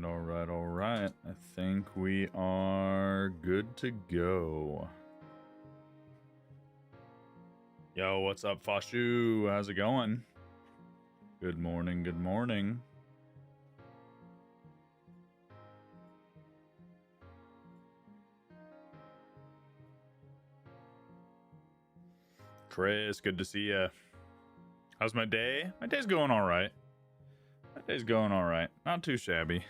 all right. I think we are good to go. Yo, what's up, Fashu? How's it going? Good morning, good morning. Chris, good to see ya. How's my day? My day's going all right. My day's going all right. Not too shabby.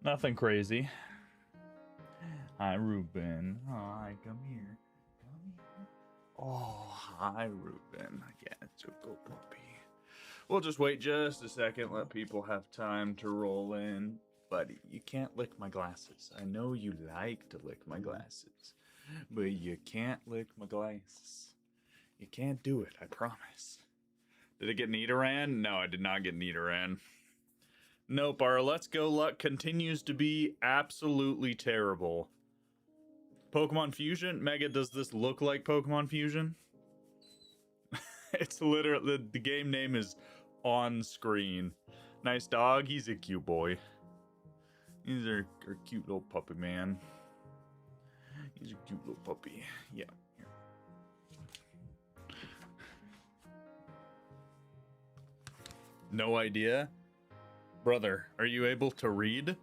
Nothing crazy. Hi, Ruben. Hi, come here. Come here. Oh, hi, Ruben. Yeah, it's a good puppy. We'll just wait just a second, let people have time to roll in. Buddy, you can't lick my glasses. I know you like to lick my glasses, but you can't lick my glasses. You can't do it, I promise. Did it get Nidoran? No, I did not get Nidoran. Nope, our Let's Go luck continues to be absolutely terrible. Pokemon Fusion? Mega, does this look like Pokemon Fusion? It's literally, the game name is on screen. Nice dog, he's a cute boy. He's our cute little puppy, man. He's a cute little puppy. Yeah. No idea? Brother, are you able to read?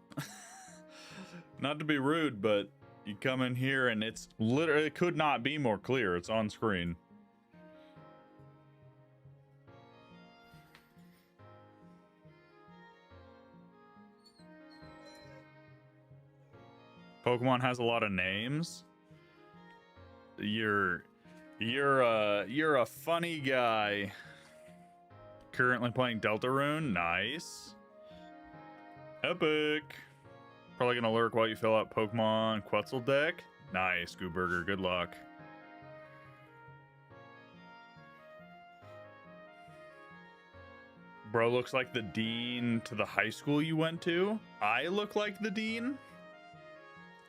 Not to be rude, but you come in here and it's literally, it could not be more clear. It's on screen. Pokemon has a lot of names. You're a funny guy. Currently playing Deltarune. Nice. Epic. Probably gonna lurk while you fill out Pokemon Quetzal deck. Nice, Gooburger. Good luck. Bro looks like the dean to the high school you went to. I look like the dean?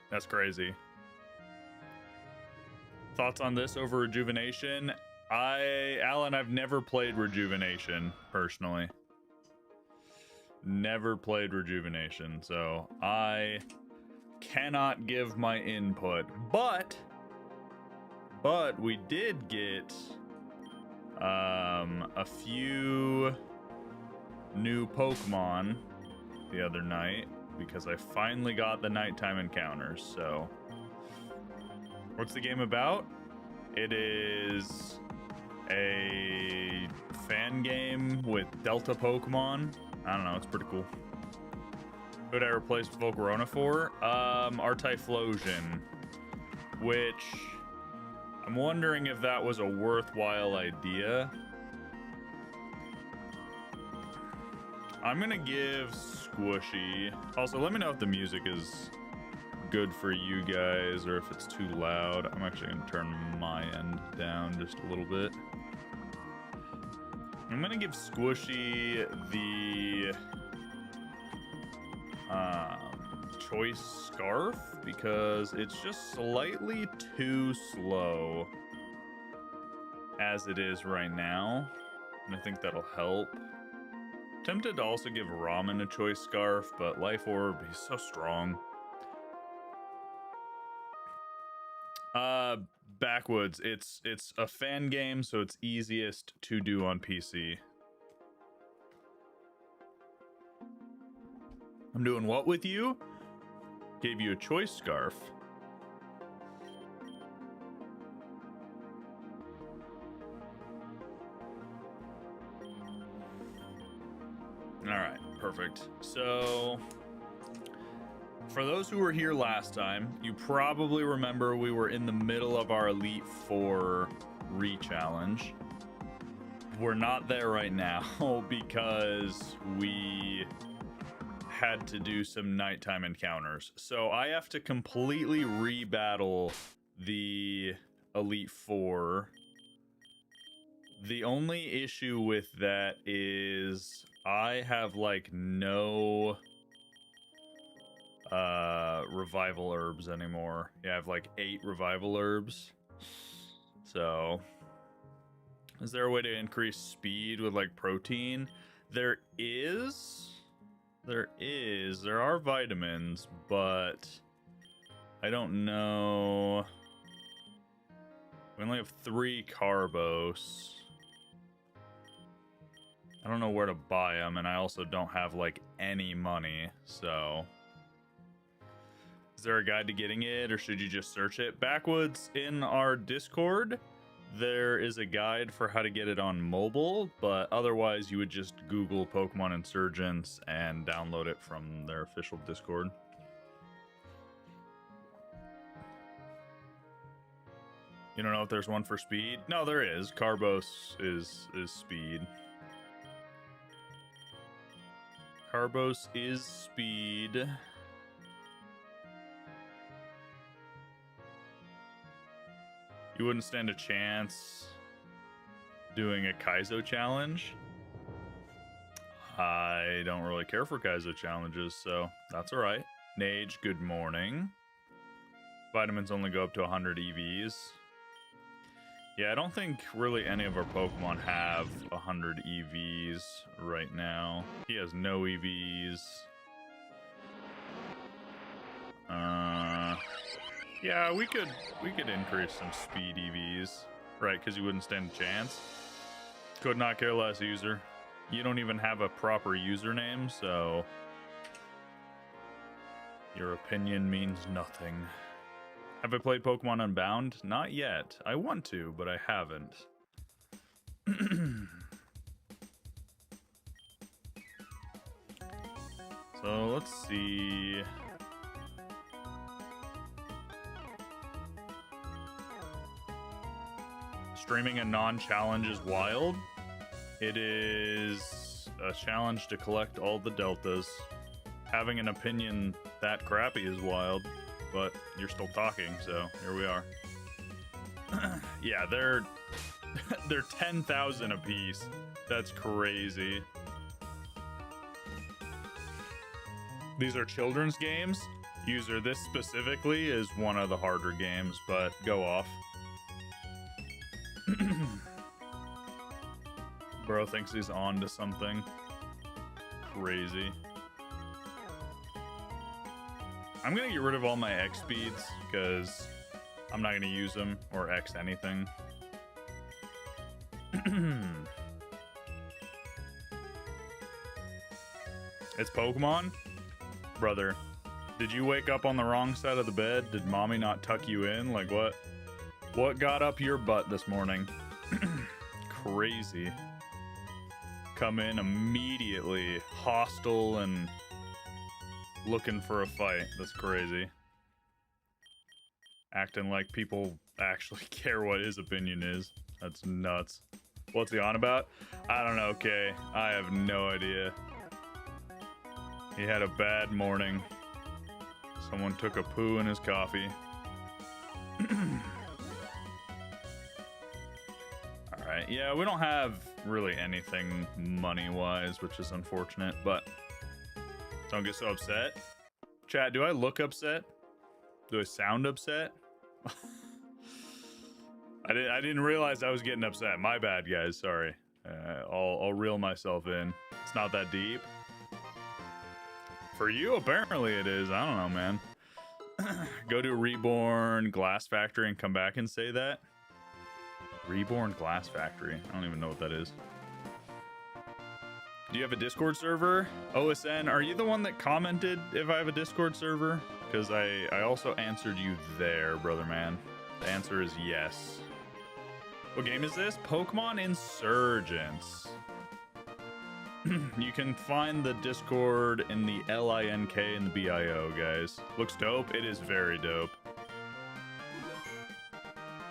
That's crazy. Thoughts on this over Rejuvenation? Alan, I've never played Rejuvenation, personally. Never played Rejuvenation, so I cannot give my input. But we did get a few new Pokemon the other night because I finally got the nighttime encounters. So what's the game about? It is a fan game with Delta Pokemon. I don't know, it's pretty cool. Who'd I replace Volcarona for? Our Typhlosion, which I'm wondering if that was a worthwhile idea. I'm gonna give Squishy. Also, let me know if the music is good for you guys or if it's too loud. I'm actually gonna turn my end down just a little bit. I'm gonna give Squishy the choice scarf because it's just slightly too slow as it is right now, and I think that'll help. Tempted to also give Ramen a choice scarf, but Life Orb, he's so strong. Backwoods, it's a fan game, so it's easiest to do on PC. I'm doing what with you? Gave you a choice scarf. Alright, perfect. So for those who were here last time, you probably remember we were in the middle of our Elite Four re-challenge. We're not there right now because we had to do some nighttime encounters. So I have to completely re-battle the Elite Four. The only issue with that is I have like no revival herbs anymore. Yeah, I have like 8 revival herbs. So is there a way to increase speed with like protein? There is, There are vitamins, but I don't know. We only have 3 carbos. I don't know where to buy them, and I also don't have, like, any money, so... Is there a guide to getting it, or should you just search it? Backwoods, in our Discord, there is a guide for how to get it on mobile, but otherwise you would just Google Pokemon Insurgence and download it from their official Discord. You don't know if there's one for speed? No, there is. Carbos is speed. Carbos is speed. You wouldn't stand a chance doing a Kaizo challenge. I don't really care for Kaizo challenges, so that's alright. Nage, good morning. Vitamins only go up to 100 EVs. Yeah, I don't think really any of our Pokemon have 100 EVs right now. He has no EVs. Yeah, we could increase some speed EVs, right? Because you wouldn't stand a chance. Could not care less, user. You don't even have a proper username, so your opinion means nothing. Have I played Pokemon Unbound? Not yet. I want to, but I haven't. So let's see. Streaming a non-challenge is wild. It is a challenge to collect all the deltas. Having an opinion that crappy is wild, but you're still talking, so here we are. Yeah, they're 10,000 apiece. That's crazy. These are children's games. User, this specifically is one of the harder games, but go off. Bro thinks he's on to something crazy. I'm gonna get rid of all my X speeds because I'm not gonna use them or X anything. It's Pokemon? Brother, did you wake up on the wrong side of the bed? Did mommy not tuck you in? Like what? What got up your butt this morning? Crazy. Come in immediately hostile and looking for a fight. That's crazy. Acting like people actually care what his opinion is. That's nuts. What's he on about? I don't know, okay. I have no idea. He had a bad morning. Someone took a poo in his coffee. Alright, yeah, we don't have really anything money-wise, which is unfortunate, but don't get so upset. Chat, do I look upset? Do I sound upset? I didn't realize I was getting upset. My bad, guys. Sorry. I'll reel myself in. It's not that deep. For you, apparently it is. I don't know, man. Go to Reborn Glass Factory and come back and say that. Reborn Glass Factory. I don't even know what that is. Do you have a Discord server? OSN, are you the one that commented if I have a Discord server? Because I also answered you there, brother man. The answer is yes. What game is this? Pokemon Insurgence. You can find the Discord in the LINK and the BIO, guys. Looks dope. It is very dope.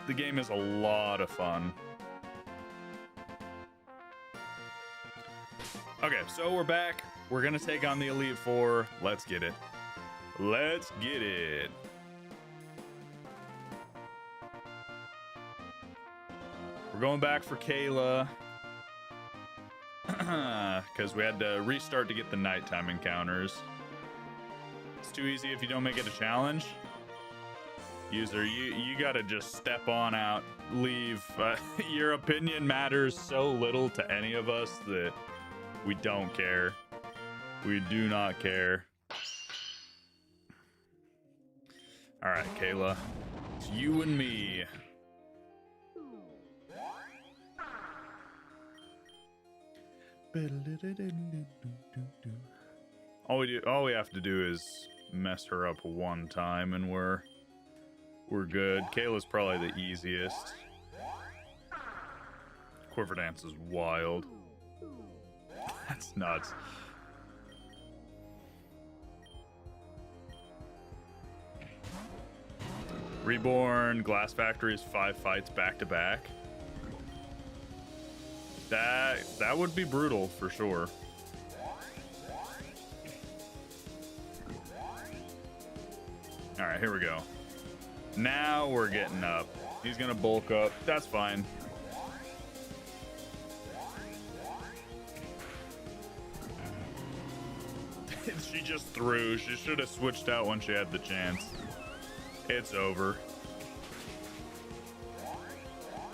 The game is a lot of fun. Okay, so we're back. We're gonna take on the Elite Four. Let's get it. Let's get it. We're going back for Kayla. Because we had to restart to get the nighttime encounters. It's too easy if you don't make it a challenge. User, you gotta just step on out, leave. Your opinion matters so little to any of us that we don't care. We do not care. All right, Kayla. It's you and me. All we have to do is mess her up one time and we're good. Kayla's probably the easiest. Quiver Dance is wild. That's nuts. Reborn, Glass Factory's 5 fights back to back. That would be brutal for sure. All right, here we go. Now we're getting up. He's gonna bulk up. That's fine. She just threw. She should have switched out when she had the chance. It's over.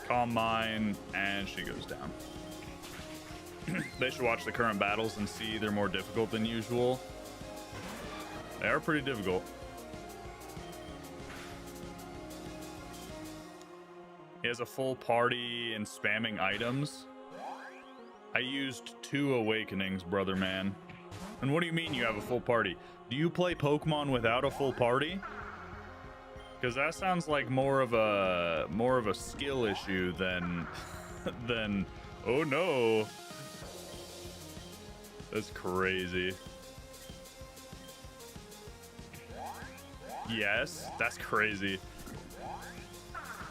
Calm Mind, and she goes down. They should watch the current battles and see they're more difficult than usual. They are pretty difficult. He has a full party and spamming items. I used 2 awakenings, brother man. And what do you mean you have a full party? Do you play Pokemon without a full party? Because that sounds like more of a skill issue than oh no. That's crazy. Yes, that's crazy.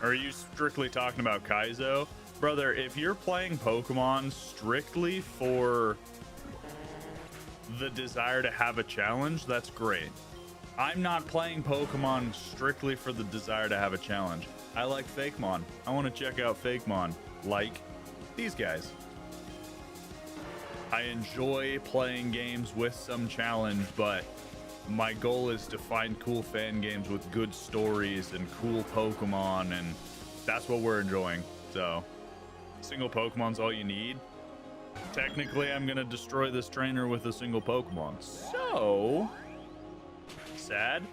Are you strictly talking about Kaizo? Brother, if you're playing Pokemon strictly for the desire to have a challenge, that's great. I'm not playing Pokemon strictly for the desire to have a challenge. I like Fakemon. I want to check out Fakemon, like these guys. I enjoy playing games with some challenge, but my goal is to find cool fan games with good stories and cool Pokemon, and that's what we're enjoying. So, single Pokemon's all you need. Technically, I'm going to destroy this trainer with a single Pokemon. So, sad.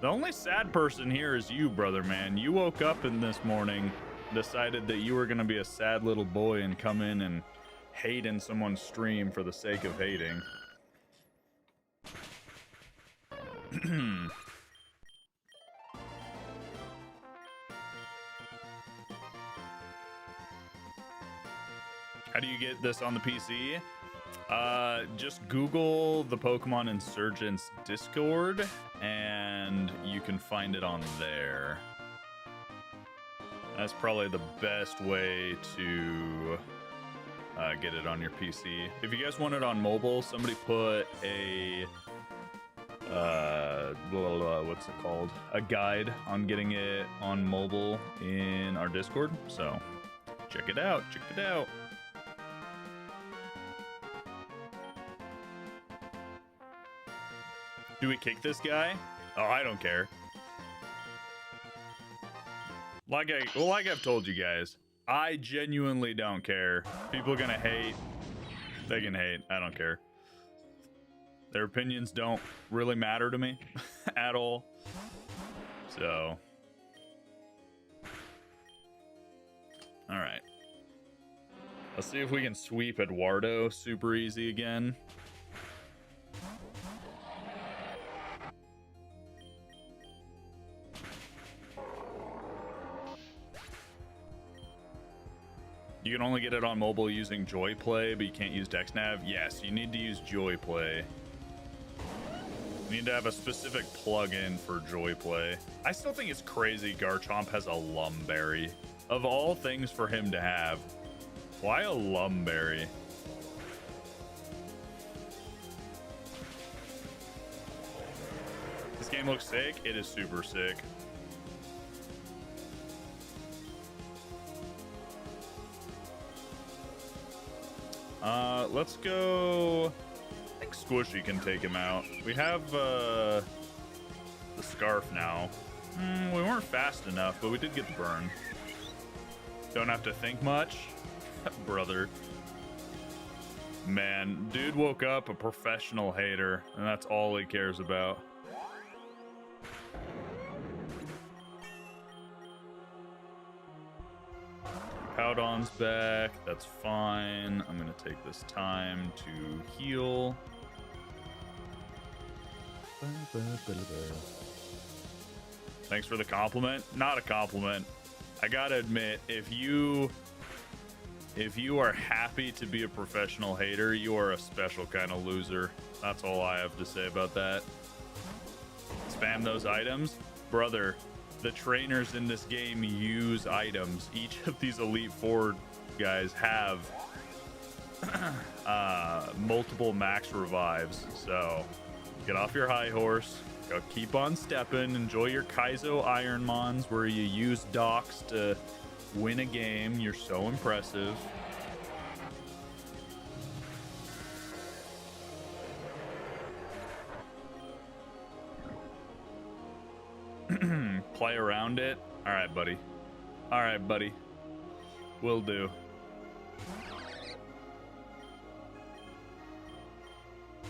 The only sad person here is you, brother man. You woke up in this morning, decided that you were going to be a sad little boy and come in and hate in someone's stream for the sake of hating. How do you get this on the PC? Just Google the Pokemon Insurgence Discord and you can find it on there. That's probably the best way to get it on your PC. If you guys want it on mobile, somebody put a what's it called? A guide on getting it on mobile in our Discord. So check it out. Check it out. Do we kick this guy? Oh, I don't care. Like I've told you guys, I genuinely don't care. People are gonna hate. They can hate. I don't care. Their opinions don't really matter to me at all. So, all right. Let's see if we can sweep Eduardo super easy again. You can only get it on mobile using Joy Play, but you can't use DexNav. Yes, you need to use Joy Play. You need to have a specific plugin for Joy Play. I still think it's crazy Garchomp has a Lumberry. Of all things for him to have, why a Lumberry? This game looks sick. It is super sick. Let's go. I think Squishy can take him out. We have the Scarf now. We weren't fast enough, but we did get the burn. Don't have to think much. Brother. Man, dude woke up a professional hater, and that's all he cares about. Powdon's back, that's fine. I'm gonna take this time to heal. Thanks for the compliment. Not a compliment. I gotta admit, if you are happy to be a professional hater, you are a special kind of loser. That's all I have to say about that. Spam those items. Brother, the trainers in this game use items. Each of these Elite Four guys have multiple max revives. So get off your high horse. Go keep on stepping. Enjoy your Kaizo Ironmons where you use docks to win a game. You're so impressive. Play around it. All right, buddy. All right, buddy. Will do.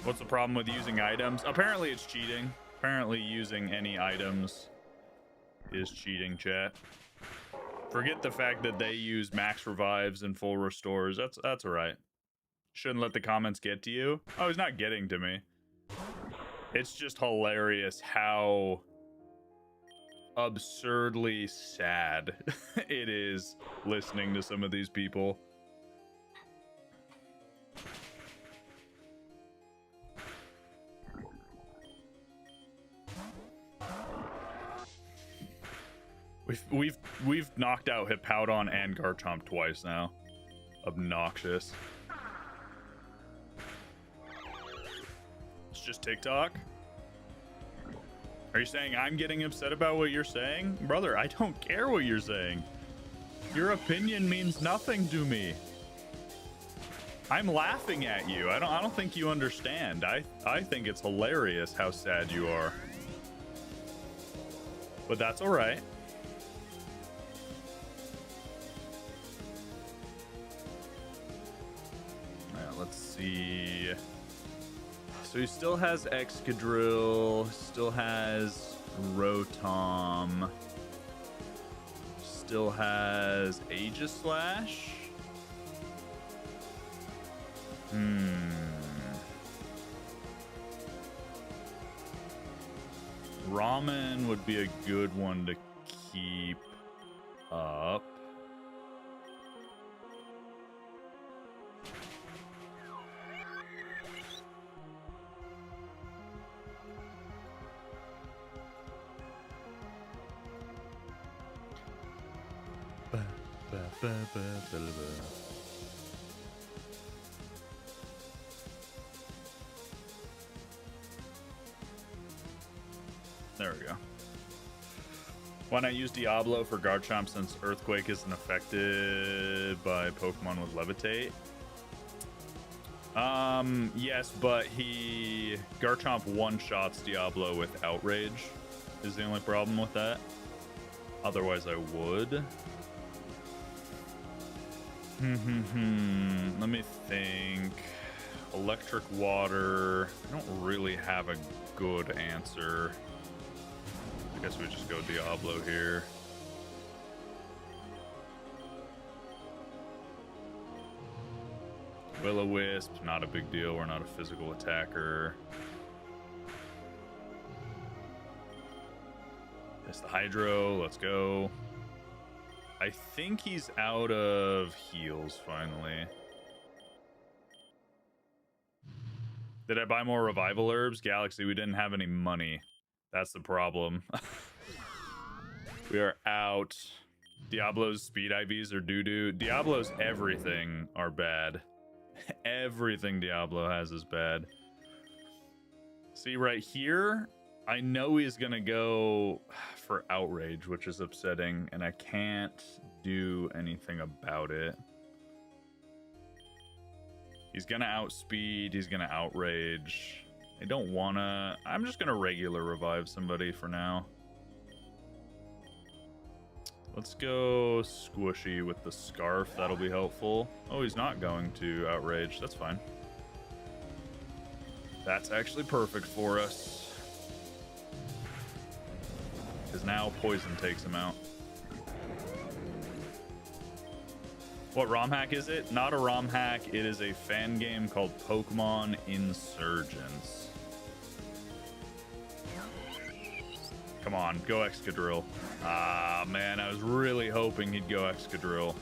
What's the problem with using items? Apparently it's cheating. Apparently using any items is cheating, chat. Forget the fact that they use max revives and full restores. That's all right. Shouldn't let the comments get to you. Oh, he's not getting to me. It's just hilarious how absurdly sad it is listening to some of these people. We've knocked out Hippowdon and Garchomp twice now. Obnoxious. It's just TikTok. Are you saying I'm getting upset about what you're saying? Brother, I don't care what you're saying. Your opinion means nothing to me. I'm laughing at you. I don't think you understand. I think it's hilarious how sad you are. But that's all right. Let's see. So he still has Excadrill, still has Rotom, still has Aegislash. Ramen would be a good one to keep up. There we go. Why not use Diablo for Garchomp since Earthquake isn't affected by Pokemon with Levitate? Yes, but Garchomp one-shots Diablo with Outrage is the only problem with that. Otherwise, I would. Let me think. Electric Water. I don't really have a good answer. I guess we just go Diablo here. Will-O-Wisp, not a big deal. We're not a physical attacker. It's the Hydro. Let's go. I think he's out of heals finally. Did I buy more revival herbs? Galaxy, we didn't have any money. That's the problem. We are out. Diablo's speed IVs are doo-doo. Diablo's everything are bad. Everything Diablo has is bad. See right here, I know he's gonna go for Outrage, which is upsetting, and I can't do anything about it. He's gonna outspeed, he's gonna Outrage. I don't wanna... I'm just gonna regular revive somebody for now. Let's go Squishy with the Scarf, that'll be helpful. Oh, he's not going to Outrage, that's fine. That's actually perfect for us. Because now poison takes him out. What ROM hack is it? Not a ROM hack. It is a fan game called Pokemon Insurgence. Come on, go Excadrill. Ah, man, I was really hoping he'd go Excadrill.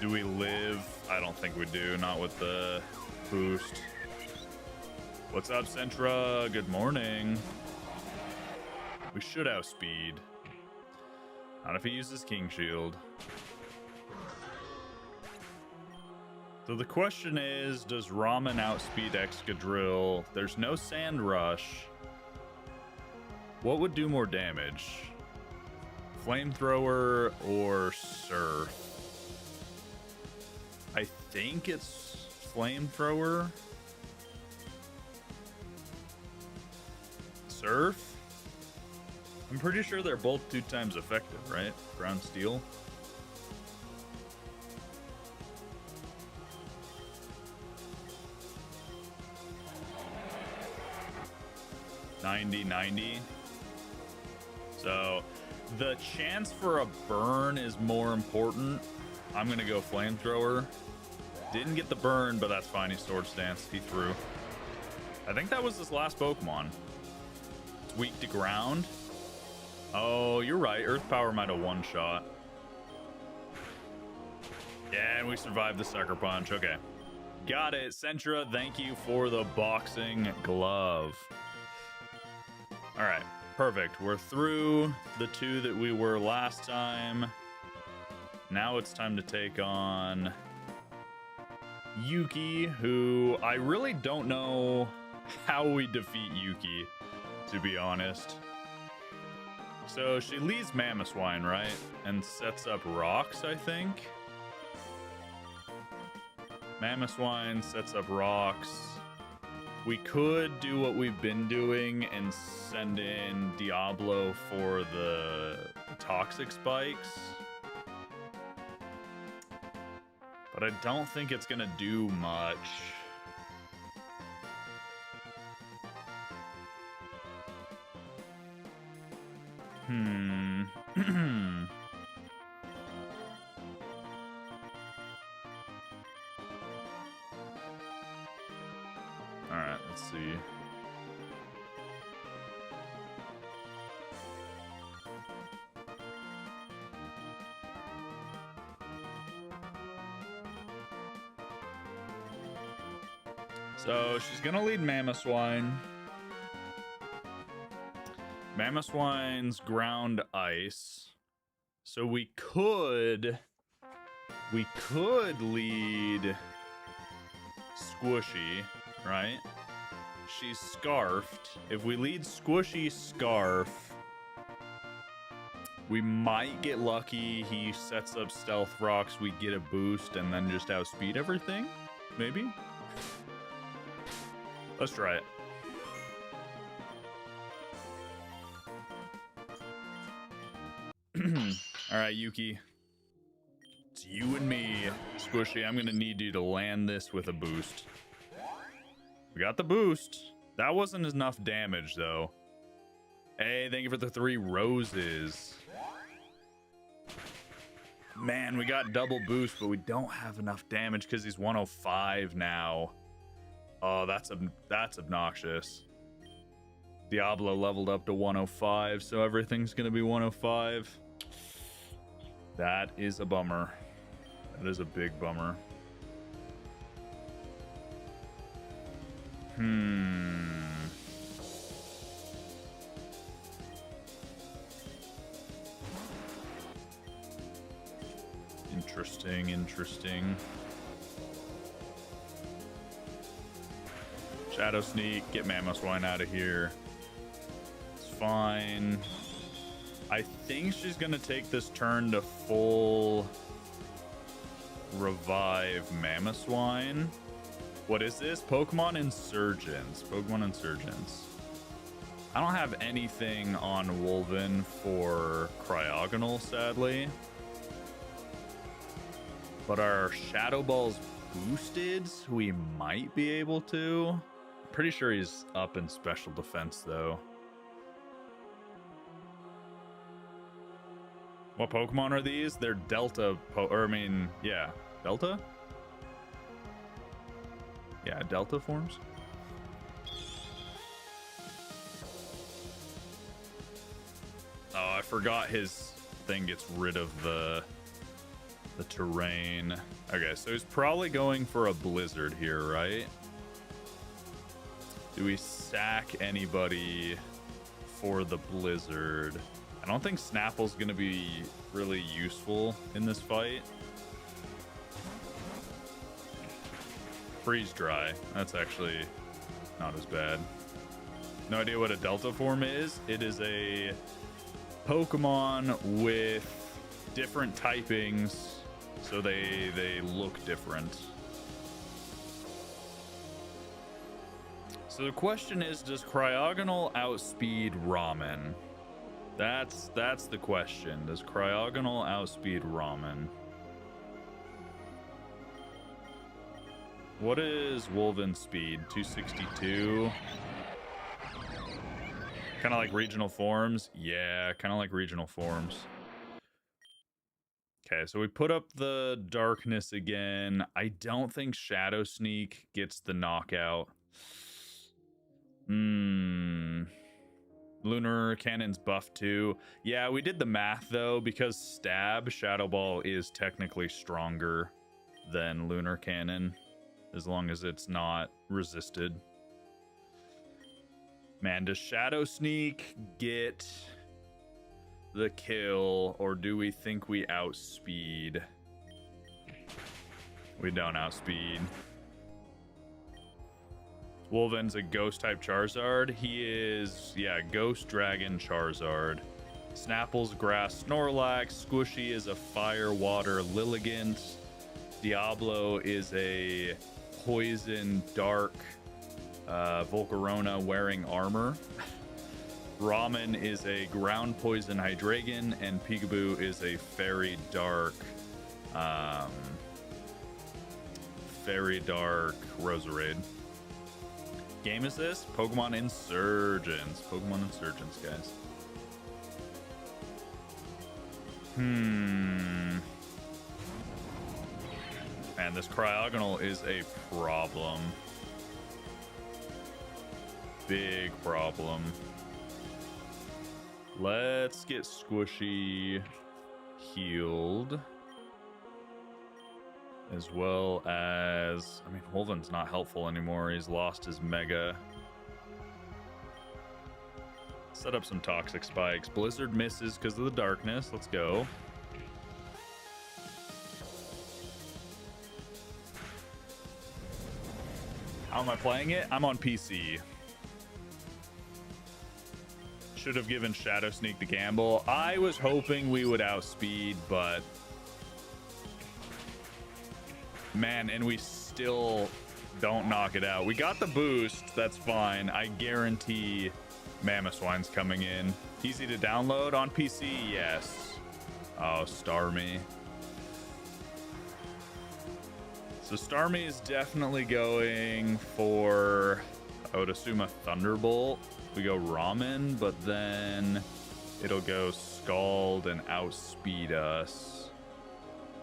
Do we live? I don't think we do, not with the boost. What's up, Sentra? Good morning. We should outspeed. Not if he uses King Shield. So the question is, does Ramen outspeed Excadrill? There's no Sand Rush. What would do more damage? Flamethrower or Surf? I think it's Flamethrower. Surf? I'm pretty sure they're both 2 times effective, right? Ground Steel. $90. So the chance for a burn is more important. I'm gonna go Flamethrower. Didn't get the burn, but that's fine. He Sword Stance. He threw. I think that was his last Pokemon. It's weak to ground. Oh, you're right. Earth Power might have one-shot. Yeah, and we survived the Sucker Punch. Okay. Got it. Sentra, thank you for the boxing glove. All right. Perfect. We're through the 2 that we were last time. Now it's time to take on Yuki, who I really don't know how we defeat Yuki, to be honest. So she leads Mamoswine, right? And sets up rocks, I think. Mamoswine sets up rocks. We could do what we've been doing and send in Diablo for the toxic spikes. But I don't think it's gonna do much. All right, let's see. So she's gonna lead Mamoswine. Mamoswine's ground ice. So we could lead Squishy, right? She's scarfed. If we lead Squishy Scarf, we might get lucky. He sets up Stealth Rocks, we get a boost, and then just outspeed everything? Maybe? Let's try it. All right, Yuki. It's you and me. Squishy, I'm going to need you to land this with a boost. We got the boost. That wasn't enough damage, though. Hey, thank you for the 3 roses. Man, we got double boost, but we don't have enough damage because he's 105 now. Oh, that's obnoxious. Diablo leveled up to 105, so everything's going to be 105. That is a bummer. That is a big bummer. Interesting. Shadow Sneak, get Mamoswine out of here. It's fine. I think she's gonna take this turn to full revive Mamoswine. What is this? Pokemon Insurgence. Pokemon Insurgence. I don't have anything on Wolven for Cryogonal, sadly. But our Shadow Ball's boosted, so we might be able to. Pretty sure he's up in special defense, though. What Pokemon are these? They're Delta, yeah, Delta? Yeah, Delta forms. Oh, I forgot his thing gets rid of the terrain. Okay, so he's probably going for a Blizzard here, right? Do we sack anybody for the Blizzard? I don't think Snapple's going to be really useful in this fight. Freeze Dry. That's actually not as bad. No idea what a Delta form is. It is a Pokemon with different typings, so they look different. So the question is, does Cryogonal outspeed Ramen? That's the question. Does Cryogonal outspeed Ramen? What is Wolven's speed? 262. Kind of like regional forms. Yeah, kind of like regional forms. Okay, so we put up the darkness again. I don't think Shadow Sneak gets the knockout. Lunar Cannon's buff too. Yeah, we did the math though, because Stab Shadow Ball is technically stronger than Lunar Cannon, as long as it's not resisted. Man, does Shadow Sneak get the kill, or do we think we outspeed? We don't outspeed. Wolven's a Ghost-type Charizard. He is, yeah, Ghost Dragon Charizard. Snapple's Grass Snorlax. Squishy is a Fire Water Lilligant. Diablo is a Poison Dark Volcarona wearing armor. Ramen is a Ground Poison Hydreigon, and Peekaboo is a Fairy Dark Roserade. Game is this? Pokemon Insurgence. Pokemon Insurgence, guys. Man, this Cryogonal is a problem. Big problem. Let's get Squishy healed. As well as, I mean, Wolven's not helpful anymore. He's lost his Mega. Set up some Toxic Spikes. Blizzard misses because of the darkness. Let's go. How am I playing it? I'm on PC. Should have given Shadow Sneak the gamble. I was hoping we would outspeed, but man, and we still don't knock it out. We got the boost. That's fine. I guarantee Mamoswine's coming in. Easy to download on PC? Yes. Oh, Starme. So Starme is definitely going for, I would assume, a Thunderbolt. We go Ramen, but then it'll go Scald and outspeed us.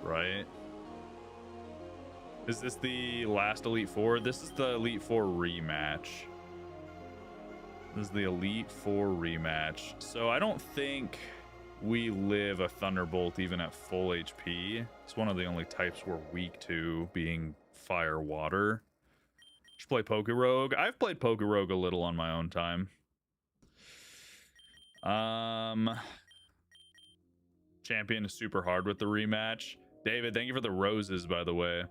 Right? Is this the last Elite Four? This is the Elite Four rematch. This is the Elite Four rematch. So I don't think we live a Thunderbolt even at full HP. It's one of the only types we're weak to, being Fire Water. Should play Pokerogue. I've played Pokerogue a little on my own time. Champion is super hard with the rematch. David, thank you for the roses, by the way.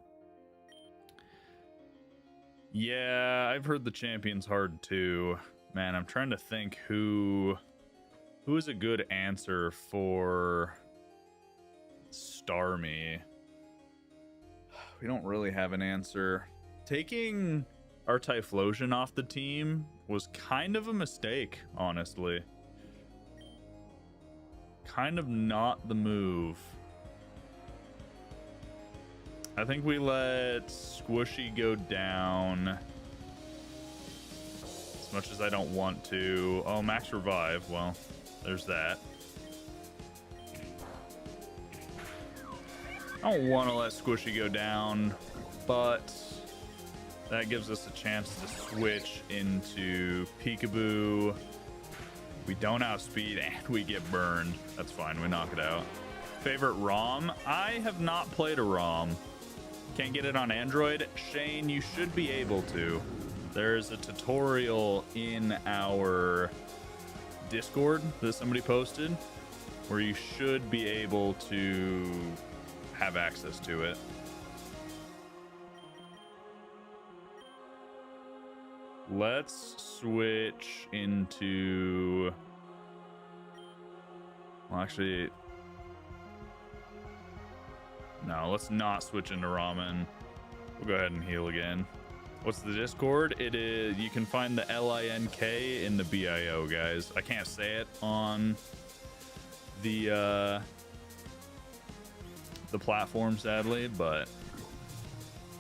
Yeah, I've heard the champion's hard too. Man, I'm trying to think who is a good answer for Starme. We don't really have an answer. Taking our Typhlosion off the team was kind of a mistake, honestly. Kind of not the move. I think we let Squishy go down. As much as I don't want to. Oh, max revive. Well, there's that. I don't want to let Squishy go down, but that gives us a chance to switch into Peekaboo. We don't outspeed and we get burned. That's fine. We knock it out. Favorite ROM? I have not played a ROM. Can't get it on Android. Shane, you should be able to. There's a tutorial in our Discord that somebody posted where you should be able to have access to it. Let's switch into... Well, actually... No, let's not switch into Ramen. We'll go ahead and heal again. What's the Discord? It is... You can find the LINK in the BIO, guys. I can't say it on the platform, sadly, but...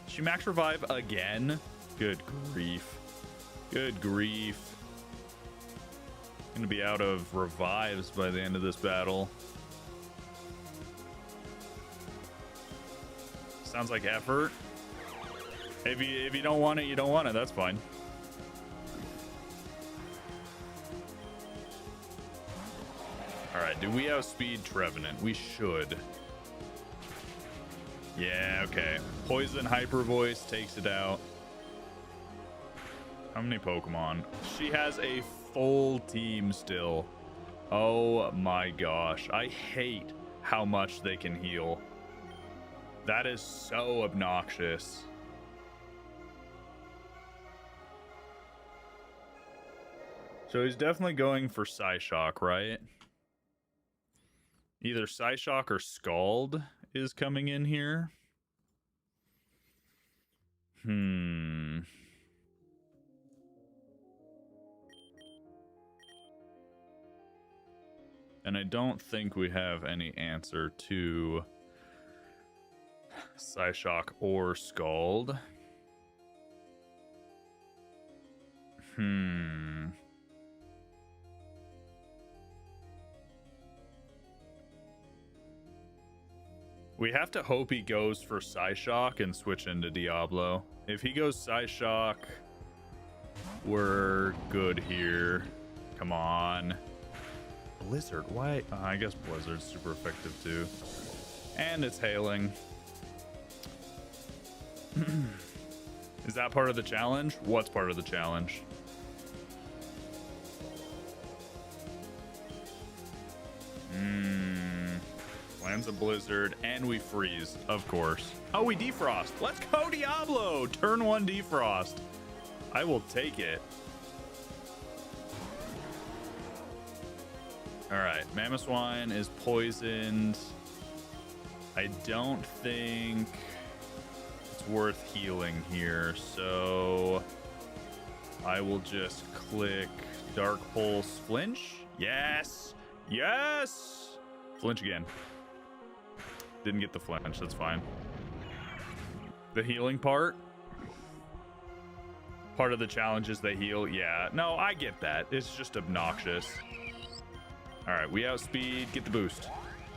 She max revive again? Good grief. Good grief. Gonna be out of revives by the end of this battle. Sounds like effort. If you don't want it, you don't want it. That's fine. All right, do we outspeed Trevenant? We should. Yeah, okay. Poison Hyper Voice takes it out. How many Pokemon? She has a full team still. Oh my gosh. I hate how much they can heal. That is so obnoxious. So he's definitely going for Psyshock, right? Either Psyshock or Scald is coming in here. And I don't think we have any answer to Psyshock or Scald. We have to hope he goes for Psyshock and switch into Diablo. If he goes Psyshock, we're good here. Come on. Blizzard, why? I guess Blizzard's super effective too. And it's hailing. Is that part of the challenge? What's part of the challenge? Lands a Blizzard, and we freeze, of course. Oh, we defrost. Let's go, Diablo! Turn 1 defrost. I will take it. Alright, Mamoswine is poisoned. I don't think it's worth healing here, so I will just click Dark Pulse Flinch. Yes! Yes! Flinch again. Didn't get the flinch, that's fine. The healing part of the challenge is they heal. Yeah, no, I get that. It's just obnoxious. All right, we outspeed, get the boost.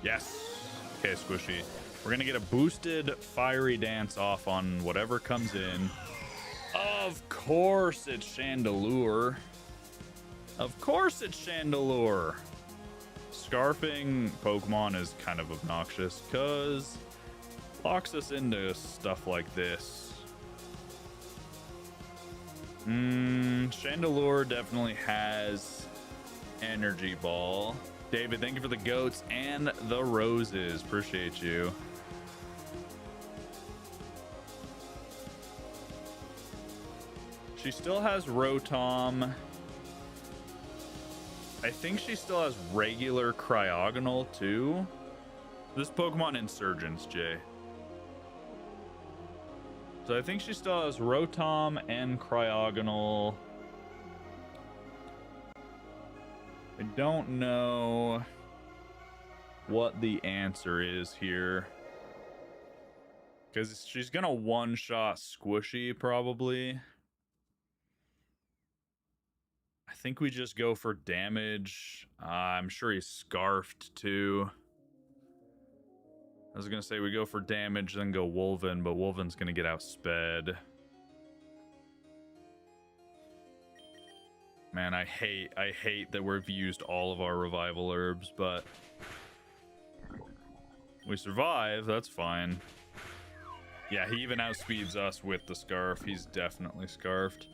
Yes. Okay, Squishy. We're gonna get a boosted Fiery Dance off on whatever comes in. Of course it's Chandelure. Of course it's Chandelure. Scarfing Pokemon is kind of obnoxious because locks us into stuff like this. Chandelure definitely has Energy Ball. David, thank you for the goats and the roses. Appreciate you. She still has Rotom. I think she still has regular Cryogonal too. This Pokemon Insurgence, Jay. So I think she still has Rotom and Cryogonal. I don't know what the answer is here. Because she's going to one-shot Squishy, probably. I think we just go for damage. I'm sure he's Scarfed, too. I was going to say we go for damage, then go Wolven, but Wolven's going to get outsped. Man, I hate that we've used all of our revival herbs, but we survive. That's fine. Yeah, he even outspeeds us with the Scarf. He's definitely Scarfed.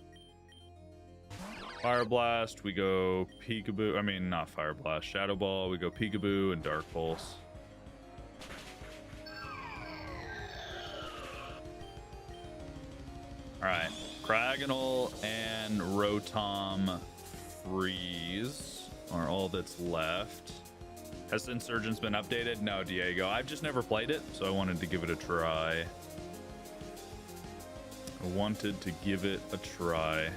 Fire Blast, we go Peekaboo. I mean, not Fire Blast. Shadow Ball, we go Peekaboo and Dark Pulse. Alright, Cryogonal and Rotom freeze are all that's left. Has Insurgence been updated? No, Diego. I've just never played it, so I wanted to give it a try. I wanted to give it a try.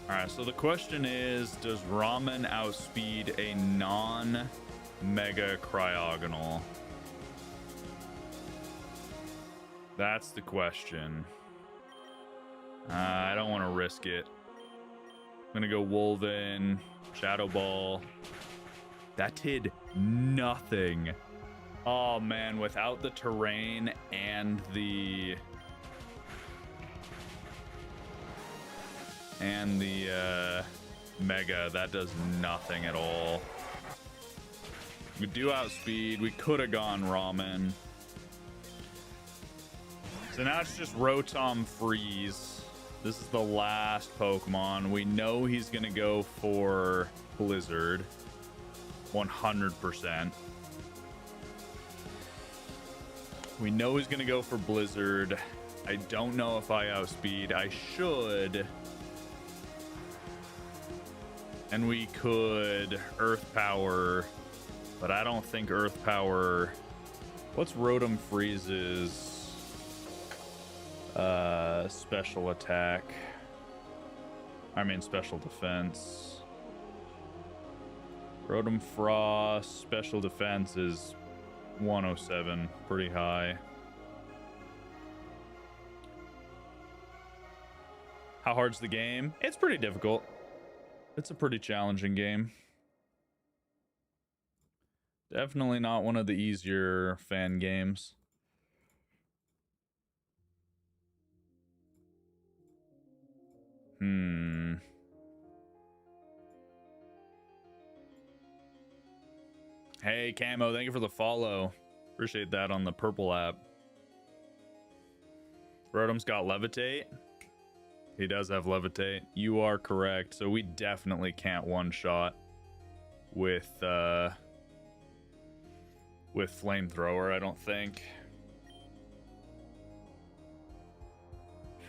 Alright, so the question is, does Ramen outspeed a non-Mega Cryogonal? That's the question. I don't want to risk it. I'm gonna go Wolven, Shadow Ball. That did nothing. Oh man, without the terrain and the Mega, that does nothing at all. We do outspeed. We could have gone Ramen. So now it's just Rotom freeze. This is the last Pokemon. We know he's gonna go for Blizzard. 100%. We know he's gonna go for Blizzard. I don't know if I outspeed. I should. And we could Earth Power, but I don't think Earth Power. What's Rotom Freeze's special attack? I mean special defense. Rotom Frost special defense is 107, pretty high. How hard's the game? It's pretty difficult. It's a pretty challenging game. Definitely not one of the easier fan games. Hey, Camo, thank you for the follow. Appreciate that on the purple app. Rotom's got Levitate. He does have Levitate. You are correct. So we definitely can't one-shot with Flamethrower, I don't think.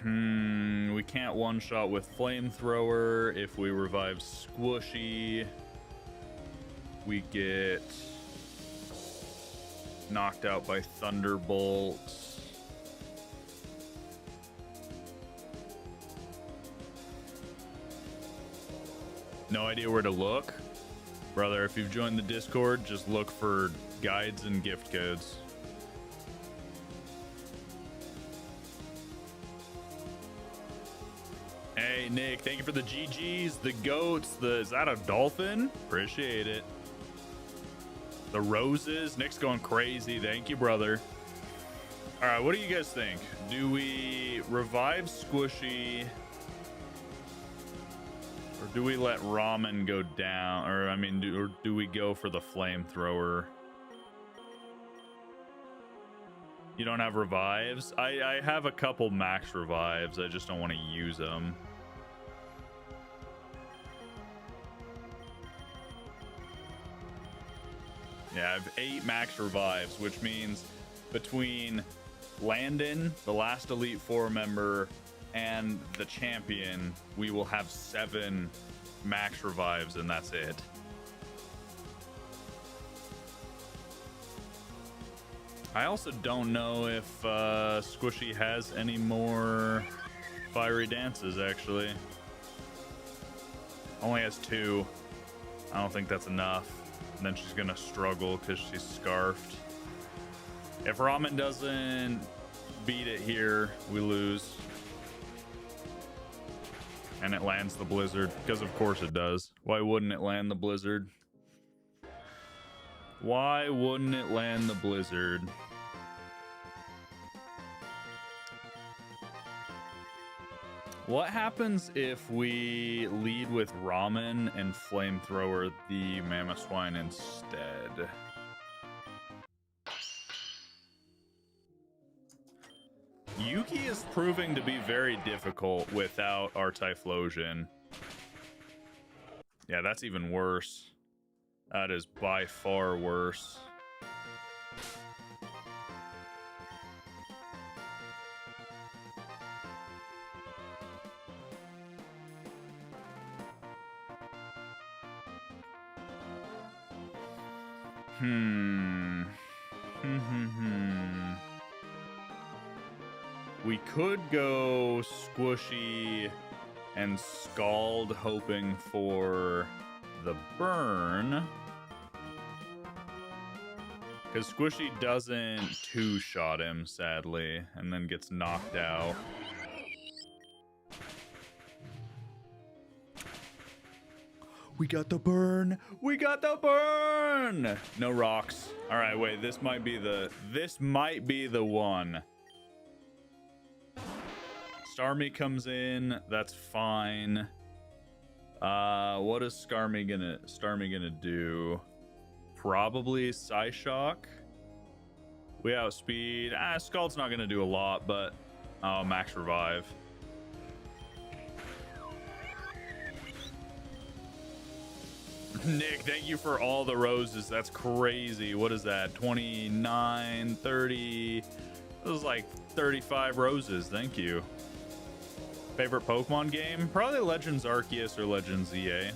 We can't one-shot with Flamethrower. If we revive Squishy, we get knocked out by Thunderbolt. No idea where to look. Brother, if you've joined the Discord, just look for guides and gift codes. Hey, Nick, thank you for the GGs, the goats, is that a dolphin? Appreciate it. The roses, Nick's going crazy. Thank you, brother. All right, what do you guys think? Do we revive Squishy? Or do we let Ramen go down? Or, I mean, do we go for the Flamethrower? You don't have revives? I have a couple max revives. I just don't want to use them. Yeah, I have 8 max revives, which means between Landon, the last Elite Four member, and the champion, we will have 7 max revives, and that's it. I also don't know if Squishy has any more fiery dances, actually. Only has 2. I don't think that's enough. And then she's gonna struggle because she's scarfed. If Ramen doesn't beat it here, we lose. And it lands the blizzard, because of course it does. Why wouldn't it land the blizzard? Why wouldn't it land the blizzard? What happens if we lead with Ramen and Flamethrower the Mamoswine instead? Yuki is proving to be very difficult without our Typhlosion. Yeah, that's even worse. That is by far worse. We could go Squishy and Scald, hoping for the burn. Because Squishy doesn't two-shot him, sadly, and then gets knocked out. We got the burn! We got the burn! No rocks. All right, wait, this might be the one. Starme comes in, that's fine. What is Starme gonna do? Probably Psyshock. We outspeed. Scald's not gonna do a lot, but max revive. Nick, thank you for all the roses. That's crazy. What is that? 29, 30. It was like 35 roses. Thank you. Favorite Pokemon game? Probably Legends Arceus or Legends ZA.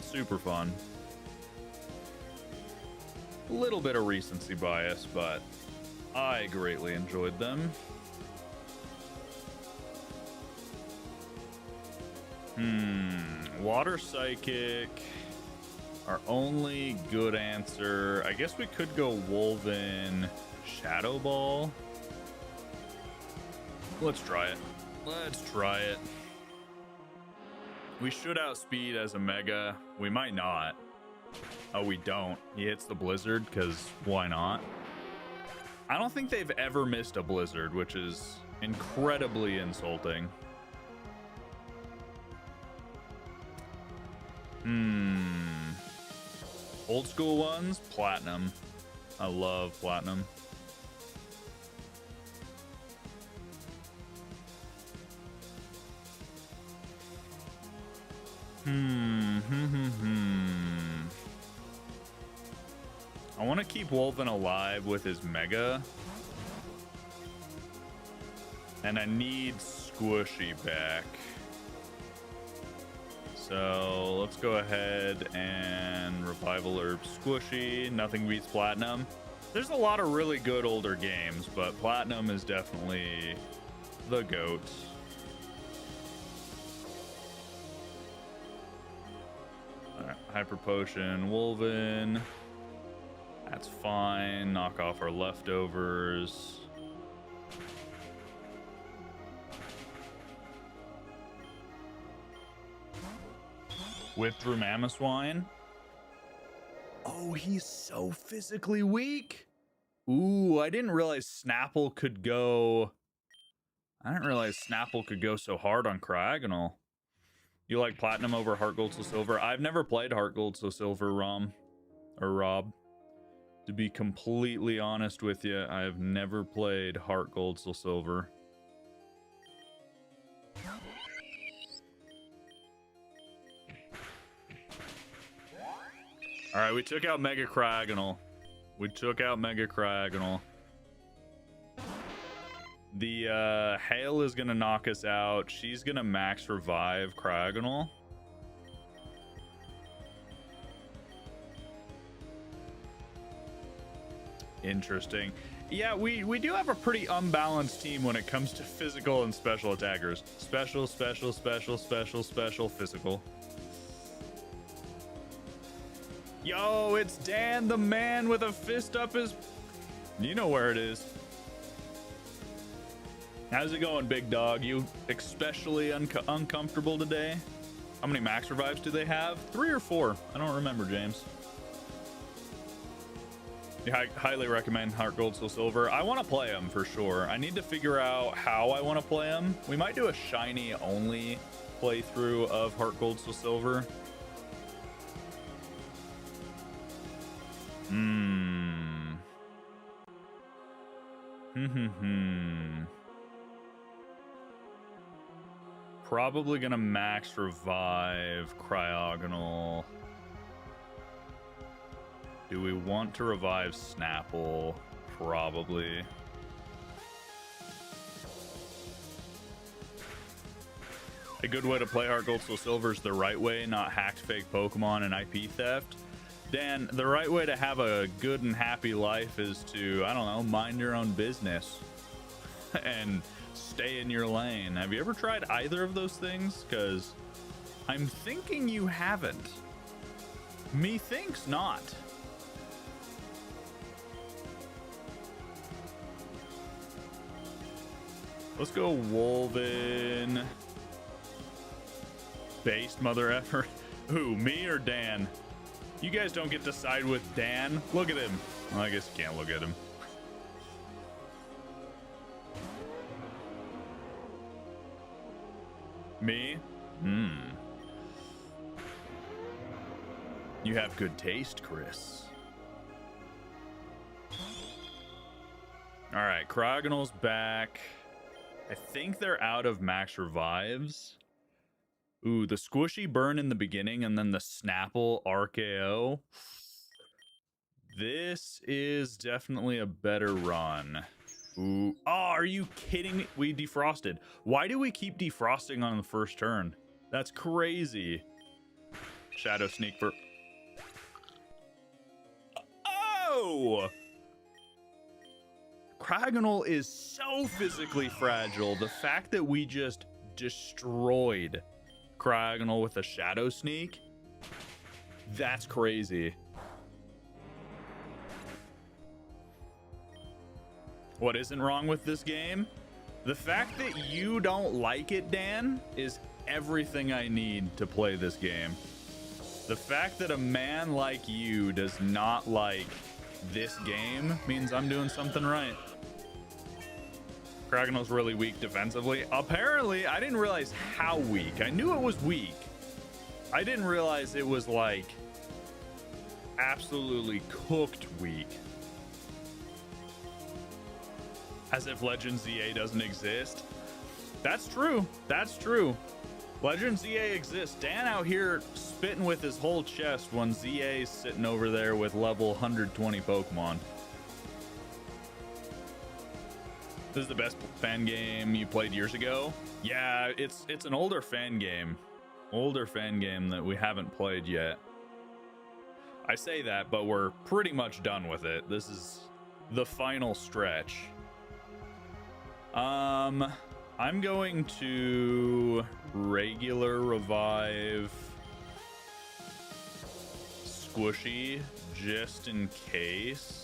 Super fun. A little bit of recency bias, but I greatly enjoyed them. Water Psychic. Our only good answer. I guess we could go Wolven Shadow Ball. Let's try it. Let's try it. We should outspeed as a Mega. We might not. Oh, we don't. He hits the Blizzard, because why not? I don't think they've ever missed a Blizzard, which is incredibly insulting. Old school ones? Platinum. I love Platinum. I want to keep Wolven alive with his Mega. And I need Squishy back. So let's go ahead and Revival Herb Squishy. Nothing beats Platinum. There's a lot of really good older games, but Platinum is definitely the GOAT. Alright, Hyper Potion, Wolven. That's fine. Knock off our leftovers. Whip through Mamoswine. Oh, he's so physically weak. Ooh, I didn't realize Snapple could go. I didn't realize Snapple could go so hard on Cryogonal. You like Platinum over Heart Gold Soul Silver? I've never played Heart Gold Soul Silver, Rob. To be completely honest with you, I have never played Heart Gold Soul Silver. All right, we took out Mega Cryogonal. The hail is gonna knock us out. She's gonna max revive Cryogonal. Interesting. Yeah, we do have a pretty unbalanced team when it comes to physical and special attackers. Special, special, special, special, special, physical. Yo, it's Dan, the man with a fist up his... You know where it is. How's it going, big dog? You especially uncomfortable today? How many max revives do they have? 3 or 4? I don't remember, James. I highly recommend Heart Gold Soul Silver. I want to play them for sure. I need to figure out how I want to play them. We might do a shiny only playthrough of Heart Gold Soul Silver. Probably gonna max revive Cryogonal. Do we want to revive Snapple? Probably. A good way to play Heart Gold Soul Silver is the right way, not hacked fake Pokemon and IP theft. Dan, the right way to have a good and happy life is to, I don't know, mind your own business and stay in your lane. Have you ever tried either of those things? Because I'm thinking you haven't. Methinks not. Let's go Wolven. Based mother effort. Who, me or Dan? You guys don't get to side with Dan. Look at him. Well, I guess you can't look at him. Me? You have good taste, Chris. All right, Cryogonal's back. I think they're out of max revives. Ooh, the squishy burn in the beginning and then the Snapple RKO. This is definitely a better run. Ooh. Oh, are you kidding me? We defrosted. Why do we keep defrosting on the first turn? That's crazy. Shadow Sneak for... Oh! Cryogonal is so physically fragile. The fact that we just destroyed Cryogonal with a Shadow Sneak, that's crazy. What isn't wrong with this game? The fact that you don't like it, Dan, is everything I need to play this game. The fact that a man like you does not like this game means I'm doing something right. Cryogonal's really weak defensively. Apparently, I didn't realize how weak. I knew it was weak. I didn't realize it was like absolutely cooked weak. As if Legend ZA doesn't exist. That's true. That's true. Legend ZA exists. Dan out here spitting with his whole chest when ZA's sitting over there with level 120 Pokemon. This is the best fan game you played years ago. Yeah, it's an older fan game. Older fan game that we haven't played yet. I say that, but we're pretty much done with it. This is the final stretch. I'm going to regular revive Squishy just in case.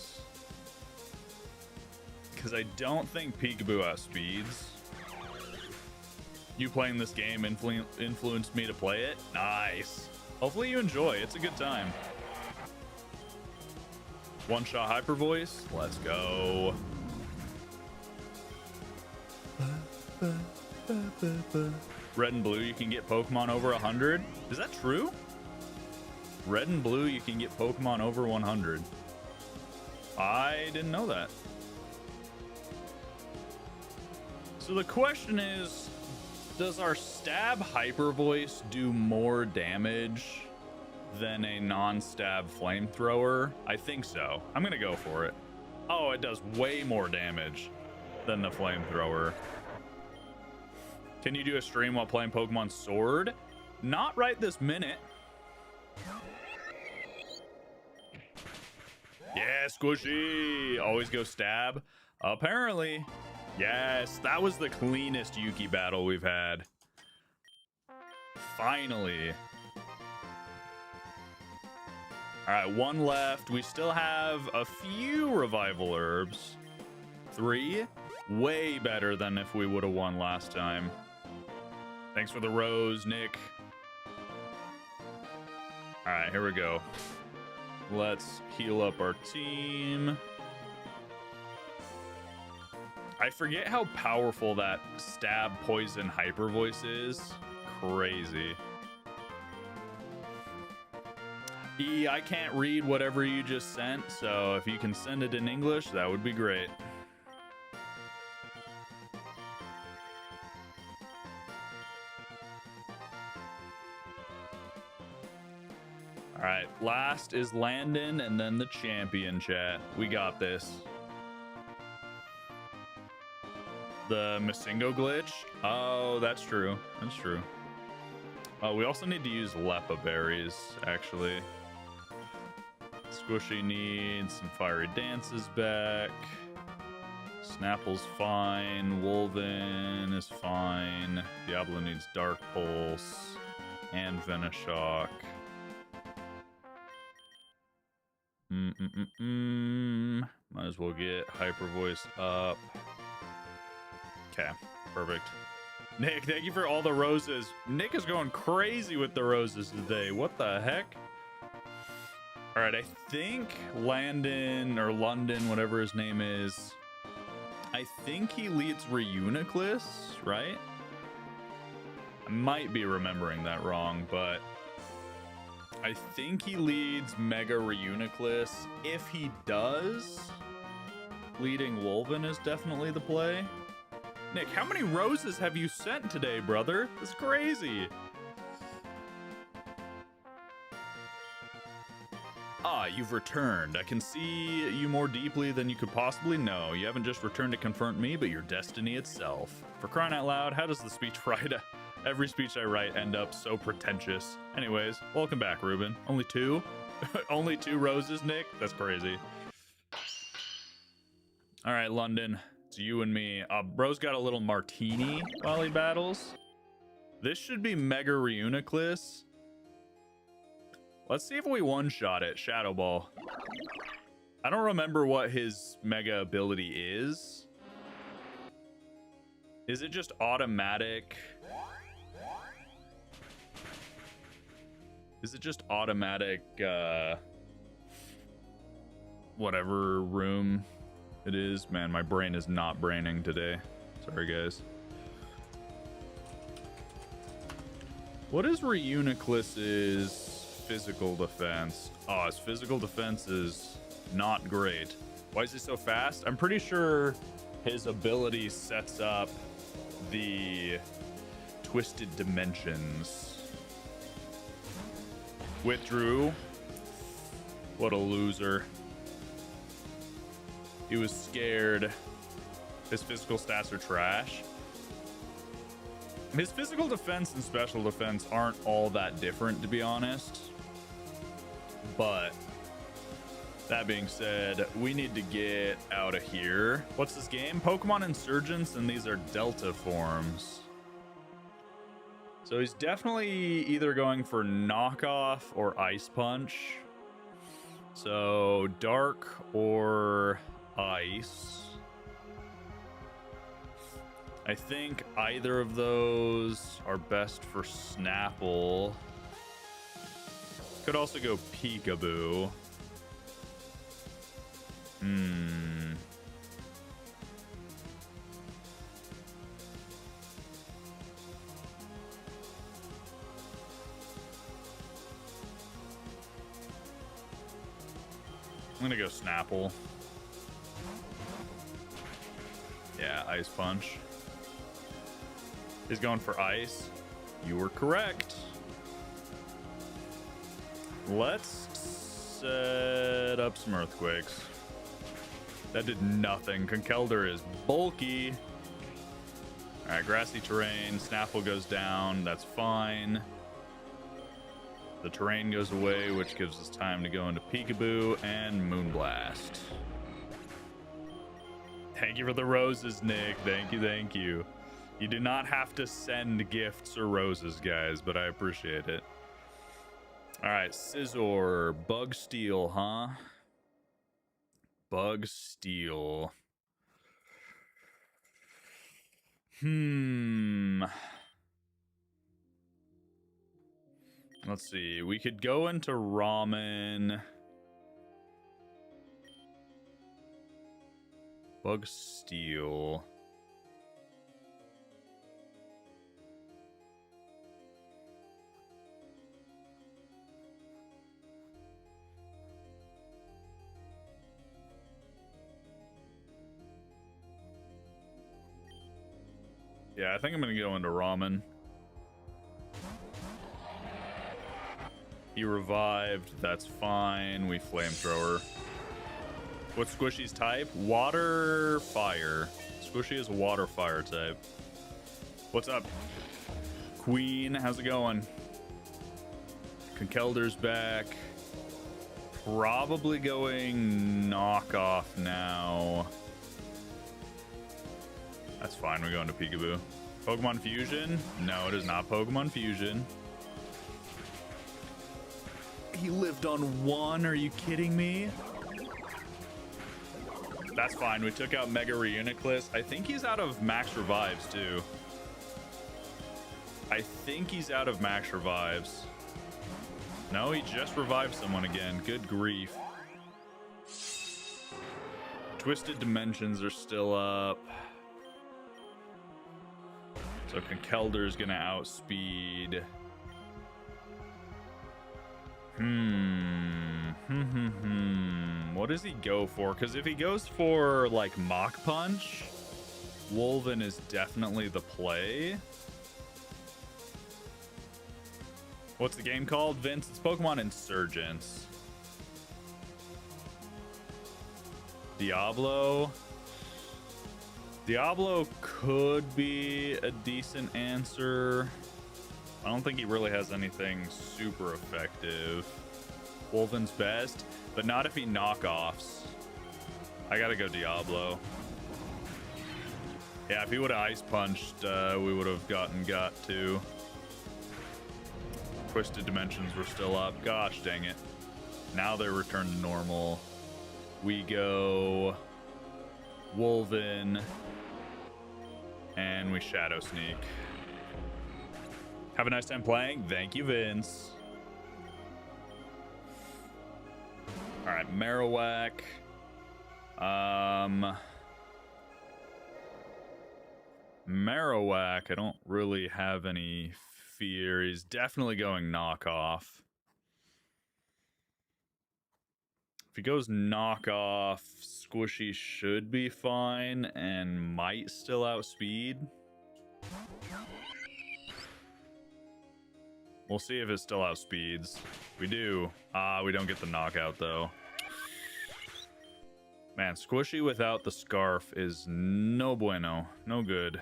Because I don't think Peekaboo outspeeds. You playing this game influenced me to play it? Nice. Hopefully you enjoy. It's a good time. One shot Hyper Voice. Let's go. Red and blue, you can get Pokemon over 100. Is that true? Red and blue, you can get Pokemon over 100. I didn't know that. So the question is, does our stab Hyper Voice do more damage than a non-stab flamethrower? I think so. I'm gonna go for it. Oh, it does way more damage. than the flamethrower. Can you do a stream while playing Pokemon Sword? Not right this minute. Yeah, squishy. Always go stab. Apparently. Yes, that was the cleanest Yuki battle we've had. Finally. All right, one left. We still have a few revival herbs. 3. Way better than if we would have won last time. Thanks for the rose, Nick. All right, here we go. Let's heal up our team. I forget how powerful that stab poison hyper voice is. Crazy. E, I can't read whatever you just sent, so if you can send it in English, that would be great. All right, last is Landon and then the champion, chat. We got this. The Masingo glitch? Oh, that's true. That's true. Oh, we also need to use Lepa berries, actually. Squishy needs some Fiery Dances back. Snapple's fine. Wolven is fine. Diablo needs Dark Pulse and Venoshock. Might as well get Hyper Voice up. Okay, perfect. Nick, thank you for all the roses. Nick is going crazy with the roses today. What the heck? All right, I think Landon or London, whatever his name is, I think he leads Reuniclus, right? I might be remembering that wrong, but I think he leads Mega Reuniclus. If he does, leading Wolven is definitely the play. Nick, how many roses have you sent today, brother? That's crazy. Ah, you've returned. I can see you more deeply than you could possibly know. You haven't just returned to confront me, but your destiny itself. For crying out loud, how does the speech write? Every speech I write end up so pretentious. Anyways, welcome back, Ruben. Only 2? Only 2 roses, Nick? That's crazy. All right, London. It's you and me. Bro's got a little martini while he battles. This should be Mega Reuniclus. Let's see if we one-shot it. Shadow Ball. I don't remember what his Mega ability is. Is it just automatic? Is it just automatic, whatever room it is? Man, my brain is not braining today. Sorry, guys. What is Reuniclus's physical defense? Oh, his physical defense is not great. Why is he so fast? I'm pretty sure his ability sets up the twisted dimensions. Withdrew. What a loser. He was scared. His physical stats are trash. His physical defense and special defense aren't all that different, to be honest. But that being said, we need to get out of here. What's this game? Pokemon Insurgence, and these are Delta forms. So he's definitely either going for knockoff or ice punch. So dark or ice. I think either of those are best for Snapple. Could also go Peekaboo. I'm gonna go Snapple. Yeah, Ice Punch. He's going for ice. You were correct. Let's set up some earthquakes. That did nothing. Conkeldurr is bulky. All right, grassy terrain. Snaffle goes down. That's fine. The terrain goes away, which gives us time to go into Peekaboo and Moonblast. Thank you for the roses, Nick. Thank you, thank you. You do not have to send gifts or roses, guys, but I appreciate it. All right, Scizor, Bug Steel, huh? Bug Steel. Let's see. We could go into Ramen. Bug Steel. Yeah, I think I'm going to go into Ramen. He revived. That's fine. We Flamethrower. What's Squishy's type? Water, fire. Squishy is water, fire type. What's up, Queen? How's it going? Conkeldurr's back. Probably going knockoff now. That's fine. We're going to Peekaboo. Pokemon Fusion? No, it is not Pokemon Fusion. He lived on one. Are you kidding me? That's fine. We took out Mega Reuniclus. I think he's out of max revives too. I think he's out of max revives. No, he just revived someone again. Good grief. Twisted Dimensions are still up. So Conkeldurr's gonna outspeed. What does he go for? Because if he goes for like Mach Punch, Wolven is definitely the play. What's the game called, Vince? It's Pokemon Insurgence. Diablo. Diablo could be a decent answer. I don't think he really has anything super effective. Wolven's best, but not if he knockoffs. I gotta go Diablo. Yeah, if he would have Ice Punched, we would have gotten got to. Twisted Dimensions were still up. Gosh dang it. Now they're returned to normal. We go Wolven. And we Shadow Sneak. Have a nice time playing. Thank you, Vince. All right, Marowak. Marowak, I don't really have any fear. He's definitely going knockoff. If he goes knockoff, Squishy should be fine and might still outspeed. We'll see if it still outspeeds. We do. We don't get the knockout though. Man, Squishy without the scarf is no bueno. No good.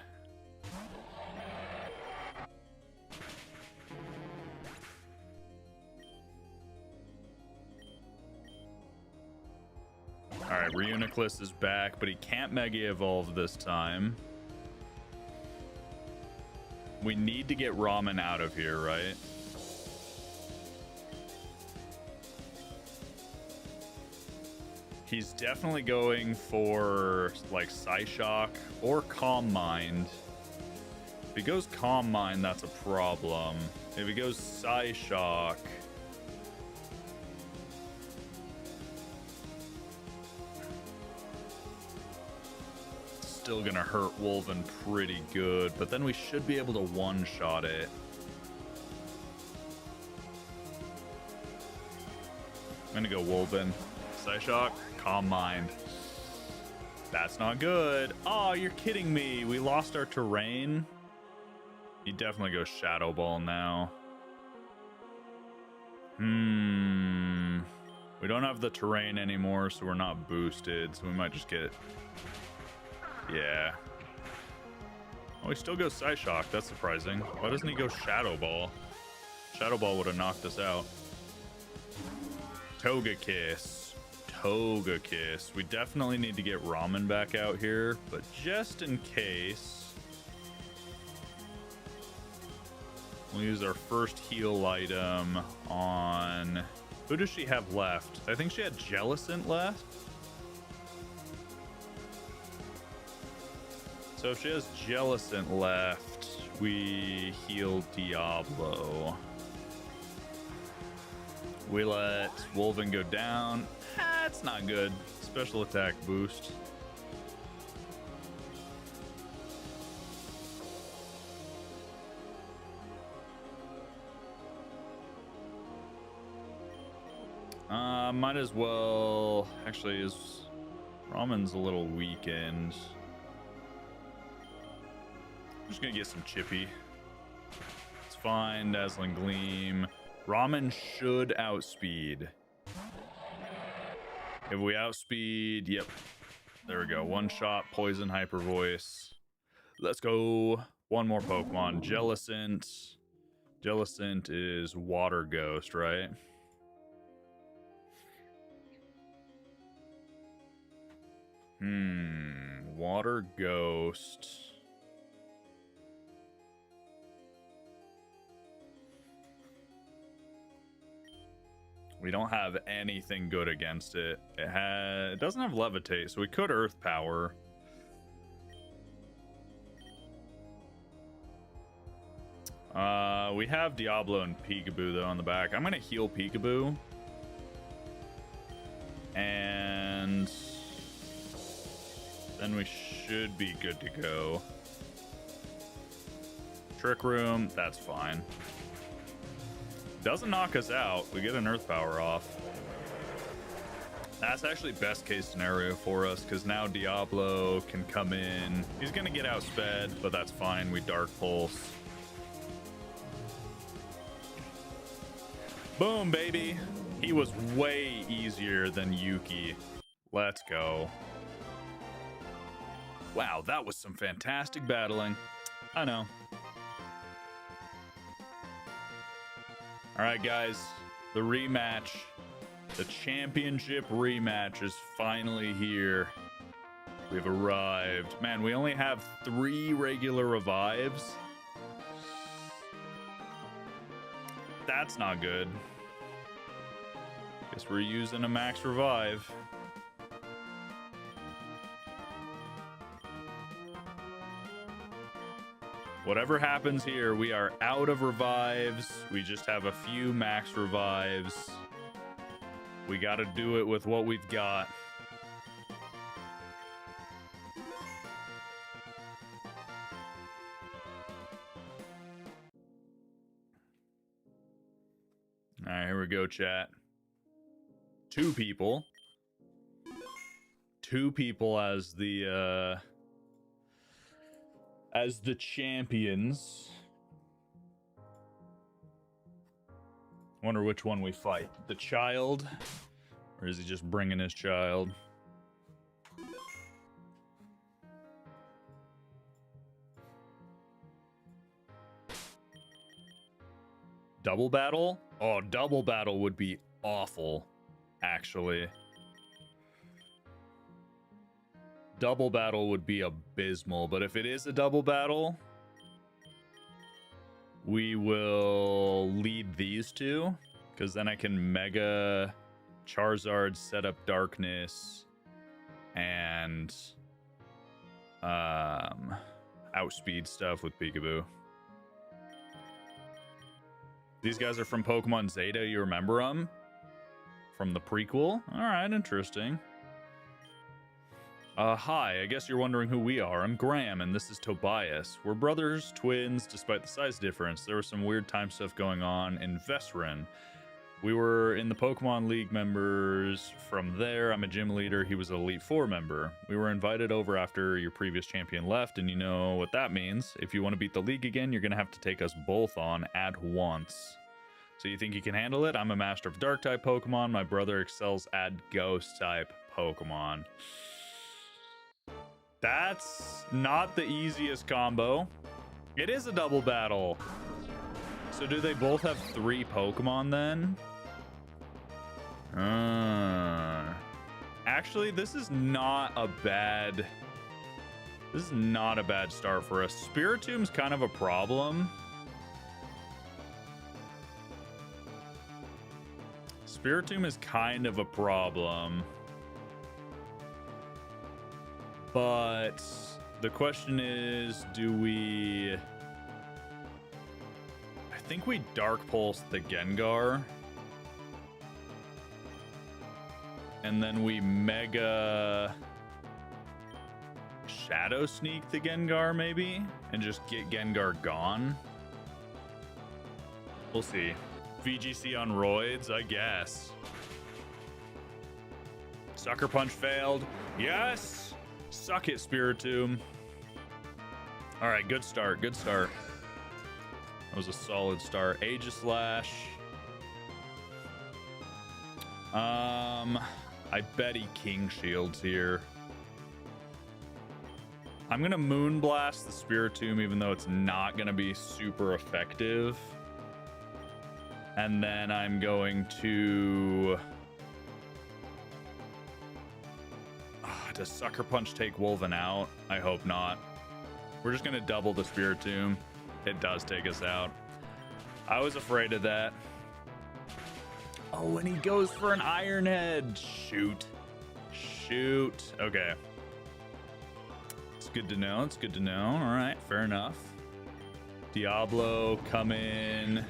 Alright, Reuniclus is back, but he can't Mega Evolve this time. We need to get Ramen out of here, right? He's definitely going for like Psyshock or Calm Mind. If he goes Calm Mind, that's a problem. If he goes Psyshock, still gonna hurt Wolven pretty good, but then we should be able to one-shot it. I'm gonna go Wolven. Psyshock, Calm Mind. That's not good. Oh, you're kidding me. We lost our terrain. He definitely goes Shadow Ball now. We don't have the terrain anymore, so we're not boosted. So we might just get... Yeah. Oh, he still goes Psy Shock. That's surprising. Why doesn't he go Shadow Ball? Shadow Ball would have knocked us out. Togekiss. Togekiss. We definitely need to get Ramen back out here, but just in case, we'll use our first heal item on... Who does she have left? I think she had Jellicent left. So if she has Jellicent left, we heal Diablo. We let Wolven go down. That's not good. Special attack boost. Might as well... Actually, his Ramen's a little weakened. I'm just gonna get some Chippy. It's fine. Dazzling Gleam. Ramen should outspeed. If we outspeed, yep. There we go. One shot, Poison, Hyper Voice. Let's go. One more Pokemon. Jellicent. Jellicent is Water Ghost, right? Water Ghost. We don't have anything good against it. It doesn't have Levitate, so we could Earth Power. We have Diablo and Peekaboo, though, on the back. I'm going to heal Peekaboo. And then we should be good to go. Trick Room, that's fine. Doesn't knock us out. We get an Earth Power off. That's actually best case scenario for us, because now Diablo can come in. He's going to get outsped, but that's fine. We Dark Pulse. Boom, baby. He was way easier than Yuki. Let's go. Wow, that was some fantastic battling. I know. All right, guys. The rematch. The championship rematch is finally here. We've arrived. Man, we only have 3 regular revives. That's not good. Guess we're using a max revive. Whatever happens here, we are out of revives. We just have a few max revives. We got to do it with what we've got. All right, here we go, chat. 2 people. 2 people as the champions. Wonder which one we fight. The child? Or is he just bringing his child? Double battle? Oh, double battle would be awful, actually. Double battle would be abysmal, but if it is a double battle, we will lead these 2, because then I can Mega Charizard, set up Darkness, and outspeed stuff with Peekaboo. These guys are from Pokemon Zeta. You remember them? From the prequel? Alright, interesting. Hi, I guess you're wondering who we are. I'm Graham, and this is Tobias. We're brothers, twins, despite the size difference. There was some weird time stuff going on in Vesrin. We were in the Pokemon League members. From there, I'm a gym leader. He was an Elite Four member. We were invited over after your previous champion left, and you know what that means. If you want to beat the league again, you're going to have to take us both on at once. So you think you can handle it? I'm a master of dark type Pokemon. My brother excels at ghost type Pokemon. That's not the easiest combo. It is a double battle. So do they both have 3 Pokemon then? Actually, this is not a bad start for us. Spiritom's kind of a problem. Spiritomb is kind of a problem. But the question is, do we... I think we Dark Pulse the Gengar. And then we Mega Shadow Sneak the Gengar, maybe? And just get Gengar gone? We'll see. VGC on roids, I guess. Sucker Punch failed. Yes! Suck it, Spiritomb. Alright, good start, good start. That was a solid start. Aegislash. I bet he King Shields here. I'm gonna Moonblast the Spiritomb, even though it's not gonna be super effective. And then I'm going to... does Sucker Punch take Wolven out? I hope not. We're just going to double the Spiritomb. It does take us out. I was afraid of that. Oh, and he goes for an Iron Head. Shoot. Shoot. Okay. It's good to know. It's good to know. All right. Fair enough. Diablo, come in.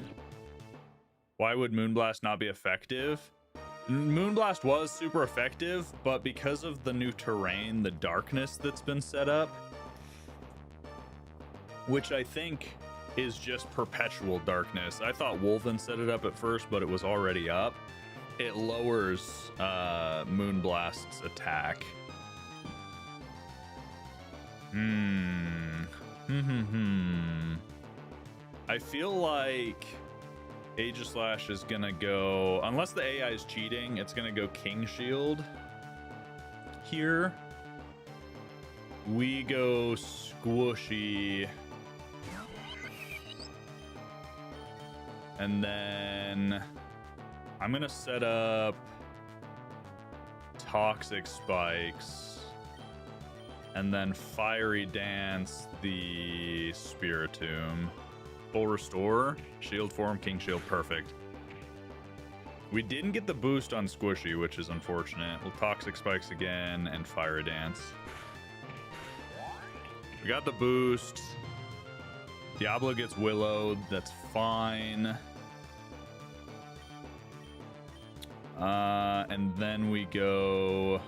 Why would Moonblast not be effective? Moonblast was super effective, but because of the new terrain, the darkness that's been set up, which I think is just perpetual darkness. I thought Wolven set it up at first, but it was already up. It lowers Moonblast's attack. I feel like Aegislash is gonna go, unless the AI is cheating, it's gonna go King Shield here. We go Squishy. And then I'm gonna set up Toxic Spikes. And then Fiery Dance the Spiritomb. Full Restore, Shield Form, King Shield, perfect. We didn't get the boost on Squishy, which is unfortunate. We'll Toxic Spikes again and Fire Dance. We got the boost. Diablo gets Willowed, that's fine. And then we go...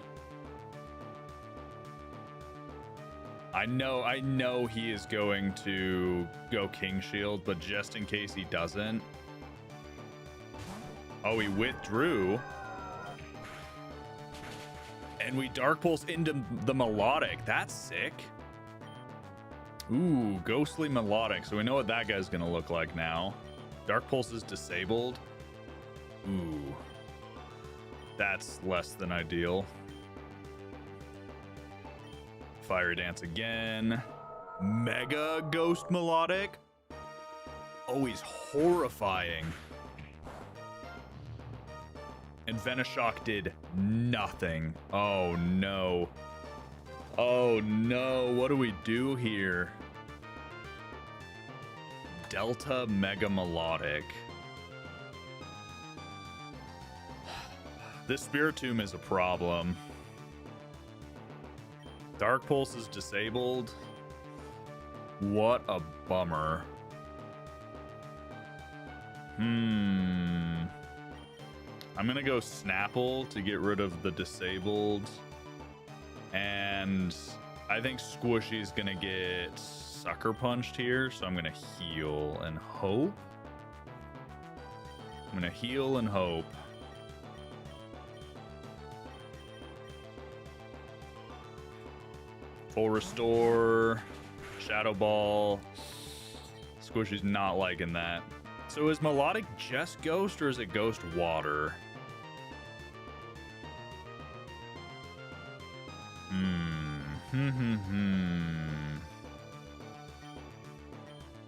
I know he is going to go King Shield, but just in case he doesn't. Oh, he withdrew. And we Dark Pulse into the Melodic. That's sick. Ooh, Ghostly Melodic. So we know what that guy's going to look like now. Dark Pulse is disabled. Ooh. That's less than ideal. Fire Dance again. Mega Ghost Melodic. Oh, he's horrifying. And Venoshock did nothing. Oh, no. Oh, no. What do we do here? Delta Mega Melodic. This Spiritomb is a problem. Dark Pulse is disabled. What a bummer. I'm gonna go Snapple to get rid of the disabled. And I think Squishy's gonna get Sucker Punched here, so I'm gonna heal and hope. I'm gonna heal and hope. Full Restore, Shadow Ball. Squishy's not liking that. So is melodic just ghost or is it ghost water?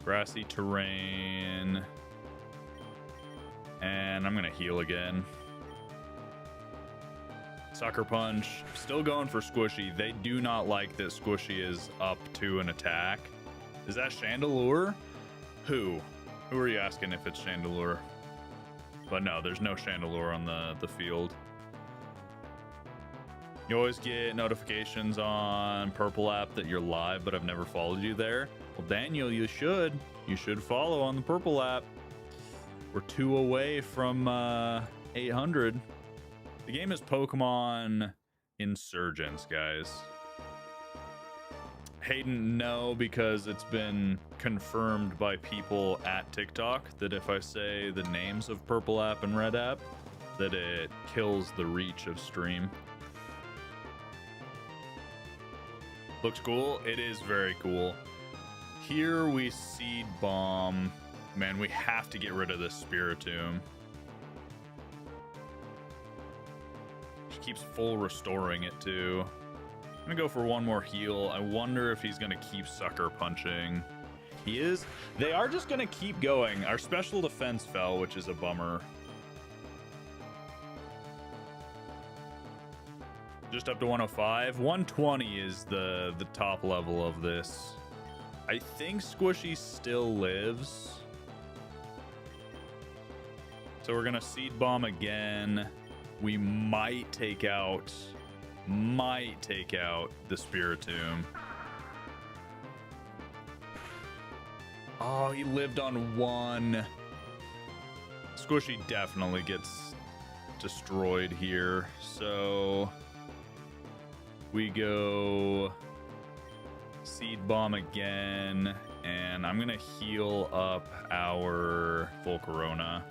Grassy terrain. And I'm gonna heal again. Sucker punch. Still going for squishy. They do not like that squishy is up to an attack. Is that Chandelure? Who are you asking if it's Chandelure? But no, there's no Chandelure on the field. You always get notifications on Purple app that you're live, but I've never followed you there. Well, Daniel, you should. You should follow on the Purple app. We're 2 away from 800. The game is Pokemon Insurgence, guys. Hayden, no, because it's been confirmed by people at TikTok that if I say the names of Purple app and Red app, that it kills the reach of stream. Looks cool. It is very cool. Here we Seed Bomb. Man, we have to get rid of this Spiritomb. She keeps full restoring it too. I'm gonna go for one more heal. I wonder if he's gonna keep sucker punching. He is. They are just gonna keep going. Our special defense fell, which is a bummer. Just up to 105. 120 is the top level of this. I think Squishy still lives. So we're gonna Seed Bomb again. We might take out the Spiritomb. Oh, he lived on 1. Squishy definitely gets destroyed here. So we go Seed Bomb again, and I'm gonna heal up our Volcarona.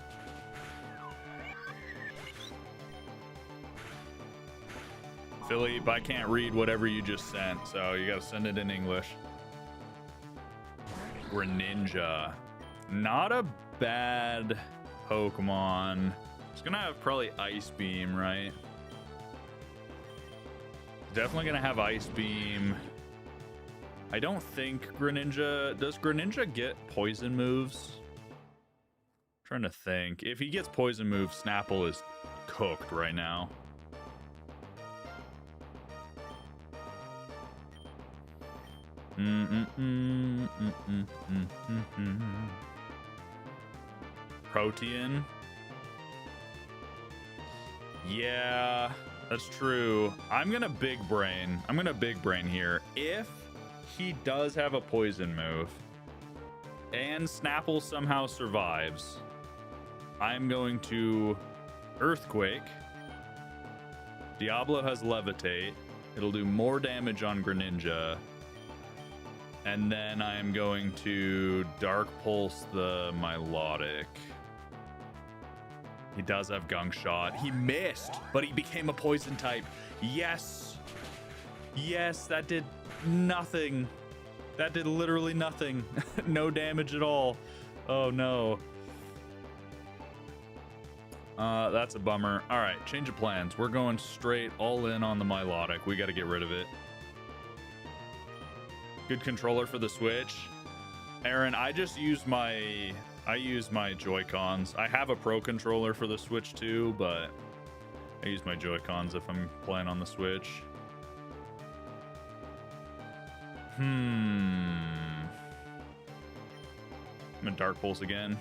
Philippe, I can't read whatever you just sent, so you gotta send it in English. Greninja. Not a bad Pokemon. It's gonna have probably Ice Beam, right? Definitely gonna have Ice Beam. I don't think Greninja... Does Greninja get poison moves? I'm trying to think. If he gets poison moves, Snapple is cooked right now. Protean. Yeah, that's true. I'm gonna big brain here. If he does have a poison move and Snapple somehow survives, I'm going to Earthquake. Diablo has Levitate. It'll do more damage on Greninja. And then I'm going to Dark Pulse the Milotic. He does have Gunk Shot. He missed, but he became a poison type. Yes. Yes, that did nothing. That did literally nothing. No damage at all. Oh, no. That's a bummer. All right, change of plans. We're going straight all in on the Milotic. We got to get rid of it. Good controller for the Switch. Aaron, I just use my Joy-Cons. I have a Pro controller for the Switch too, but I use my Joy-Cons if I'm playing on the Switch. I'm gonna Dark Pulse again.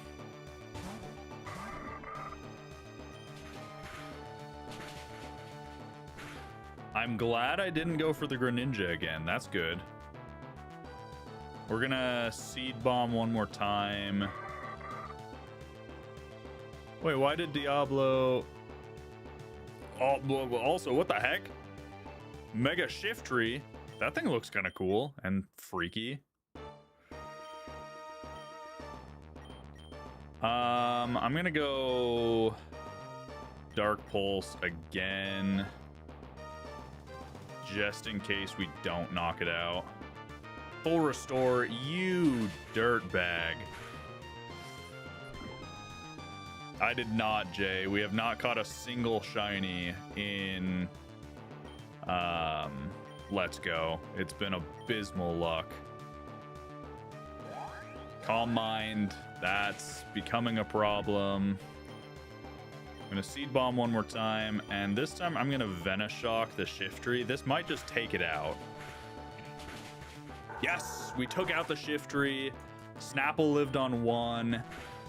I'm glad I didn't go for the Greninja again. That's good. We're gonna Seed Bomb one more time. Wait, why did Diablo... Oh, also, what the heck? Mega Shiftry. That thing looks kind of cool and freaky. I'm gonna go Dark Pulse again, just in case we don't knock it out. Full restore, you dirtbag. I did not, Jay. We have not caught a single shiny in Let's Go. It's been abysmal luck. Calm Mind, that's becoming a problem. I'm gonna Seed Bomb one more time, and this time I'm gonna Venoshock the Shiftry. This might just take it out. Yes, we took out the Shiftry. Snapple lived on one.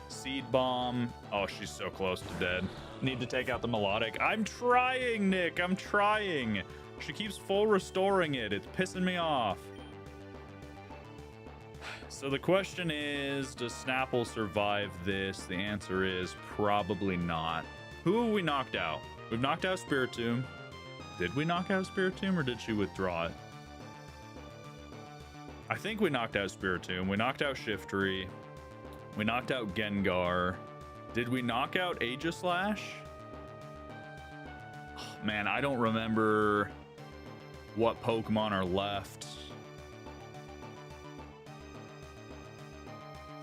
Seed Bomb. Oh, she's so close to dead. Need to take out the Melodic. I'm trying, Nick. I'm trying. She keeps full restoring it. It's pissing me off. So the question is, does Snapple survive this? The answer is probably not. Who have we knocked out? We've knocked out Spiritomb. Did we knock out Spiritomb, or did she withdraw it? I think we knocked out Spiritomb. We knocked out Shiftry. We knocked out Gengar. Did we knock out Aegislash? Oh, man, I don't remember what Pokemon are left.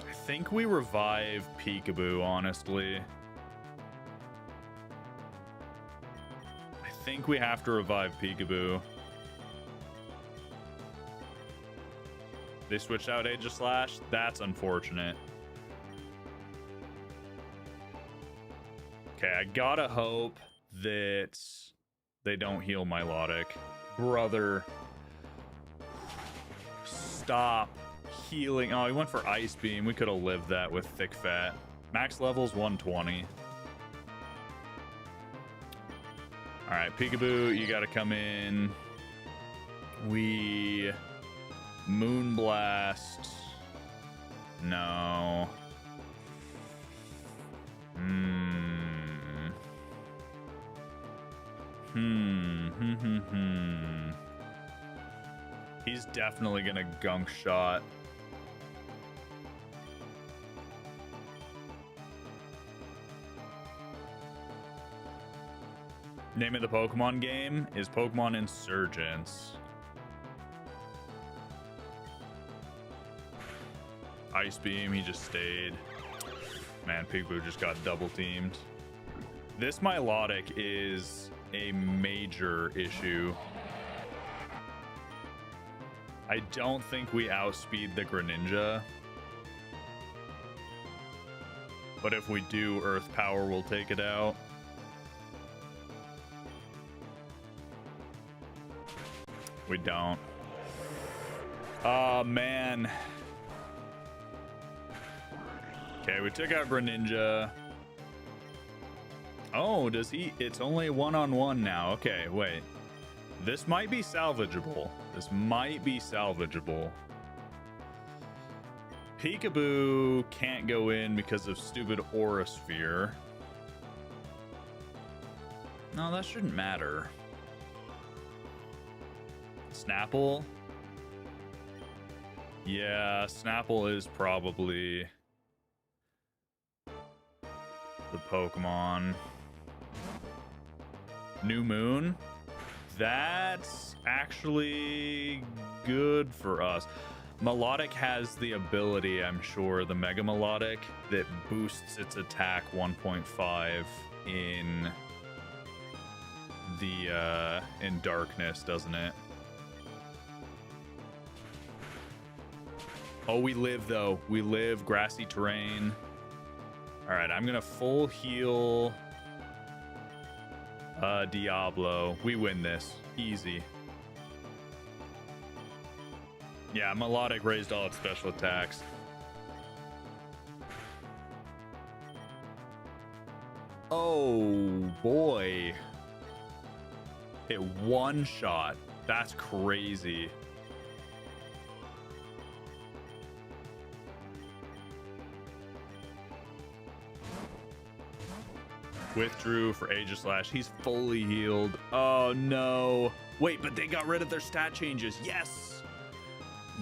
I think we revive Peekaboo, honestly. I think we have to revive Peekaboo. They switched out Aegislash. That's unfortunate. Okay, I gotta hope that they don't heal Milotic. Brother. Stop healing. Oh, he went for Ice Beam. We could have lived that with Thick Fat. Max level's 120. Alright, Peekaboo, you gotta come in. We... Moonblast. No. He's definitely gonna Gunk Shot. Name of the Pokemon game is Pokemon Insurgence. Ice Beam, he just stayed. Man, Peekaboo just got double teamed. This Milotic is a major issue. I don't think we outspeed the Greninja. But if we do, Earth Power will take it out. We don't. Oh, man. Okay, we took out Greninja. Oh, does he? It's only one-on-one now. Okay, wait. This might be salvageable. This might be salvageable. Peekaboo can't go in because of stupid Aura Sphere. No, that shouldn't matter. Snapple? Yeah, Snapple is probably the Pokemon. New Moon? That's actually good for us. Melodic has the ability, I'm sure, the Mega Melodic, that boosts its attack 1.5 in the in Darkness, doesn't it? Oh, we live though. We live. Grassy terrain. All right, I'm gonna full heal Diablo. We win this easy. Yeah, Melodic raised all its special attacks. Oh boy, it one shot. That's crazy. Withdrew for Aegislash. He's fully healed. Oh no. Wait, but they got rid of their stat changes. Yes.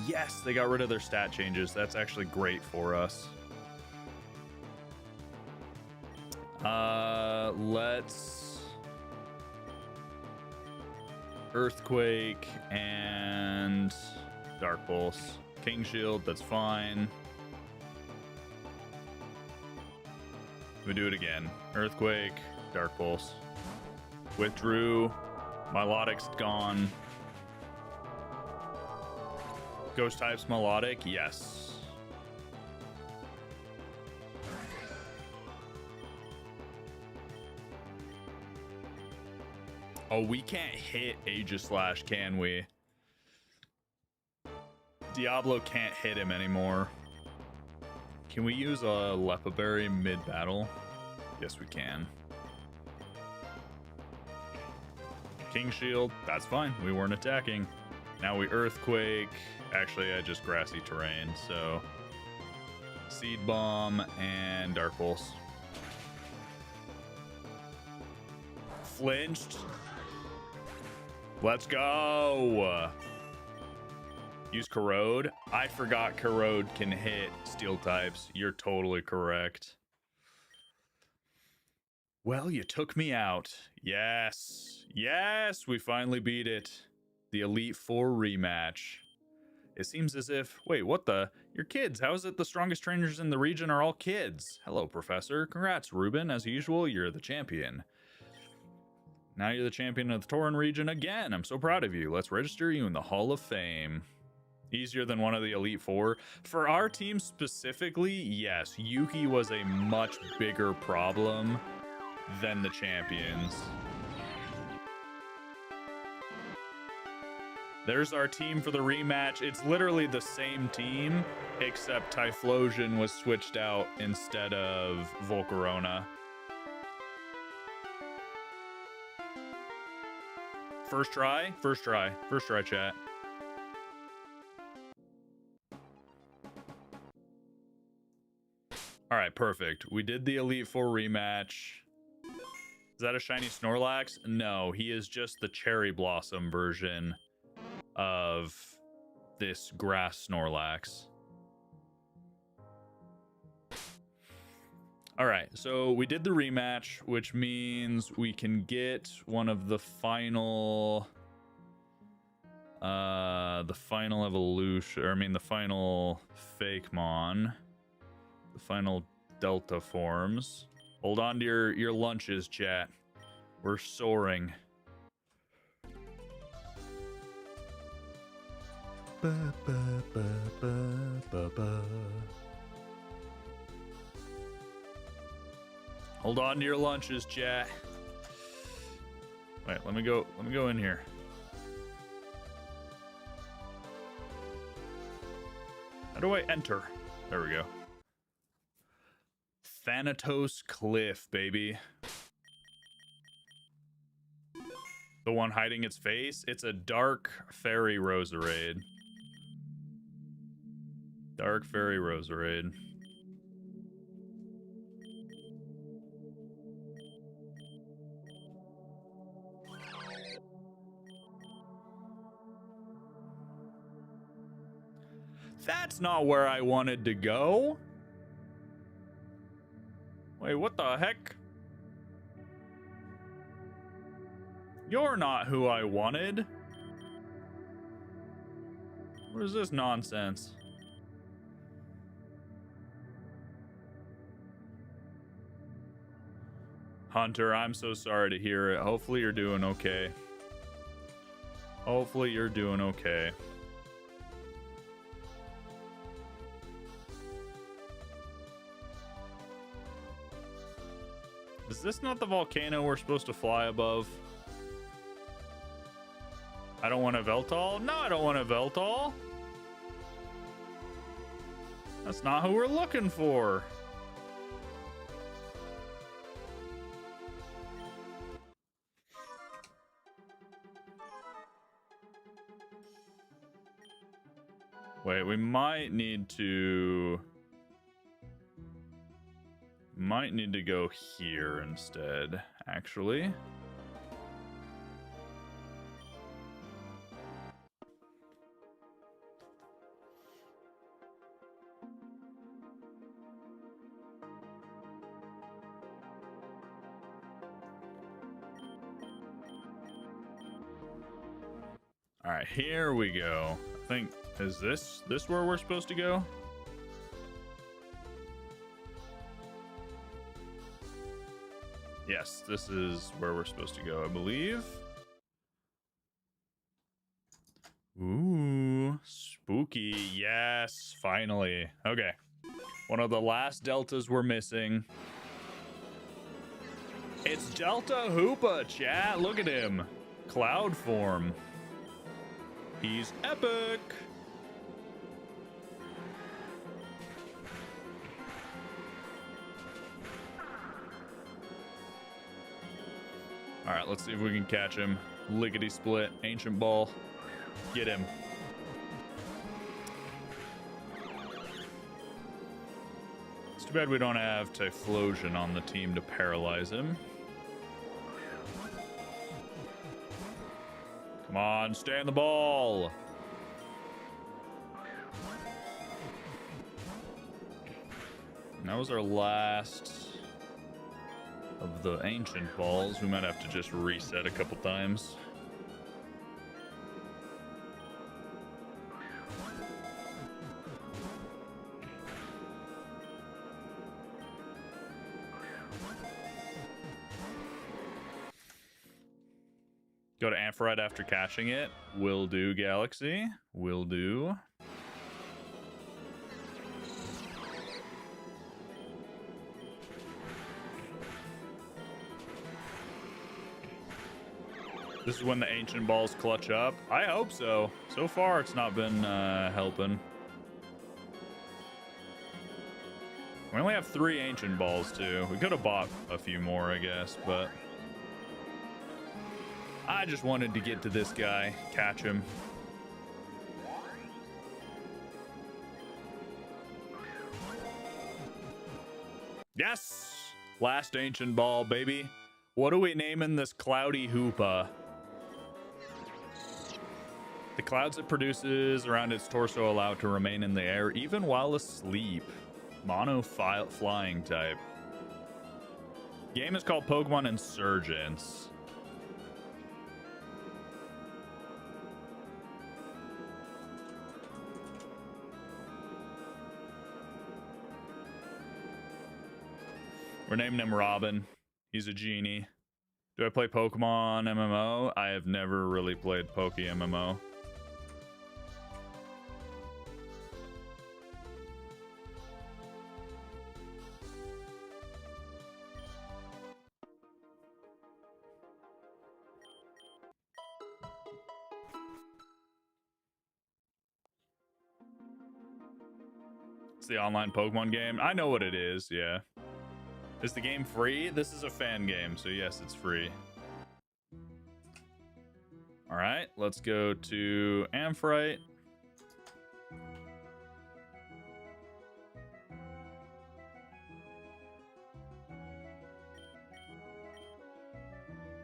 Yes, they got rid of their stat changes. That's actually great for us. Let's Earthquake and Dark Pulse. King Shield, that's fine. We do it again. Earthquake, Dark Pulse. Withdrew. Melodic's gone. Ghost types melodic, yes. Oh, we can't hit Aegislash, can we? Diablo can't hit him anymore. Can we use a Lepaberry mid-battle? Yes, we can. King Shield, that's fine. We weren't attacking. Now we Earthquake. Actually, I just grassy terrain, so Seed Bomb and Dark Pulse. Flinched. Let's go. Use Corrode. I forgot Corrode can hit steel types. You're totally correct. Well, you took me out. Yes. Yes, we finally beat it. The Elite Four rematch. It seems as if... Wait, what the? You're kids. How is it the strongest trainers in the region are all kids? Hello, Professor. Congrats, Ruben. As usual, you're the champion. Now you're the champion of the Tauren region again. I'm so proud of you. Let's register you in the Hall of Fame. Easier than one of the Elite Four. For our team specifically, yes, Yuki was a much bigger problem than the champions. There's our team for the rematch. It's literally the same team, except Typhlosion was switched out instead of Volcarona. First try? First try. First try, chat. All right, perfect. We did the Elite Four rematch. Is that a shiny Snorlax? No, he is just the Cherry Blossom version of this grass Snorlax. All right, so we did the rematch, which means we can get one of the final evolution, or I mean the final Fakemon, the final Delta forms. Hold on to your lunches, chat. We're soaring. Ba, ba, ba, ba, ba, ba. Hold on to your lunches, chat. Wait, let me go in here. How do I enter? There we go. Thanatos Cliff, baby. The one hiding its face? It's a Dark Fairy Roserade. Dark Fairy Roserade. That's not where I wanted to go. Wait, what the heck? You're not who I wanted. What is this nonsense? Hunter, I'm so sorry to hear it. Hopefully you're doing okay. Hopefully you're doing okay. Is this not the volcano we're supposed to fly above? I don't want a Veltal? No, I don't want a Veltal. That's not who we're looking for. Wait, we might need to go here instead, actually. All right, here we go. I think, is this where we're supposed to go? Yes, this is where we're supposed to go, I believe. Ooh, spooky. Yes, finally. Okay. One of the last deltas we're missing. It's Delta Hoopa, chat. Look at him. Cloud form. He's epic. All right, let's see if we can catch him. Lickety split, ancient ball. Get him. It's too bad we don't have Typhlosion on the team to paralyze him. Come on, stay in the ball. And that was our last of the ancient balls. We might have to just reset a couple times. Go to Ampharite after catching it. Will do, Galaxy. Will do. This is when the ancient balls clutch up. I hope so. So far, it's not been helping. We only have 3 ancient balls, too. We could have bought a few more, I guess, but I just wanted to get to this guy, catch him. Yes! Last ancient ball, baby. What are we naming this cloudy Hoopa? The clouds it produces around its torso allow it to remain in the air even while asleep. Mono flying type. Game is called Pokemon Insurgence. We're naming him Robin. He's a genie. Do I play Pokemon MMO? I have never really played Poke MMO. It's the online Pokemon game. I know what it is, yeah. Is the game free? This is a fan game, so yes, it's free. All right, let's go to Ampharite.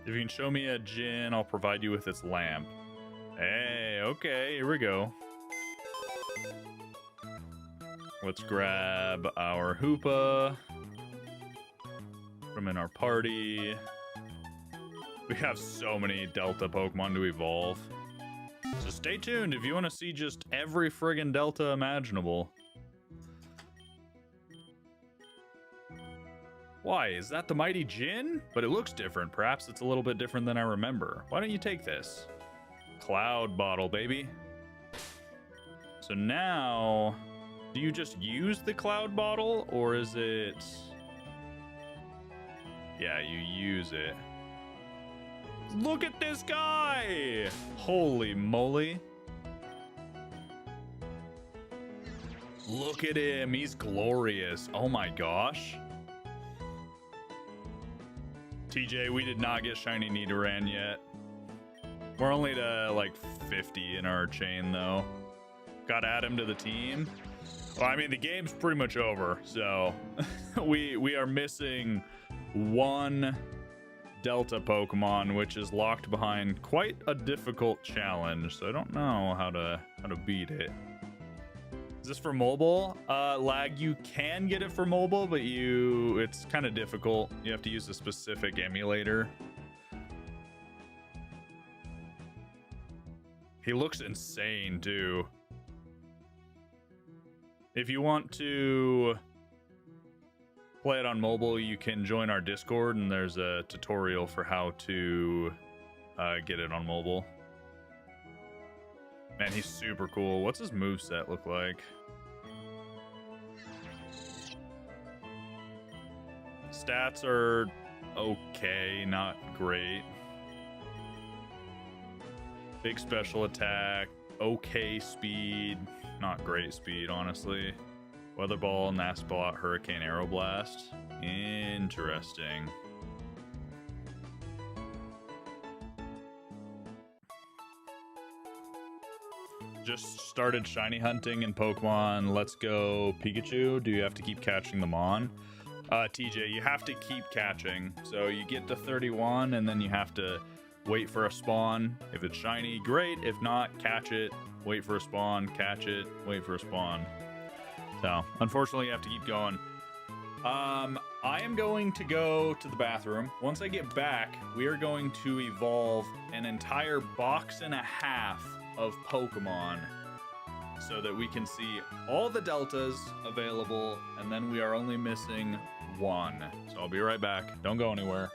If you can show me a gin, I'll provide you with its lamp. Hey, okay, here we go. Let's grab our Hoopa from in our party. We have so many Delta Pokemon to evolve. So stay tuned if you want to see just every friggin' Delta imaginable. Why? Is that the Mighty Jin? But it looks different. Perhaps it's a little bit different than I remember. Why don't you take this? Cloud Bottle, baby. So now, do you just use the Cloud Bottle, or is it... Yeah, you use it. Look at this guy! Holy moly. Look at him. He's glorious. Oh my gosh. TJ, we did not get Shiny Nidoran yet. We're only to like 50 in our chain though. Got to add him to the team. Well, I mean, the game's pretty much over, so we are missing one Delta Pokemon, which is locked behind quite a difficult challenge. So I don't know how to beat it. Is this for mobile? Lag, you can get it for mobile, but it's kind of difficult. You have to use a specific emulator. He looks insane too. If you want to play it on mobile, you can join our Discord, and there's a tutorial for how to get it on mobile. Man, he's super cool. What's his moveset look like? Stats are okay, not great. Big special attack, okay speed, not great speed, honestly. Weather Ball, Nasty Blot, Hurricane, Arrow Blast. Interesting. Just started shiny hunting in Pokemon Let's Go Pikachu. Do you have to keep catching them on? TJ, you have to keep catching. So you get to 31 and then you have to wait for a spawn. If it's shiny, great. If not, catch it, wait for a spawn, catch it, wait for a spawn. So unfortunately you have to keep going. I am going to go to the bathroom. Once I get back, we are going to evolve an entire box and a half of Pokemon so that we can see all the deltas available, and then we are only missing one. So I'll be right back. Don't go anywhere.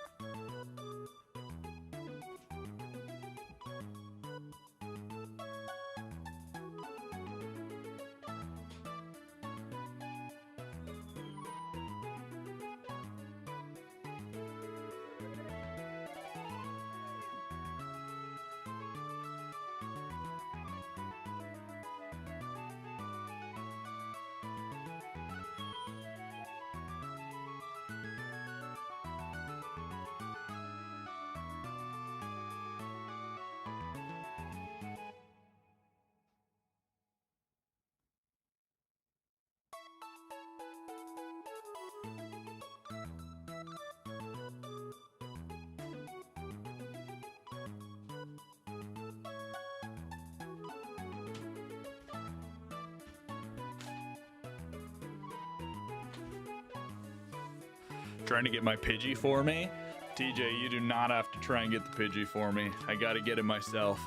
Trying to get my Pidgey for me. TJ, you do not have to try and get the Pidgey for me. I gotta get it myself.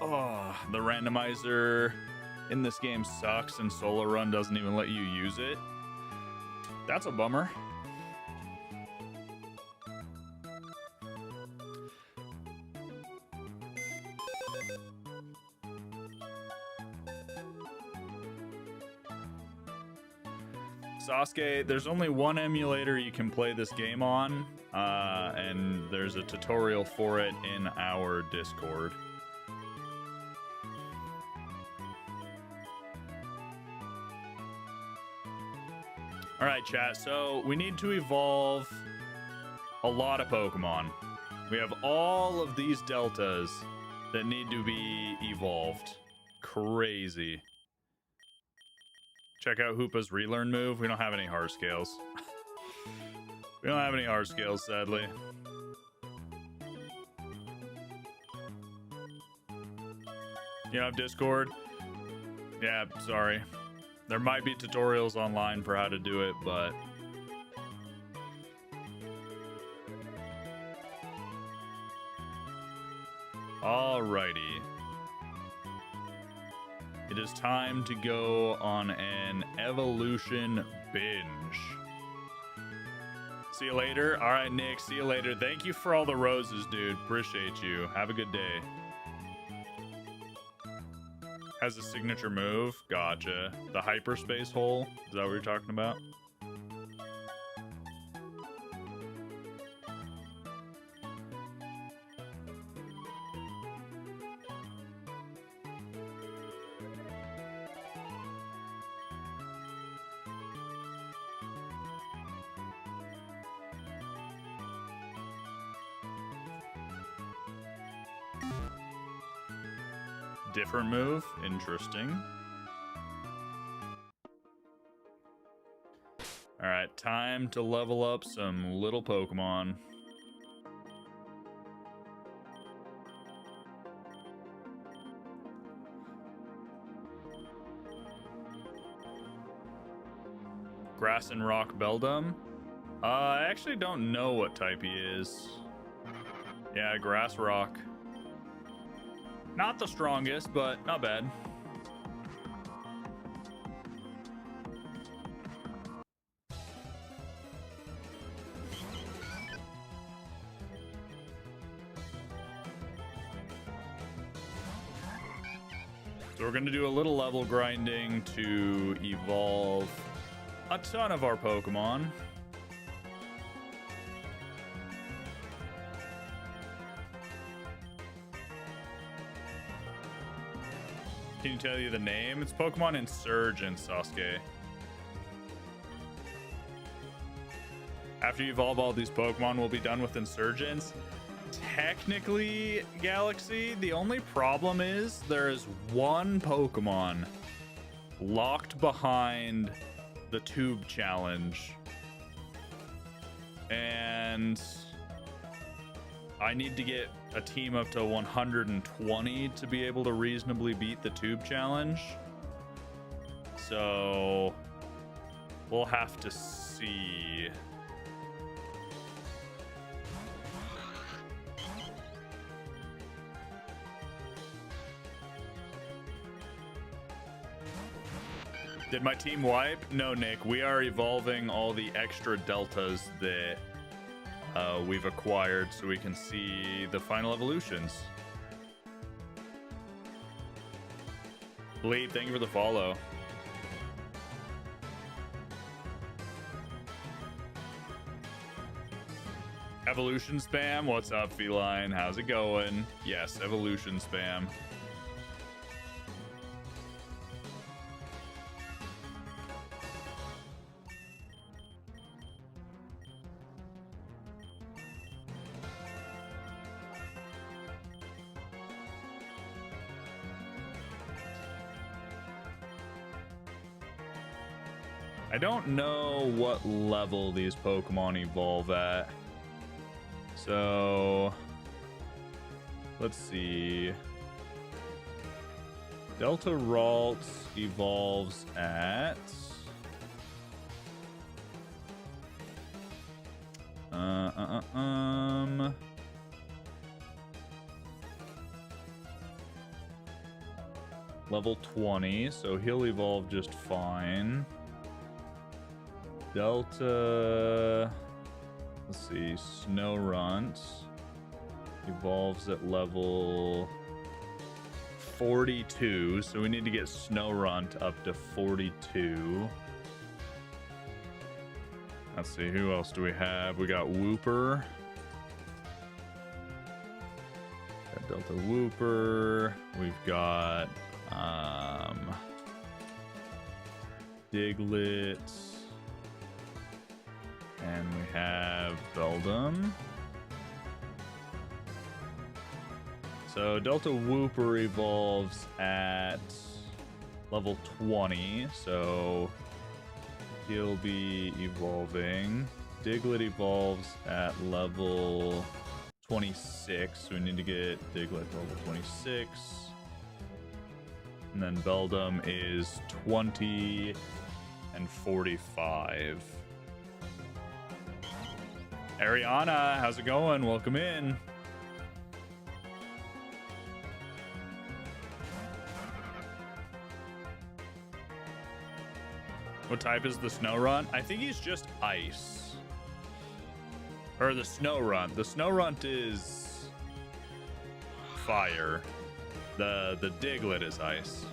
Oh, the randomizer in this game sucks and Solo Run doesn't even let you use it. That's a bummer. Sasuke, there's only one emulator you can play this game on, and there's a tutorial for it in our Discord. All right, chat, so we need to evolve a lot of Pokemon. We have all of these deltas that need to be evolved. Crazy. Check out Hoopa's relearn move. We don't have any hard scales. We don't have any hard scales, sadly. You have Discord? Yeah, sorry. There might be tutorials online for how to do it, but... Alrighty. It is time to go on an evolution binge. See you later. All right, Nick, see you later. Thank you for all the roses, dude. Appreciate you. Have a good day. Has a signature move. Gotcha. The hyperspace hole. Is that what you're talking about? Different move. Interesting. Alright, time to level up some little Pokemon. Grass and Rock Beldum. I actually don't know what type he is. Yeah, Grass Rock. Not the strongest, but not bad. So we're going to do a little level grinding to evolve a ton of our Pokemon. Can you tell you the name? It's Pokemon Insurgence, Sasuke. After you evolve all these Pokemon, we'll be done with Insurgence. Technically, Galaxy, the only problem is there is one Pokemon locked behind the tube challenge. And I need to get a team up to 120 to be able to reasonably beat the tube challenge. So we'll have to see. Did my team wipe? No, Nick. We are evolving all the extra deltas that we've acquired so we can see the final evolutions. Bleed, thank you for the follow. Evolution spam? What's up, Feline? How's it going? Yes, evolution spam. I don't know what level these Pokemon evolve at. So let's see. Delta Ralts evolves at level 20, so he'll evolve just fine. Delta, let's see, Snorunt evolves at level 42, so we need to get Snorunt up to 42. Let's see, who else do we have? We got Wooper. Got Delta Wooper. We've got Diglett. And we have Beldum. So Delta Wooper evolves at level 20, so he'll be evolving. Diglett evolves at level 26, so we need to get Diglett to level 26. And then Beldum is 20 and 45. Ariana, how's it going? Welcome in. What type is the Snorunt? I think he's just ice. Or the Snorunt. The Snorunt is fire. The Diglett is ice.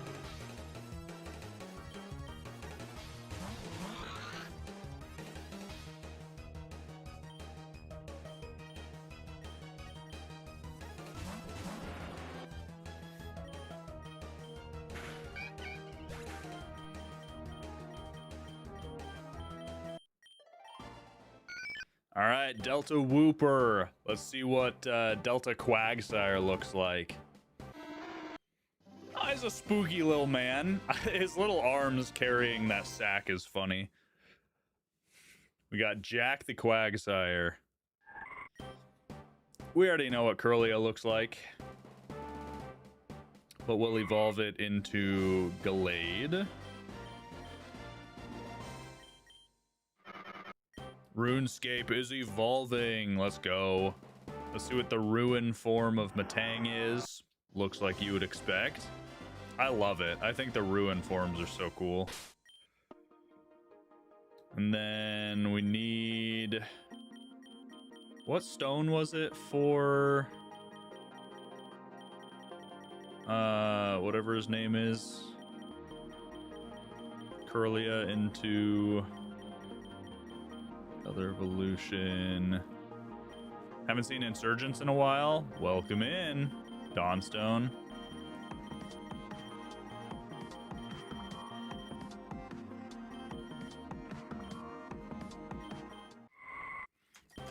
All right, Delta Wooper. Let's see what Delta Quagsire looks like. Oh, he's a spooky little man. His little arms carrying that sack is funny. We got Jack the Quagsire. We already know what Curlia looks like, but we'll evolve it into Gallade. RuneScape is evolving. Let's go. Let's see what the ruin form of Matang is. Looks like you would expect. I love it. I think the ruin forms are so cool. And then we need... What stone was it for? whatever his name is. Curlia into other evolution. Haven't seen Insurgence in a while. Welcome in, Dawnstone.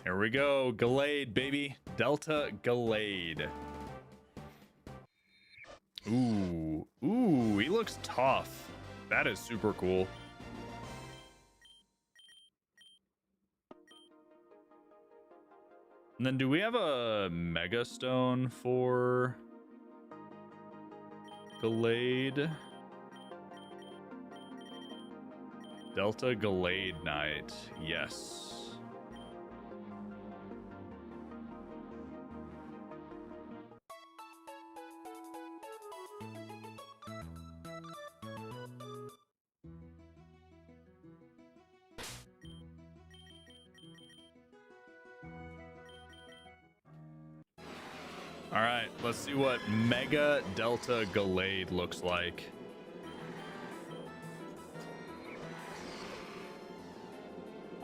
Here we go. Gallade, baby. Delta Gallade. Ooh. Ooh, he looks tough. That is super cool. And then do we have a Mega Stone for Gallade? Delta Gallade Knight. Yes. All right, let's see what Mega Delta Gallade looks like.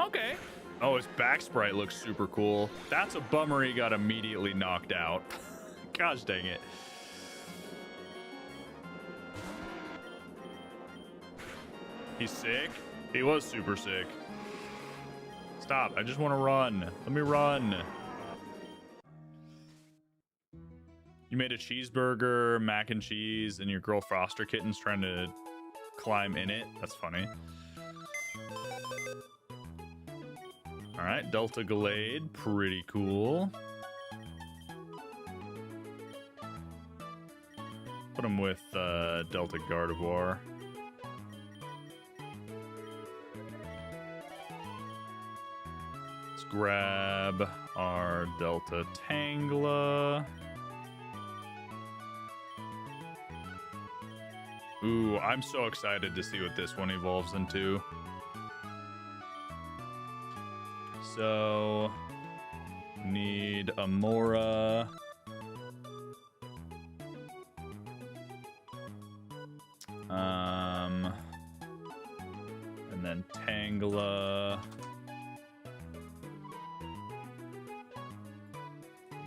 Okay. Oh, his back sprite looks super cool. That's a bummer he got immediately knocked out. Gosh dang it. He's sick? He was super sick. Stop, I just want to run. Let me run. You made a cheeseburger, mac and cheese, and your girl Foster Kitten's trying to climb in it. That's funny. All right, Delta Gallade, pretty cool. Put him with Delta Gardevoir. Let's grab our Delta Tangela. Ooh, I'm so excited to see what this one evolves into. So, need a Mora. And then Tangela.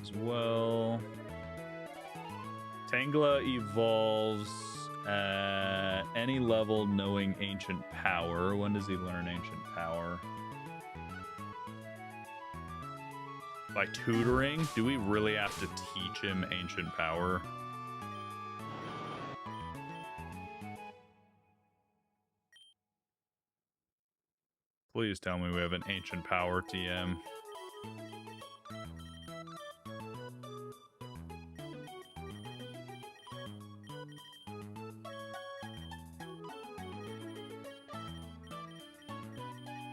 As well. Tangela evolves at any level knowing Ancient Power. When does he learn Ancient Power? By tutoring? Do we really have to teach him Ancient Power? Please tell me we have an Ancient Power TM.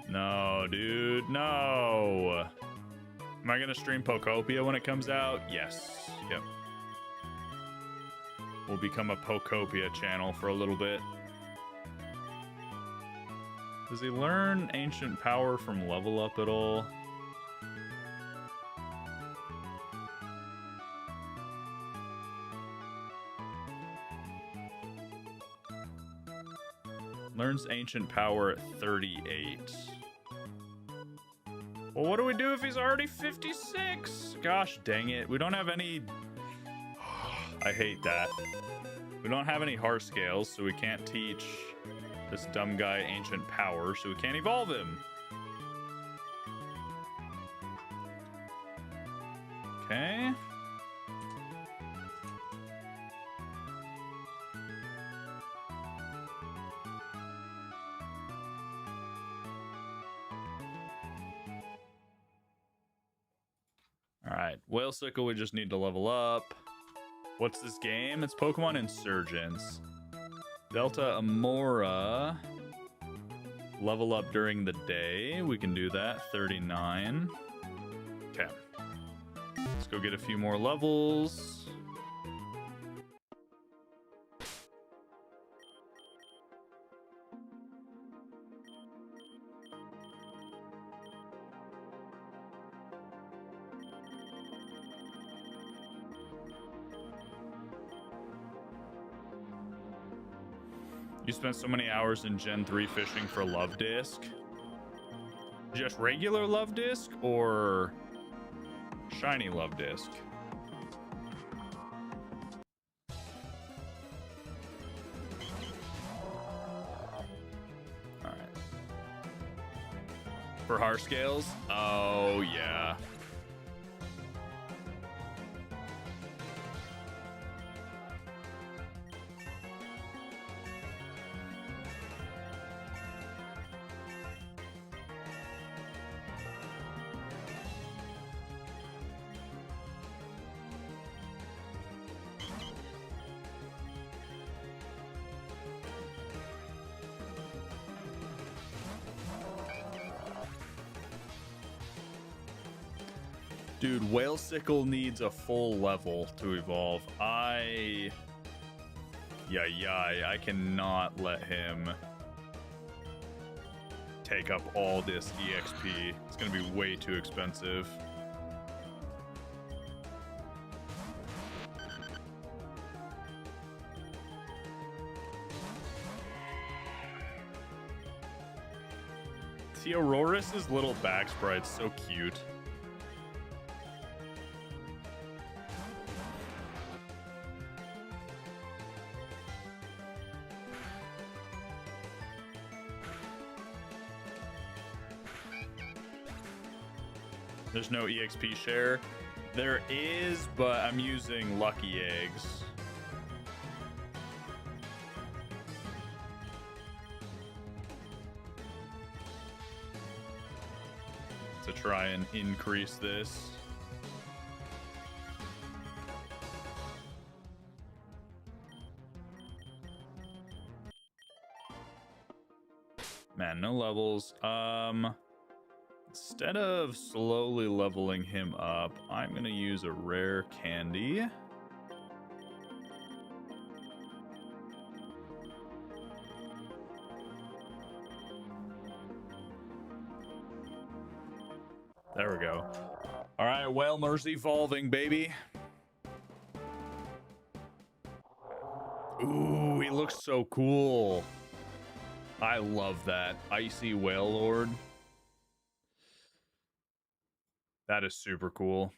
No, dude, no. Am I gonna stream Pokopia when it comes out? Yes. Yep. We'll become a Pokopia channel for a little bit. Does he learn Ancient Power from Level Up at all? Learns Ancient Power at 38. Well, what do we do if he's already 56? Gosh dang it. We don't have any... I hate that. We don't have any heart scales, so we can't teach this dumb guy Ancient Power, so we can't evolve him. Okay. Alright, Whalesickle we just need to level up. What's this game? It's Pokemon Insurgence. Delta Amora. Level up during the day. We can do that. 39. Okay. Let's go get a few more levels. You spent so many hours in Gen 3 fishing for Love Disc. Just regular Love Disc or shiny Love Disc? Alright. For heart scales? Oh, yeah. Dude, Whalesickle needs a full level to evolve. I cannot let him take up all this EXP. It's gonna be way too expensive. See, Aurora's little back sprite's so cute. There's no EXP share. There is, but I'm using lucky eggs. To try and increase this. Man, no levels. Instead of slowly leveling him up, I'm gonna use a rare candy. There we go. All right, Whale Mercy evolving, baby. Ooh, he looks so cool. I love that. Icy Whale Lord. That is super cool.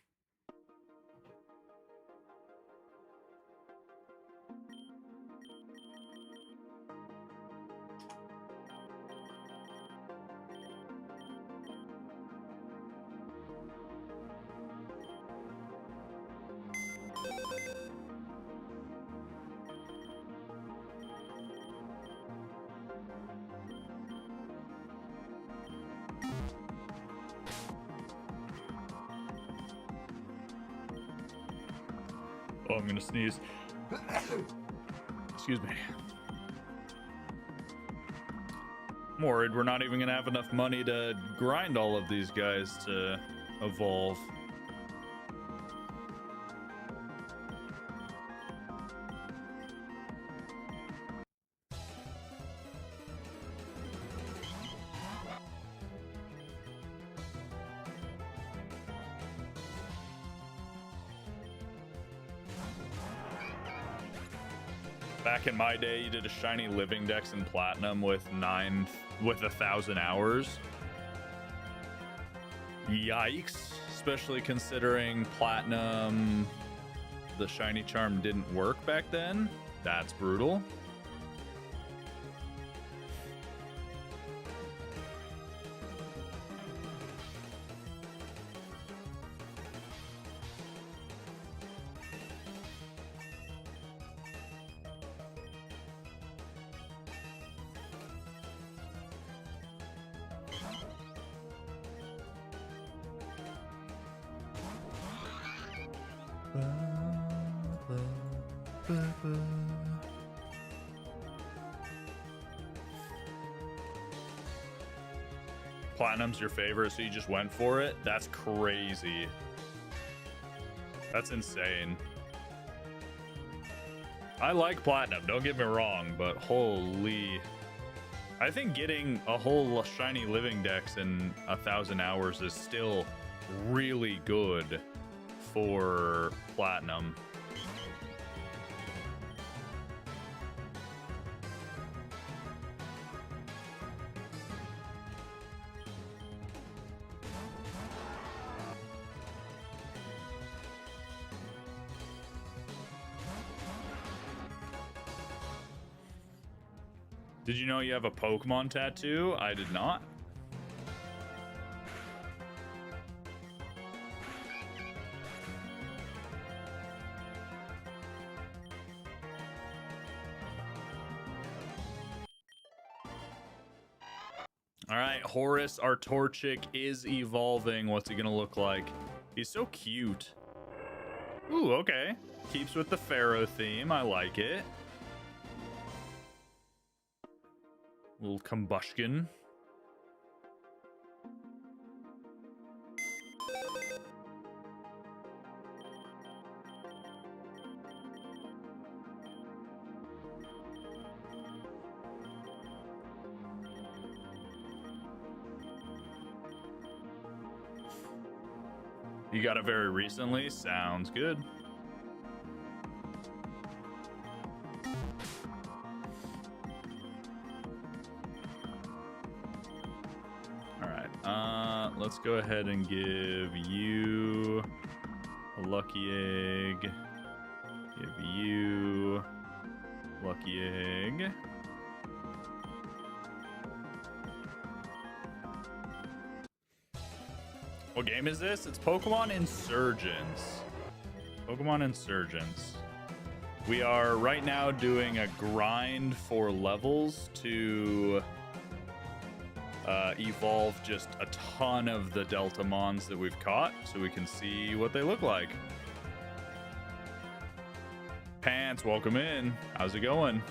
Oh, I'm gonna sneeze. Excuse me. I'm worried we're not even gonna have enough money to grind all of these guys to evolve. Back in my day, you did a shiny living dex in platinum with 1,000 hours. Yikes, especially considering platinum, the shiny charm didn't work back then. That's brutal. Platinum's your favorite, so you just went for it? That's crazy. That's insane. I like platinum, don't get me wrong, but holy... I think getting a whole shiny living dex in 1,000 hours is still really good for platinum. Did you know you have a Pokemon tattoo? I did not. All right, Horus, our Torchic, is evolving. What's he gonna look like? He's so cute. Ooh, okay. Keeps with the Pharaoh theme. I like it. Little combustion. You got it very recently? Sounds good. Alright, let's go ahead and give you a lucky egg. Give you lucky egg. What game is this? It's Pokemon Insurgence. Pokemon Insurgence. We are right now doing a grind for levels to evolve just a ton of the Deltamons that we've caught so we can see what they look like. Pants, welcome in. How's it going?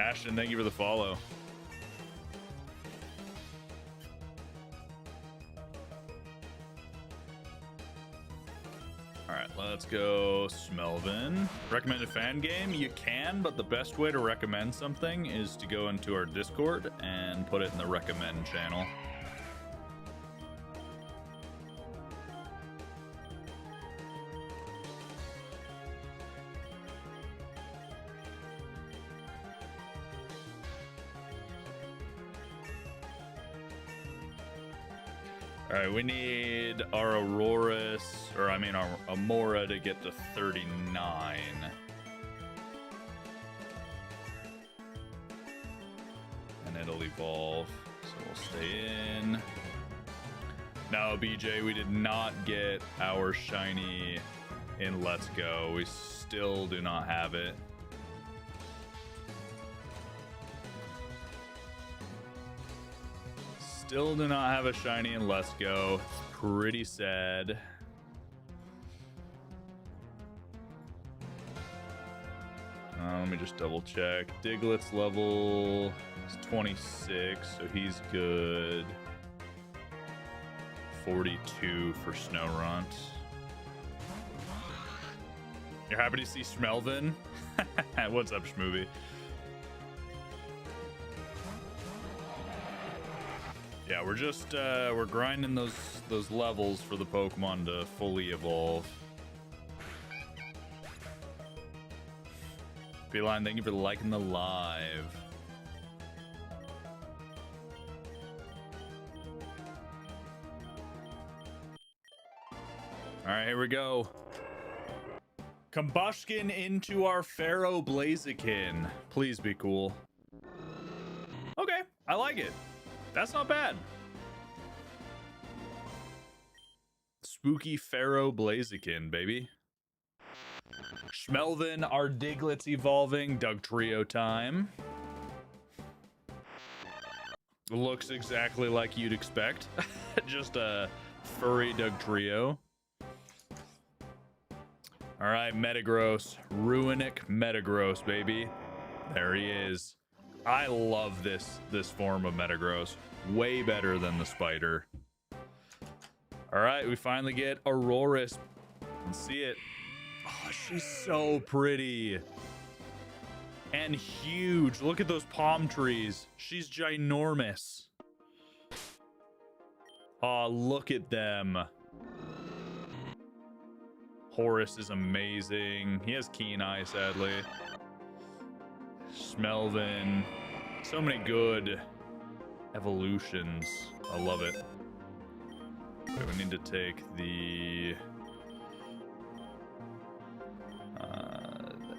Ashton, thank you for the follow. All right, let's go Smelvin. Recommended fan game? You can, but the best way to recommend something is to go into our Discord and put it in the recommend channel. All right, we need our Aurorus, or I mean our Amora to get to 39. And it'll evolve, so we'll stay in. No, BJ, we did not get our shiny in Let's Go. We still do not have it. Still do not have a shiny in Let's Go. Pretty sad. Let me just double check. Diglett's level is 26, so he's good. 42 for Snorunt. You're happy to see Smelvin? What's up, Schmoovy? Yeah, we're just we're grinding those levels for the Pokemon to fully evolve. Beeline, thank you for liking the live. All right, here we go. Combustion into our Pharaoh Blaziken. Please be cool. Okay, I like it. That's not bad. Spooky Pharaoh Blaziken, baby. Schmelvin, our Diglett's evolving. Dugtrio time. Looks exactly like you'd expect. Just a furry Dugtrio. All right, Metagross. Ruinic Metagross, baby. There he is. I love this form of Metagross. Way better than the spider. All right, we finally get Aurorus. Let's see it. Oh, she's so pretty. And huge. Look at those palm trees. She's ginormous. Oh, look at them. Horus is amazing. He has keen eye, sadly. Smelvin. So many good evolutions. I love it. Okay, we need to take the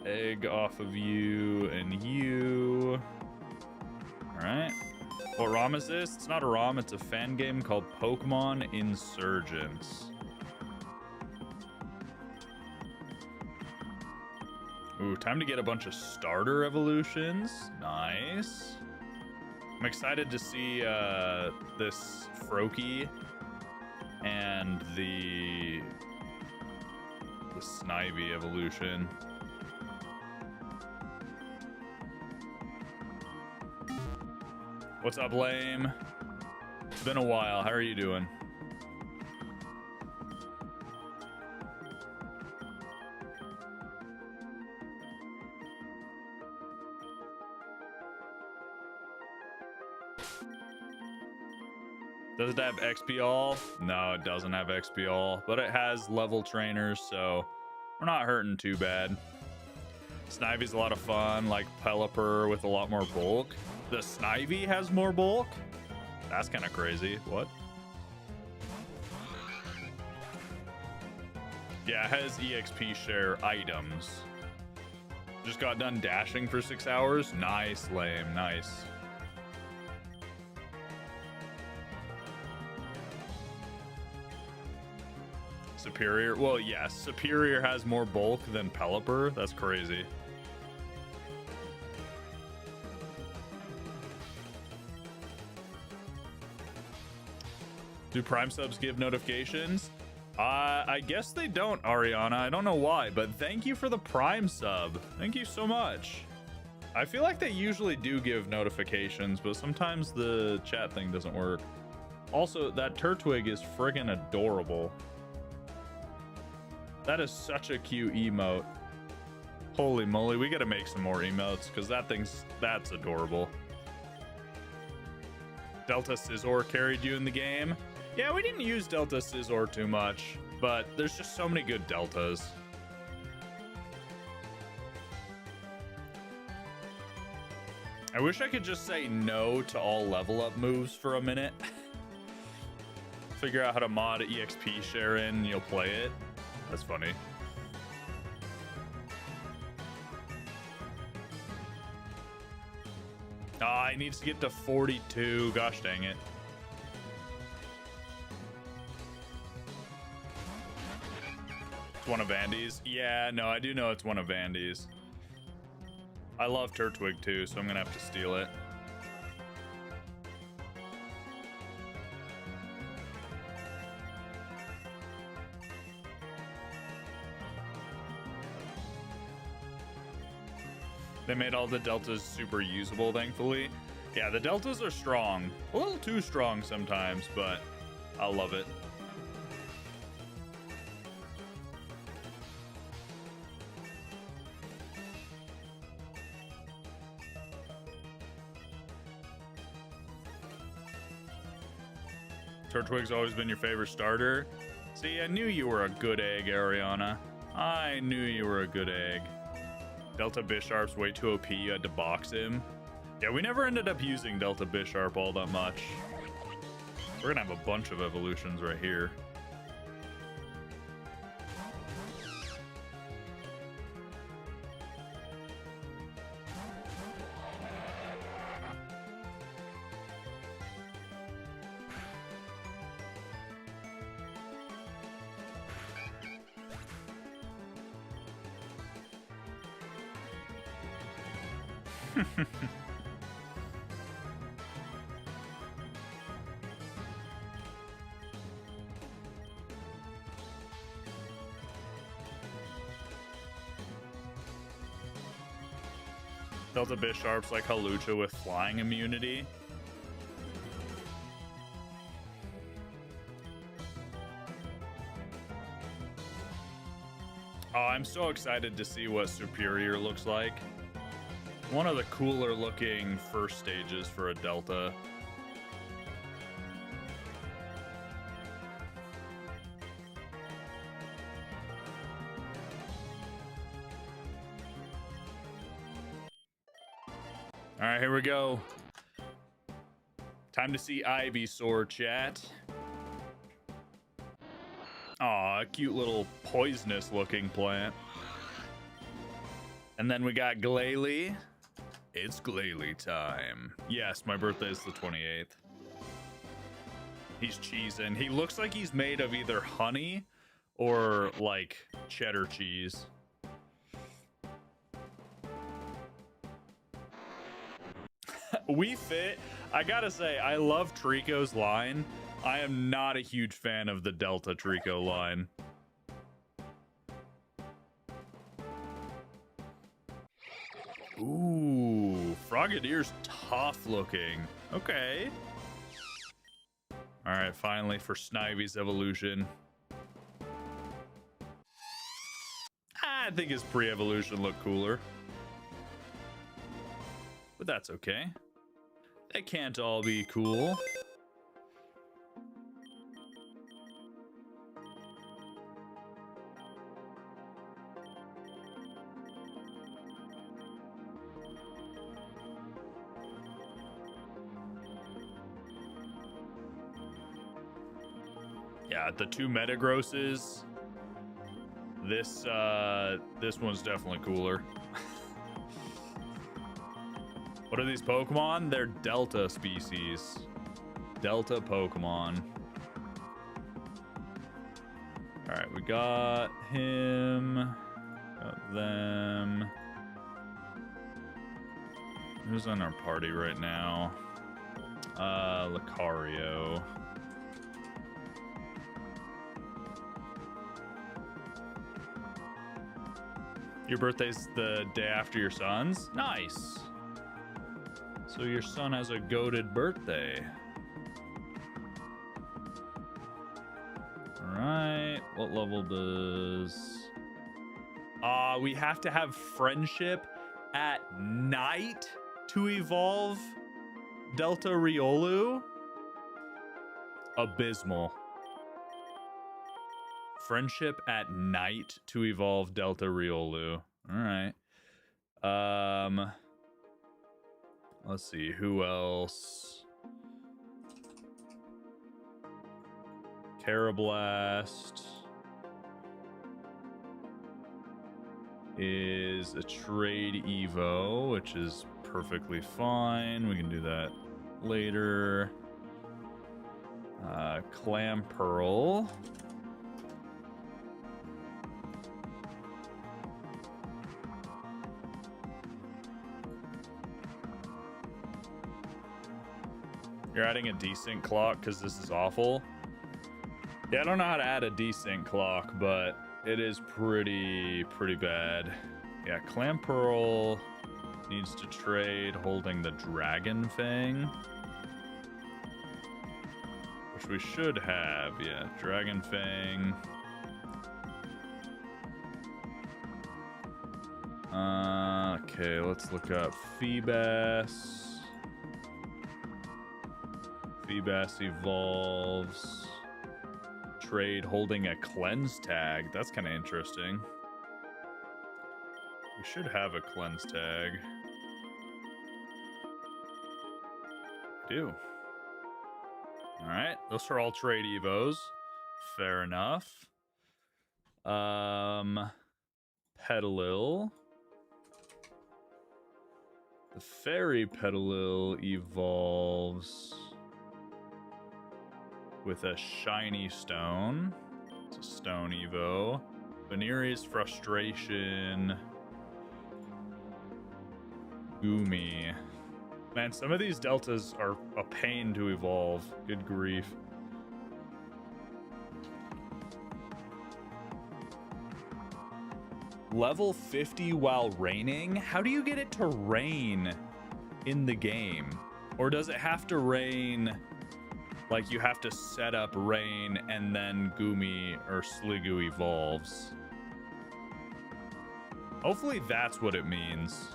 egg off of you and you. All right. What ROM is this? It's not a ROM, it's a fan game called Pokemon Insurgence. Ooh, time to get a bunch of starter evolutions. Nice. I'm excited to see this Froakie and the Snivy evolution. What's up, Lame? It's been a while. How are you doing? Does it have XP all? No, it doesn't have XP all, but it has level trainers, so we're not hurting too bad. Snivy's a lot of fun, like Pelipper with a lot more bulk. The Snivy has more bulk? That's kind of crazy. What? Yeah, it has EXP share items. Just got done dashing for 6 hours. Nice, Lame. Nice. Superior? Well, yes. Superior has more bulk than Pelipper. That's crazy. Do Prime subs give notifications? I guess they don't, Ariana. I don't know why, but thank you for the Prime sub. Thank you so much. I feel like they usually do give notifications, but sometimes the chat thing doesn't work. Also, that Turtwig is friggin' adorable. That is such a cute emote. Holy moly, we gotta make some more emotes, because that's adorable. Delta Scizor carried you in the game. Yeah, we didn't use Delta Scizor too much, but there's just so many good Deltas. I wish I could just say no to all level up moves for a minute. Figure out how to mod EXP share in and you'll play it. That's funny. Ah, he needs to get to 42. Gosh dang it. It's one of Andy's. Yeah, no, I do know it's one of Andy's. I love Turtwig too, so I'm gonna have to steal it. They made all the deltas super usable, thankfully. Yeah, the deltas are strong. A little too strong sometimes, but I love it. Turtwig's always been your favorite starter. See, I knew you were a good egg, Ariana. I knew you were a good egg. Delta Bisharp's way too OP, you had to box him. Yeah, we never ended up using Delta Bisharp all that much. We're gonna have a bunch of evolutions right here. Delta Bisharp's like Halucha with flying immunity. Oh, I'm so excited to see what Superior looks like. One of the cooler looking first stages for a Delta. All right, here we go. Time to see Ivysaur, chat. Aw, a cute little poisonous looking plant. And then we got Glalie. It's Glalie time. Yes, my birthday is the 28th. He's cheesing. He looks like he's made of either honey or like cheddar cheese. We fit. I gotta say, I love Trico's line. I am not a huge fan of the Delta Trico line. Ooh, Frogadier's tough looking. Okay. All right, finally for Snivy's evolution. I think his pre-evolution looked cooler. But that's okay. They can't all be cool. Yeah, the two Metagrosses. This one's definitely cooler. What are these Pokemon? They're Delta species. Delta Pokemon. Alright, we got him. Got them. Who's on our party right now? Lucario. Your birthday's the day after your son's? Nice. So your son has a goated birthday. Alright. What level does... we have to have friendship at night to evolve Delta Riolu? Abysmal. Friendship at night to evolve Delta Riolu. Alright. Let's see, who else? Carablast is a trade Evo, which is perfectly fine. We can do that later. Clamperl. You're adding a desync clock because this is awful. Yeah, I don't know how to add a desync clock, but it is pretty bad. Yeah, Clamperl needs to trade holding the Dragon Fang, which we should have. Yeah, Dragon Fang. Okay, let's look up Feebas. Feebas evolves. Trade holding a cleanse tag. That's kind of interesting. We should have a cleanse tag. Do. Alright, those are all trade evos. Fair enough. Petalil. The Fairy Petalil evolves with a shiny stone. It's a stone evo. Veneri's Frustration. Goomy. Man, some of these deltas are a pain to evolve. Good grief. Level 50 while raining? How do you get it to rain in the game? Or does it have to rain, like you have to set up rain and then Goomy or Sliggoo evolves? Hopefully that's what it means.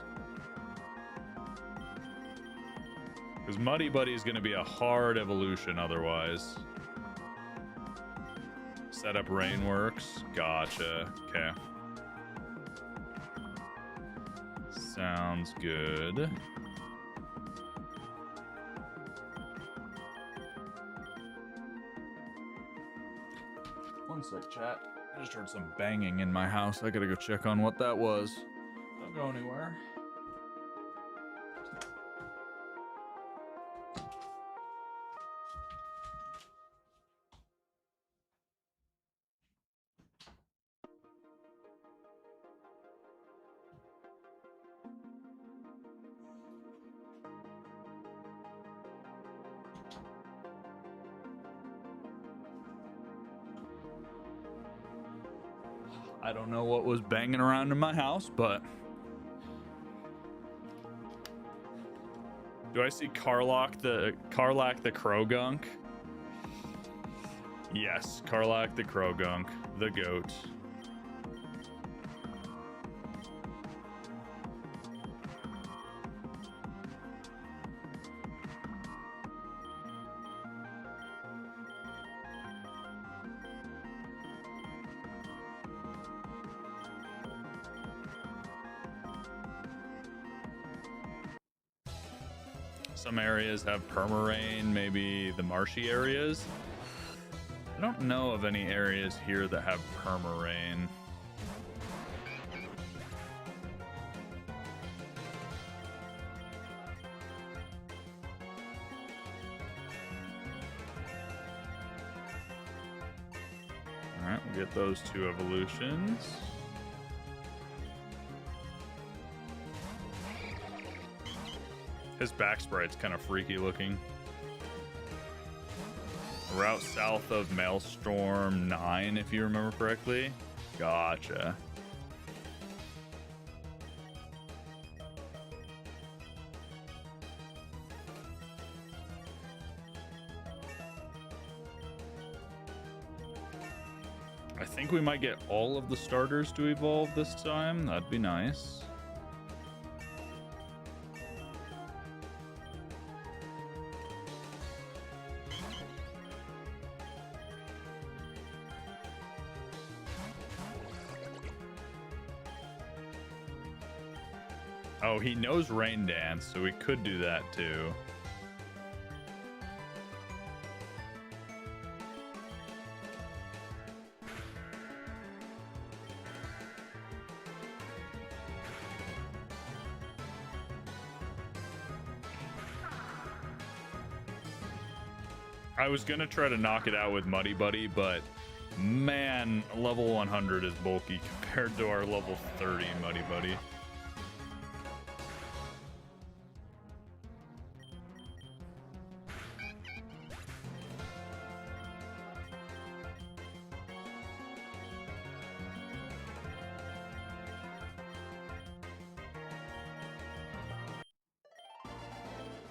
Because Muddy Buddy is going to be a hard evolution otherwise. Set up rain works. Gotcha. Okay. Sounds good. sec, chat. I just heard some banging in my house. I gotta go check on what that was. Don't go anywhere. I don't know what was banging around in my house, but do I see Karlach the Krogunk? Yes, Karlach the Krogunk, the goat. Some areas have permarain, maybe the marshy areas. I don't know of any areas here that have permarain. Alright, we'll get those 2 evolutions. His back sprite's kind of freaky looking. Route south of Maelstrom 9, if you remember correctly. Gotcha. I think we might get all of the starters to evolve this time. That'd be nice. Oh, he knows Rain Dance, so we could do that too. I was gonna try to knock it out with Muddy Buddy, but man, level 100 is bulky compared to our level 30 Muddy Buddy.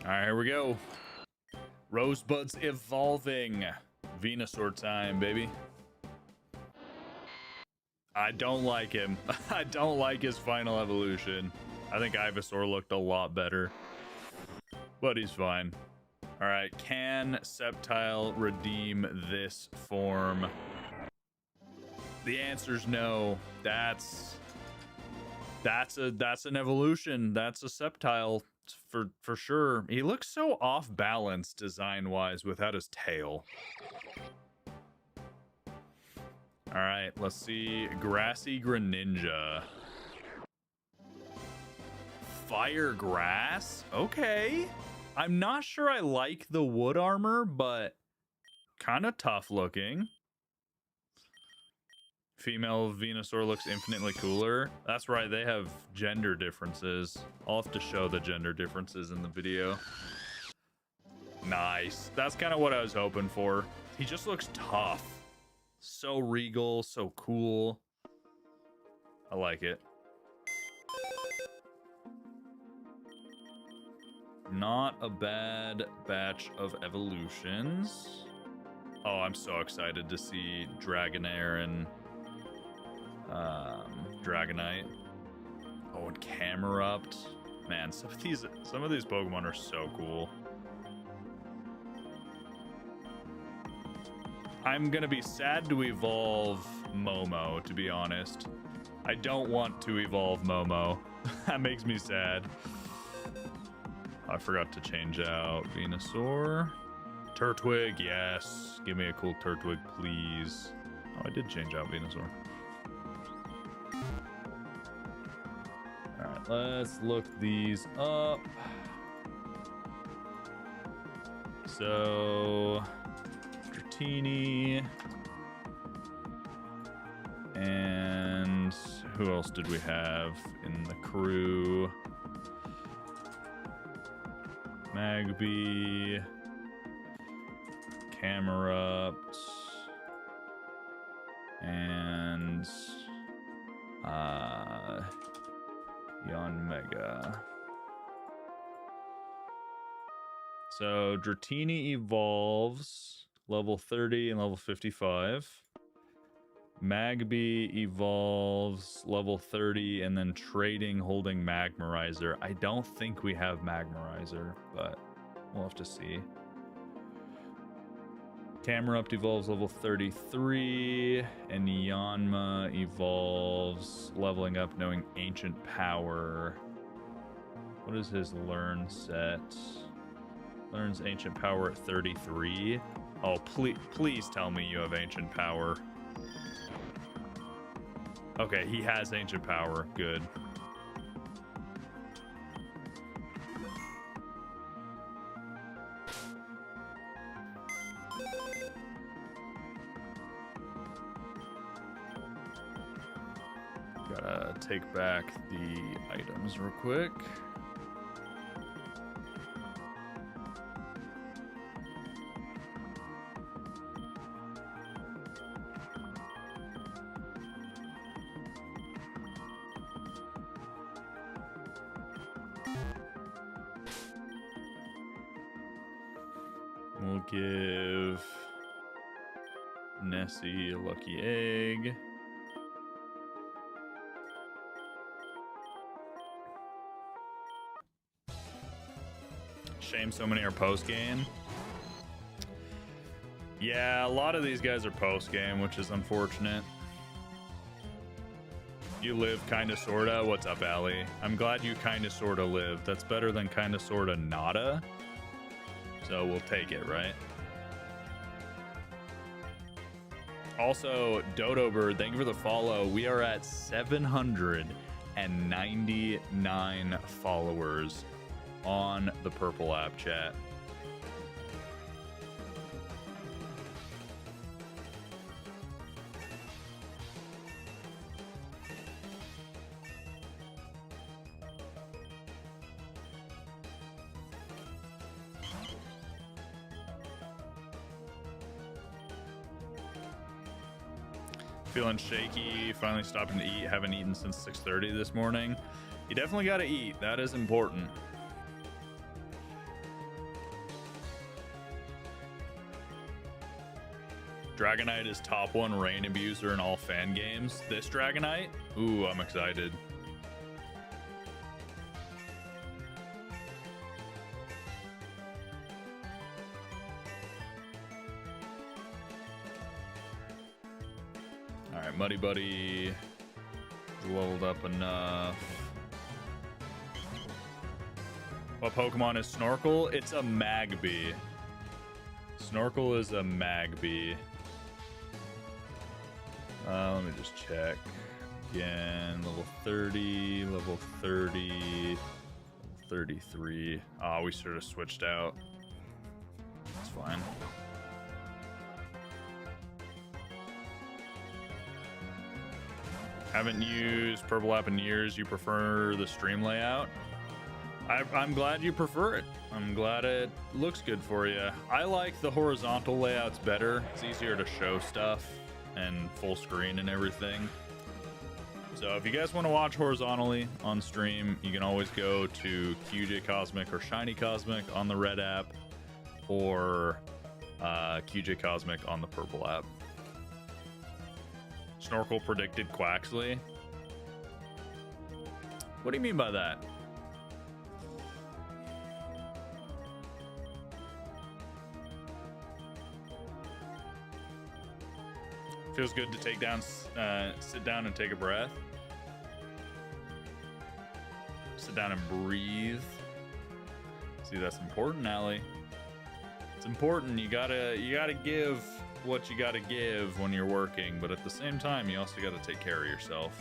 Alright, here we go. Rosebud's evolving. Venusaur time, baby. I don't like him. I don't like his final evolution. I think Ivysaur looked a lot better. But he's fine. Alright, can Sceptile redeem this form? The answer's no. That's an evolution. That's a Sceptile. For sure. He looks so off balance design wise without his tail. All right, let's see. Grassy Greninja. Fire grass? Okay. I'm not sure I like the wood armor, but kind of tough looking. Female Venusaur looks infinitely cooler. That's right, they have gender differences. I'll have to show the gender differences in the video. Nice. That's kind of what I was hoping for. He just looks tough. So regal, so cool. I like it. Not a bad batch of evolutions. Oh, I'm so excited to see Dragonair and Dragonite. Oh, and Camerupt. Man, some of these Pokemon are so cool. I'm gonna be sad to evolve Momo, to be honest. I don't want to evolve Momo. That makes me sad. I forgot to change out Venusaur. Turtwig, yes. Give me a cool Turtwig, please. Oh, I did change out Venusaur. Alright, let's look these up. So, Dratini. And who else did we have in the crew? Magby. Camerupt. And Yanmega. So Dratini evolves level 30 and level 55. Magby evolves level 30 and then trading holding Magmarizer. I don't think we have Magmarizer, but we'll have to see. Camerupt evolves level 33, and Yanma evolves, leveling up, knowing Ancient Power. What is his learn set? Learns Ancient Power at 33. Oh, please tell me you have Ancient Power. Okay, he has Ancient Power. Good. Gotta take back the items real quick. We'll give Nessie a lucky egg. Shame so many are post-game. Yeah, a lot of these guys are post-game, which is unfortunate. You live kinda sorta. What's up, Allie? I'm glad you kinda sorta live. That's better than kinda sorta nada. So we'll take it, right? Also, Dodo Bird, thank you for the follow. We are at 799 followers on the Purple app chat. Feeling shaky, finally stopping to eat. Haven't eaten since 6:30 this morning. You definitely got to eat. That is important. Dragonite is top 1 rain abuser in all fan games. This Dragonite? Ooh, I'm excited. Alright, Muddy Buddy is leveled up enough. What Pokemon is Snorkel? It's a Magby. Snorkel is a Magby. Let me just check. Again, level 30, level 30, level 33. Oh, we sort of switched out. It's fine. Haven't used Purple app in years. You prefer the stream layout? I'm glad you prefer it. I'm glad it looks good for you. I like the horizontal layouts better. It's easier to show stuff and full screen and everything. So if you guys want to watch horizontally on stream, you can always go to QJ Cosmic or Shiny Cosmic on the red app, or QJ Cosmic on the purple app. Snorkel predicted Quaxley. What do you mean by that? Feels good to take down, sit down and take a breath. Sit down and breathe. See, that's important, Allie. It's important. You gotta give what you gotta give when you're working, but at the same time, you also gotta take care of yourself.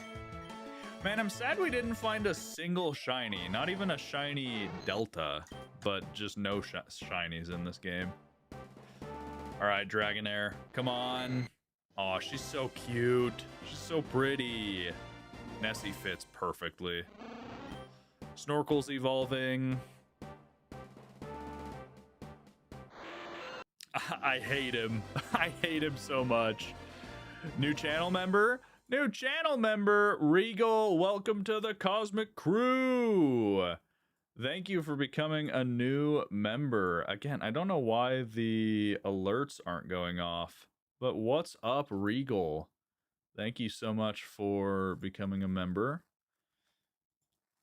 Man, I'm sad we didn't find a single shiny, not even a shiny Delta, but just no shinies in this game. All right, Dragonair, come on. Oh, she's so cute. She's so pretty. Nessie fits perfectly. Snorkel's evolving. I hate him. I hate him so much. New channel member? New channel member, Regal, welcome to the Cosmic Crew. Thank you for becoming a new member. Again, I don't know why the alerts aren't going off, but what's up, Regal? Thank you so much for becoming a member.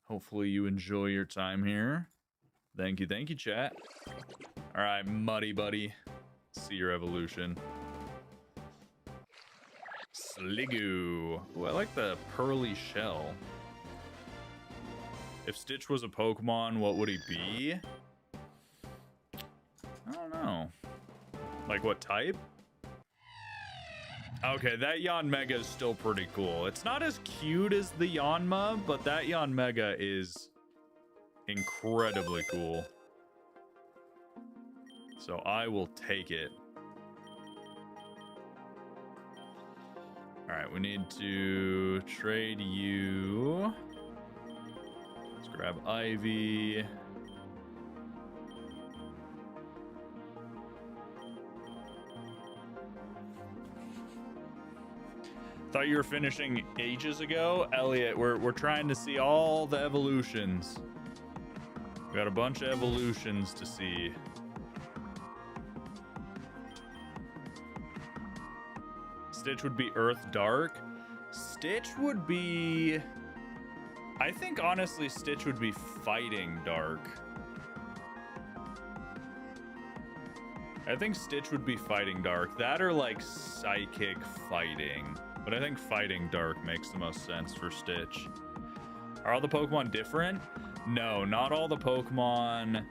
Hopefully you enjoy your time here. Thank you, chat. All right, Muddy Buddy. See your evolution. Sliggoo. Ooh, I like the pearly shell. If Stitch was a Pokemon, what would he be? I don't know. Like what type? Okay, that Yanmega is still pretty cool. It's not as cute as the Yanma, but that Yanmega is incredibly cool. So I will take it. All right, we need to trade you. Let's grab Ivy. Thought you were finishing ages ago. Elliot, we're trying to see all the evolutions. We got a bunch of evolutions to see. Stitch would be Earth Dark. Stitch would be... I think, honestly, Stitch would be Fighting Dark. I think Stitch would be Fighting Dark. That or, like, Psychic Fighting. But I think Fighting Dark makes the most sense for Stitch. Are all the Pokemon different? No, not all the Pokemon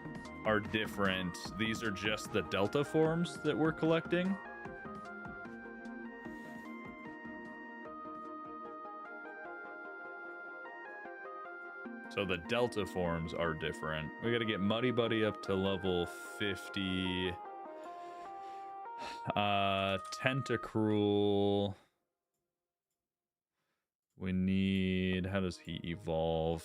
are different. These are just the Delta forms that we're collecting. So the Delta forms are different. We gotta get Muddy Buddy up to level 50. Tentacruel. We need... How does he evolve?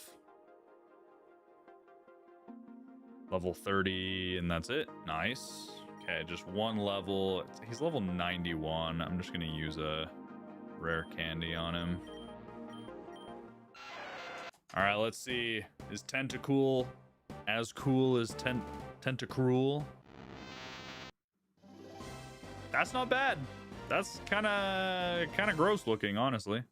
Level 30, and that's it. Nice. Okay, just one level. He's level 91. I'm just gonna use a rare candy on him. All right, let's see. Is Tentacool as cool as Tentacruel? That's not bad. That's kind of gross looking, honestly.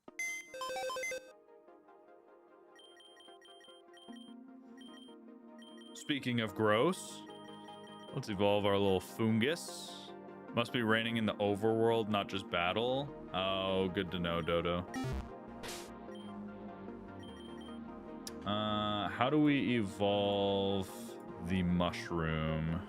Speaking of gross, let's evolve our little Fungus. Must be raining in the overworld, not just battle. Oh, good to know, Dodo. How do we evolve the mushroom?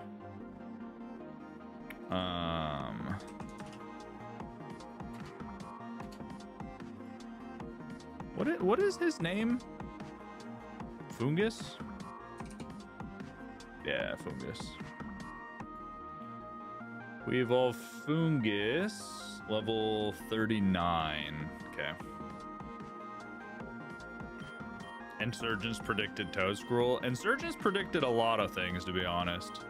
What is his name? Fungus? Yeah, Fungus. We evolve Fungus, level 39. Okay. Insurgence predicted Toedscruel. Insurgence predicted a lot of things, to be honest.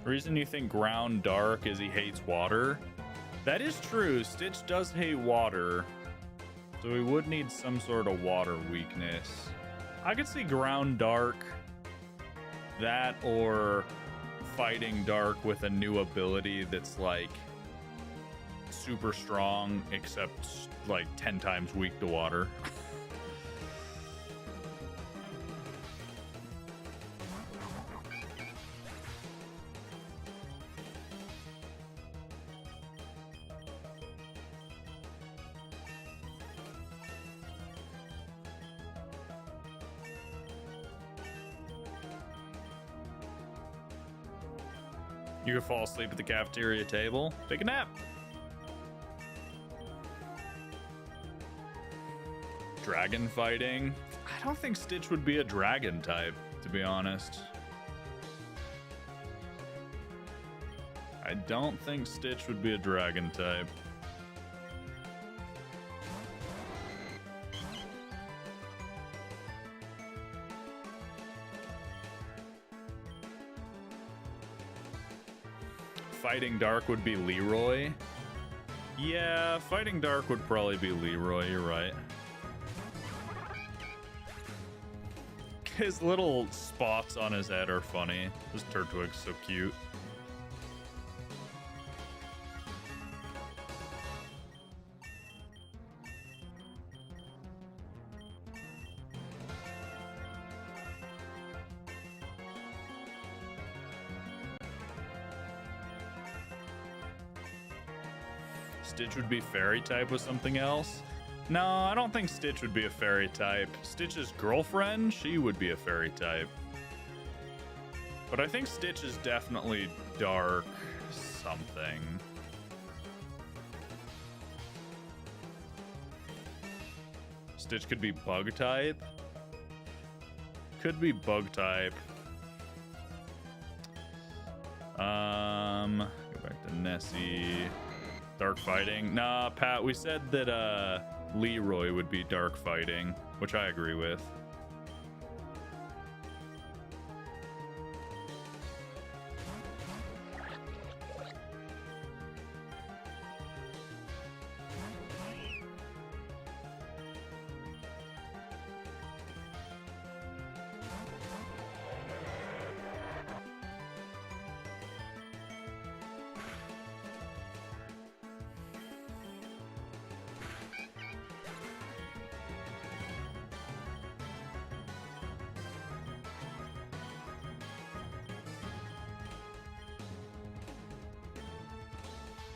The reason you think Ground Dark is he hates water? That is true. Stitch does hate water. So we would need some sort of water weakness. I could see Ground Dark. That or Fighting Dark with a new ability that's like super strong, except like 10 times weak to water. You could fall asleep at the cafeteria table. Take a nap. Dragon fighting. I don't think Stitch would be a dragon type, to be honest. I don't think Stitch would be a dragon type. Fighting Dark would be Leroy. Yeah, Fighting Dark would probably be Leroy, you're right. His little spots on his head are funny. This Turtwig's so cute. Stitch would be fairy type with something else. No, I don't think Stitch would be a fairy type. Stitch's girlfriend, she would be a fairy type. But I think Stitch is definitely dark something. Stitch could be bug type. Could be bug type. Go back to Nessie. Dark fighting. Nah, Pat, we said that Leroy would be dark fighting, which I agree with.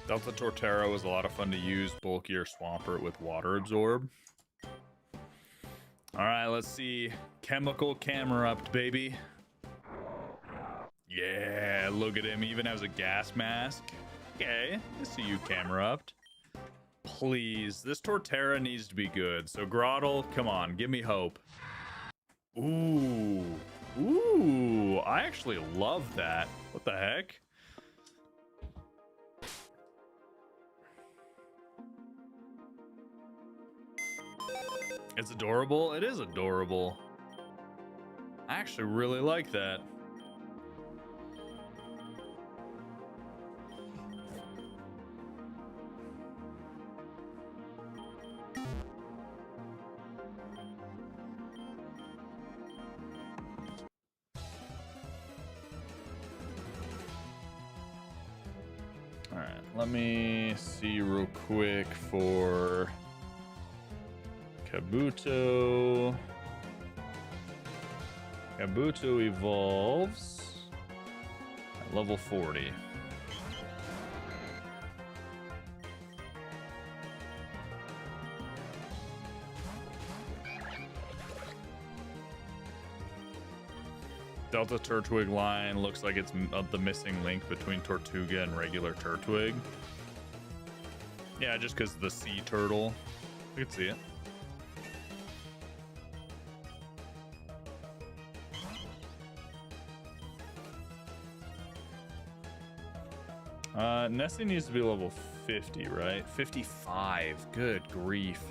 Delta Torterra was a lot of fun to use. Bulkier Swampert with Water Absorb. Alright, let's see. Chemical Camerupt, baby. Yeah, look at him. He even has a gas mask. Okay, I see you, Camerupt. Please, this Torterra needs to be good. So Grottle, come on, give me hope. Ooh. Ooh, I actually love that. What the heck? It's adorable. It is adorable. I actually really like that. All right, let me see real quick for Kabuto. Kabuto evolves at level 40. Delta Turtwig line looks like it's the missing link between Tortuga and regular Turtwig. Yeah, just because the sea turtle. I could see it. Nessie needs to be level 50, right? 55. Good grief.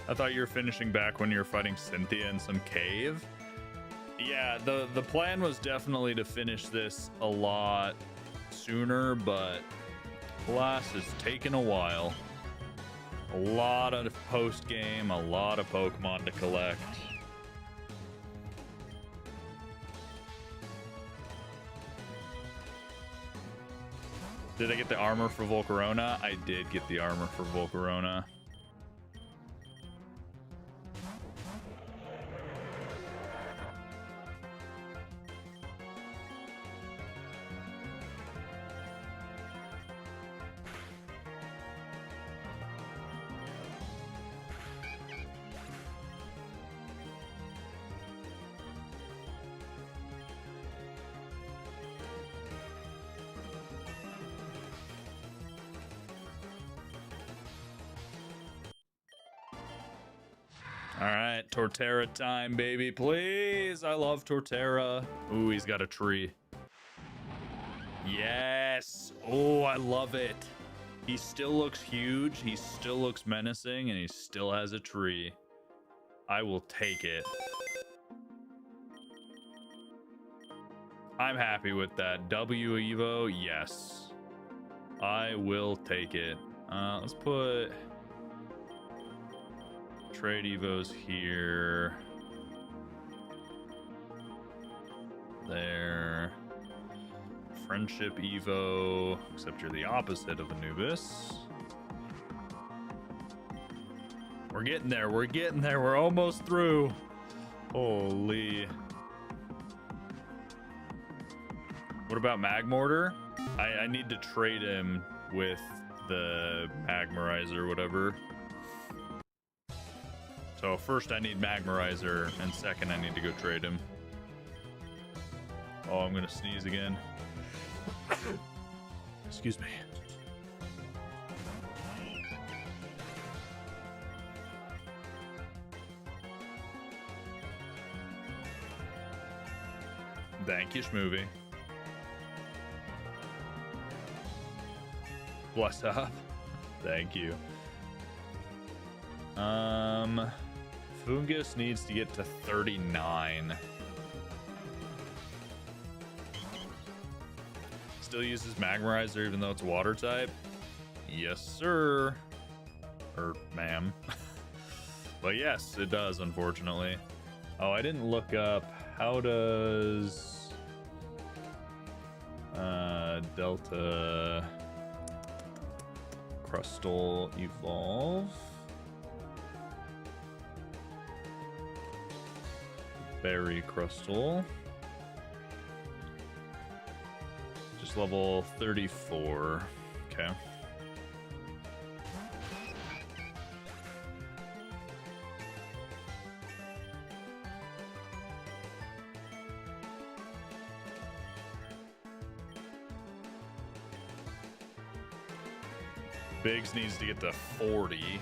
I thought you were finishing back when you were fighting Cynthia in some cave. Yeah, the plan was definitely to finish this a lot sooner, but class has taken a while. A lot of post-game, a lot of Pokemon to collect. Did I get the armor for Volcarona? I did get the armor for Volcarona. All right, Torterra time, baby, please. I love Torterra. Ooh, he's got a tree. Yes. Oh, I love it. He still looks huge. He still looks menacing, and he still has a tree. I will take it. I'm happy with that. W Evo, yes. I will take it. Let's put trade Evos here. There. Friendship Evo, except you're the opposite of Anubis. We're getting there. We're getting there. We're almost through. Holy. What about Magmortar? I need to trade him with the Magmarizer, whatever. So first I need Magmarizer, and second I need to go trade him. Oh, I'm gonna sneeze again. Excuse me. Thank you, Schmovie. Bless up. Thank you. Fungus needs to get to 39. Still uses Magmarizer even though it's water type? Yes, sir. Or ma'am. But yes, it does, unfortunately. Oh, I didn't look up. How does Delta Crustal evolve? Berry Crustal. Just level 34. Okay. Biggs needs to get to 40.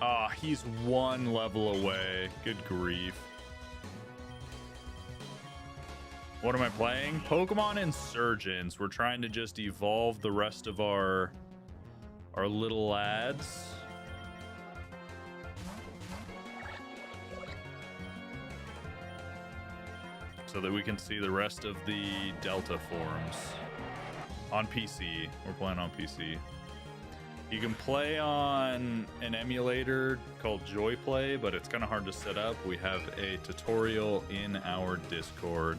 Ah, he's one level away. Good grief. What am I playing? Pokemon Insurgence. We're trying to just evolve the rest of our little lads. So that we can see the rest of the Delta forms on PC. We're playing on PC. You can play on an emulator called Joy Play, but it's kind of hard to set up. We have a tutorial in our Discord.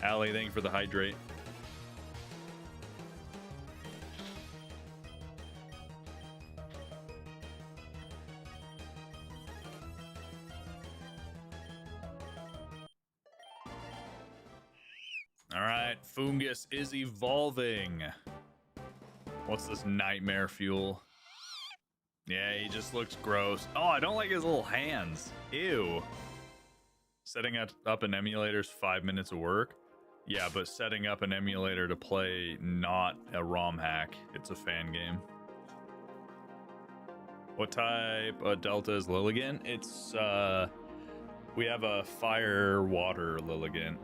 Allie, thank you for the hydrate. All right, Fungus is evolving. What's this nightmare fuel? Yeah, he just looks gross. Oh, I don't like his little hands. Ew. Setting up an emulator's 5 minutes of work. Yeah, but setting up an emulator to play not a ROM hack. It's a fan game. What type of Delta is Lilligant? It's, we have a fire water Lilligant.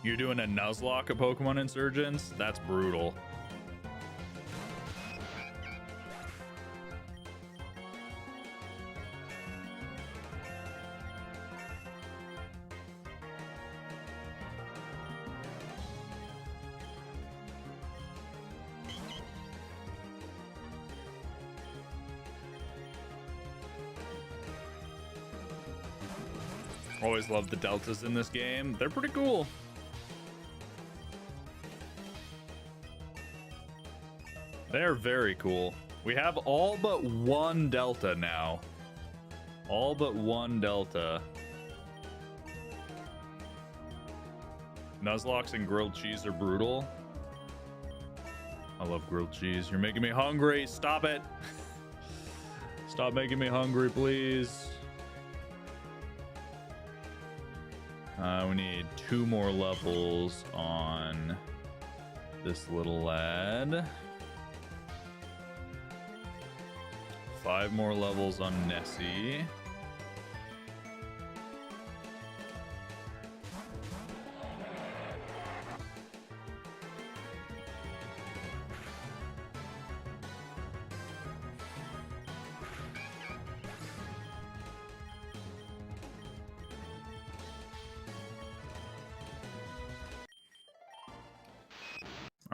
You're doing a Nuzlocke of Pokemon Insurgence? That's brutal. Always love the deltas in this game. They're pretty cool. They're very cool. We have all but one delta now. All but one delta. Nuzlocke and grilled cheese are brutal. I love grilled cheese. You're making me hungry. Stop it. Stop making me hungry, please. We need 2 more levels on this little lad. 5 more levels on Nessie.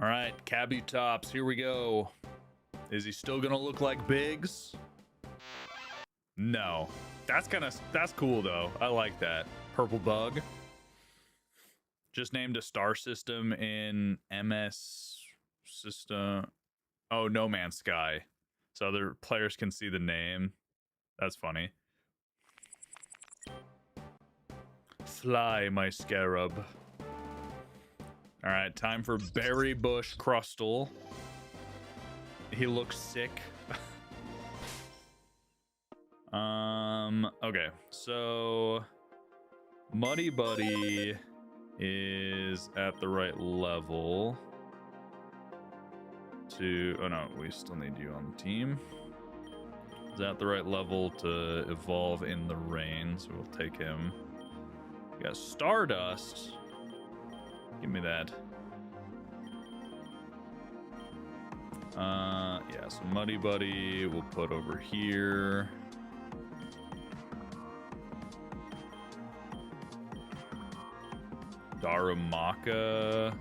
All right, Kabutops, here we go. Is he still gonna look like Biggs? No. That's cool though. I like that. Purple Bug. Just named a star system in MS system. Oh, No Man's Sky. So other players can see the name. That's funny. Fly, my scarab. All right, time for Berry Bush Crustle. He looks sick. Okay, so Muddy Buddy is at the right level to, oh no, we still need you on the team. Is at the right level to evolve in the rain, so we'll take him. We got Stardust. Give me that. Yeah, so Muddy Buddy we'll put over here. Darumaka.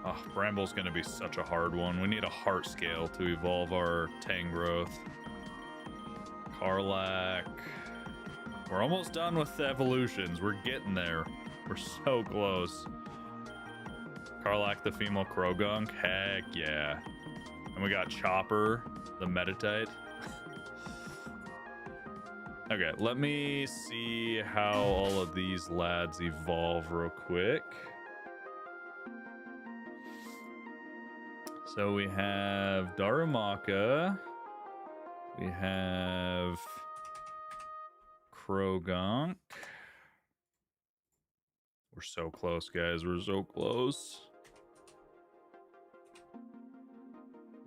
Oh, Bramble's gonna be such a hard one. We need a heart scale to evolve our Tangrowth. Karlak. We're almost done with the evolutions. We're getting there. We're so close. Karlak the female Krogunk. Heck yeah. And we got Chopper, the Meditite. Okay, let me see how all of these lads evolve real quick. So we have Darumaka. We have Krogunk. We're so close, guys. We're so close.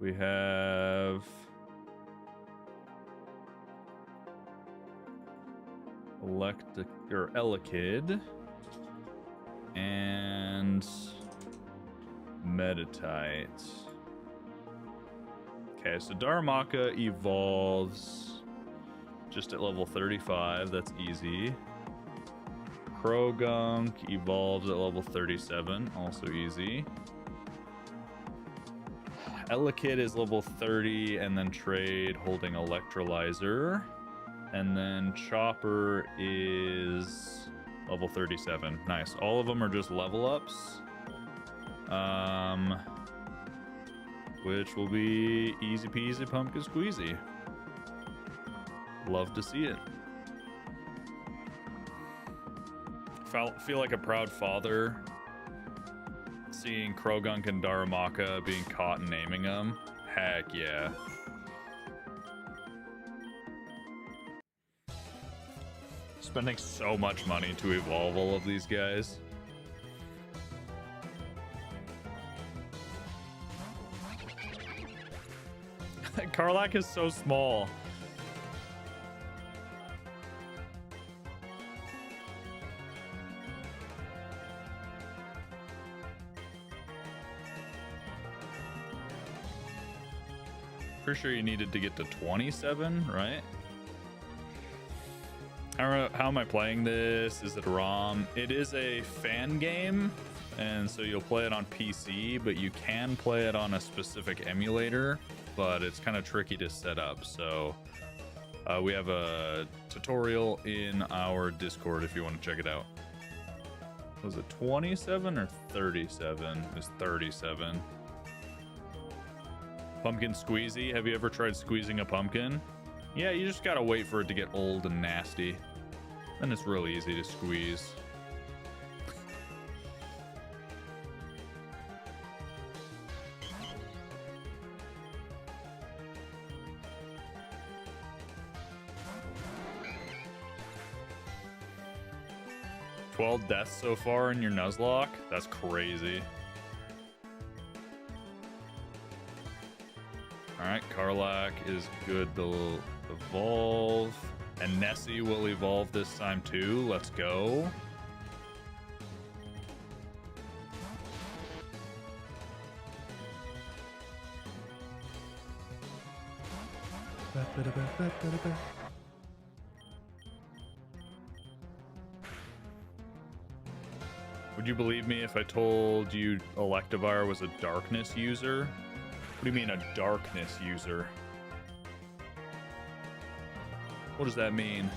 We have Elekid and Meditite. Okay, so Darumaka evolves just at level 35. That's easy. Krogunk evolves at level 37. Also easy. Elekid is level 30 and then trade holding Electrolyzer. And then Chopper is level 37. Nice. All of them are just level ups. Which will be easy peasy pumpkin squeezy. Love to see it. Feel like a proud father seeing Krogunk and Darumaka being caught and naming them. Heck yeah. Spending so much money to evolve all of these guys. Karlak is so small. Pretty sure you needed to get to 27, right? How am I playing this? Is it a ROM? It is a fan game, and so you'll play it on PC, but you can play it on a specific emulator, but it's kind of tricky to set up. So we have a tutorial in our Discord if you want to check it out. Was it 27 or 37? It's 37. Pumpkin squeezy. Have you ever tried squeezing a pumpkin? Yeah, you just gotta wait for it to get old and nasty. then it's real easy to squeeze. $12 deaths so far in your Nuzlocke? That's crazy. Alright, Karlach is good to evolve. And Nessie will evolve this time too. Let's go. Would you believe me if I told you Electivire was a darkness user? What do you mean a darkness user? What does that mean?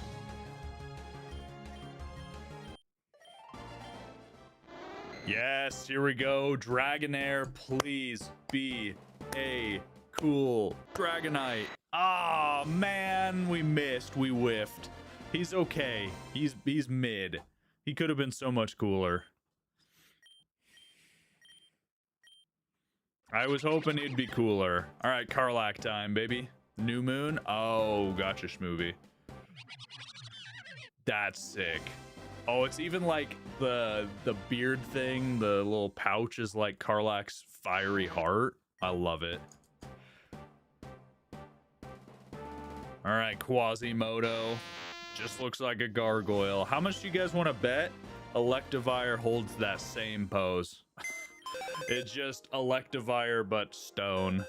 Yes, here we go. Dragonair, please be a cool Dragonite. Ah, man, we missed. We whiffed. He's okay. He's mid. He could have been so much cooler. I was hoping he'd be cooler. All right, Karlach time, baby. New moon. Oh, gotcha, Schmovie. That's sick. Oh, it's even like the beard thing, the little pouch is like Karlach's fiery heart. I love it. All right, Quasimodo. Just looks like a gargoyle. How much do you guys want to bet Electivire holds that same pose? It's just Electivire, but stone.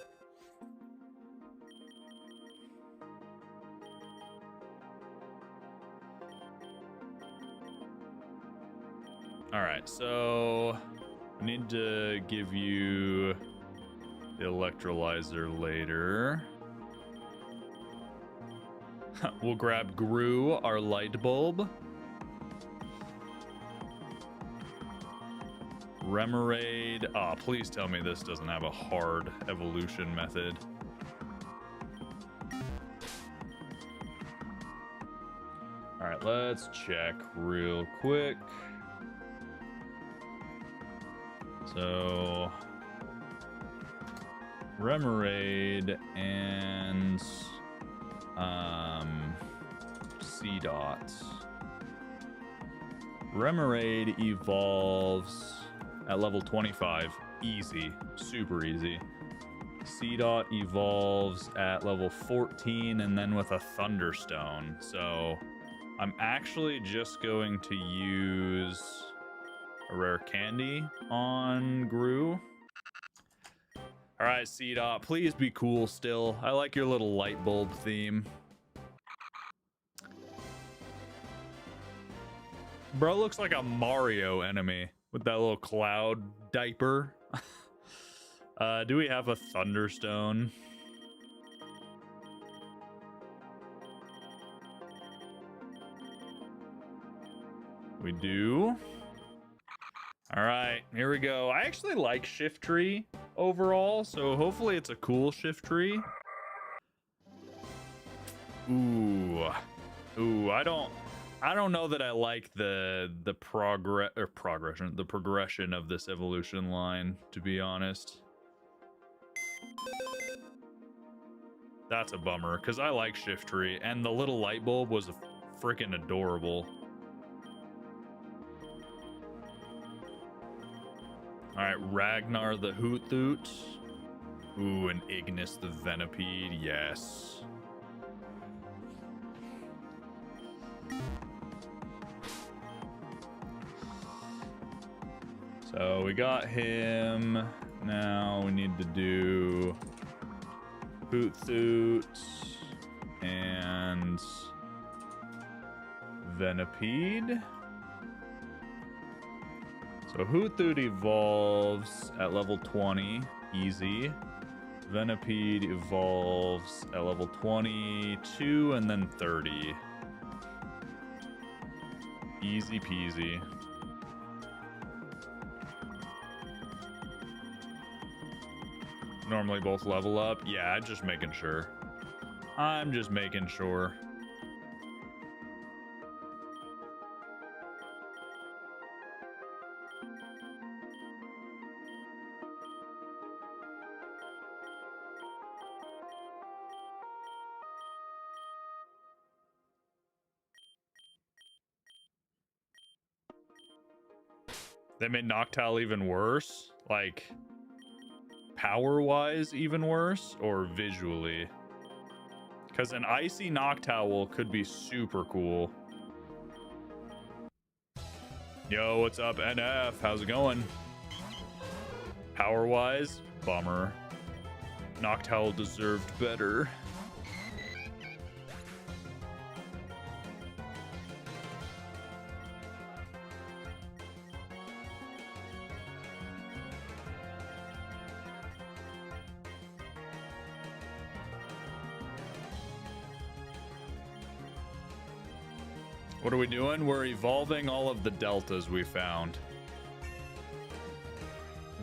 All right, so I need to give you the electrolyzer later. We'll grab Gru, our light bulb. Remoraid. Oh, please tell me this doesn't have a hard evolution method. All right, let's check real quick. So, Remoraid and C-Dot. Remoraid evolves at level 25. Easy. Super easy. C-Dot evolves at level 14 and then with a Thunderstone. So I'm actually just going to use a rare candy on Gru. All right, C-Dot, please be cool still. I like your little light bulb theme. Bro looks like a Mario enemy with that little cloud diaper. Do we have a Thunderstone? We do. All right, here we go. I actually like Shift Tree overall, so hopefully it's a cool Shift Tree. Ooh, I don't know that I like the progression of this evolution line, to be honest. That's a bummer, because I like Shift Tree, and the little light bulb was freaking adorable. All right, Ragnar the Hoot-Toot. Ooh, and Ignis the Venipede, yes. So we got him. Now we need to do Hoot-Toot and Venipede. So Hoot-Toot evolves at level 20, easy. Venipede evolves at level 22 and then 30. Easy peasy. Normally both level up. Yeah, just making sure. I'm just making sure. They made Noctowl even worse? Like, power-wise even worse? Or visually? Because an icy Noctowl could be super cool. Yo, what's up, NF? How's it going? Power-wise? Bummer. Noctowl deserved better. What are we doing? We're evolving all of the deltas we found.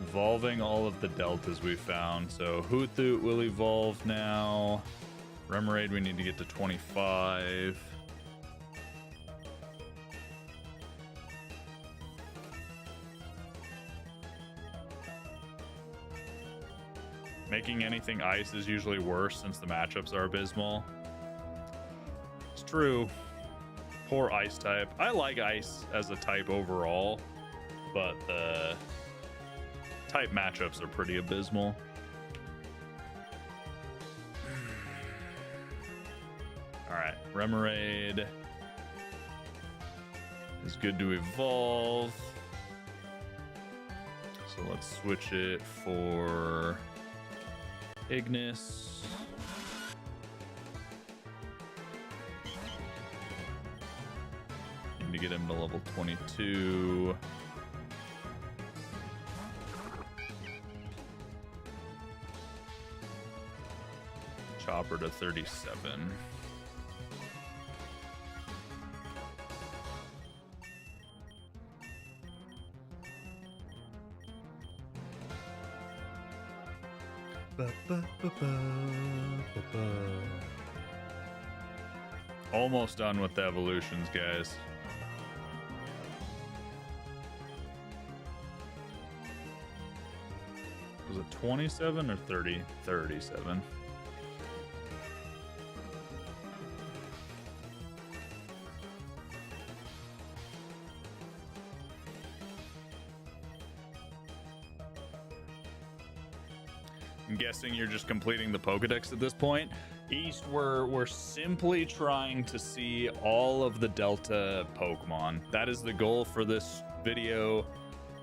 Evolving all of the deltas we found. So Hoothoot will evolve now. Remoraid, we need to get to 25. Making anything ice is usually worse since the matchups are abysmal. It's true. Poor ice type. I like ice as a type overall, but the type matchups are pretty abysmal. Alright, Remoraid is good to evolve. So let's switch it for Ignis. Need to get him to level 22. Chopper to 37. Almost done with the evolutions, guys. Was it 27 or 30? 37. I'm guessing you're just completing the Pokedex at this point. East, we're simply trying to see all of the Delta Pokemon. That is the goal for this video.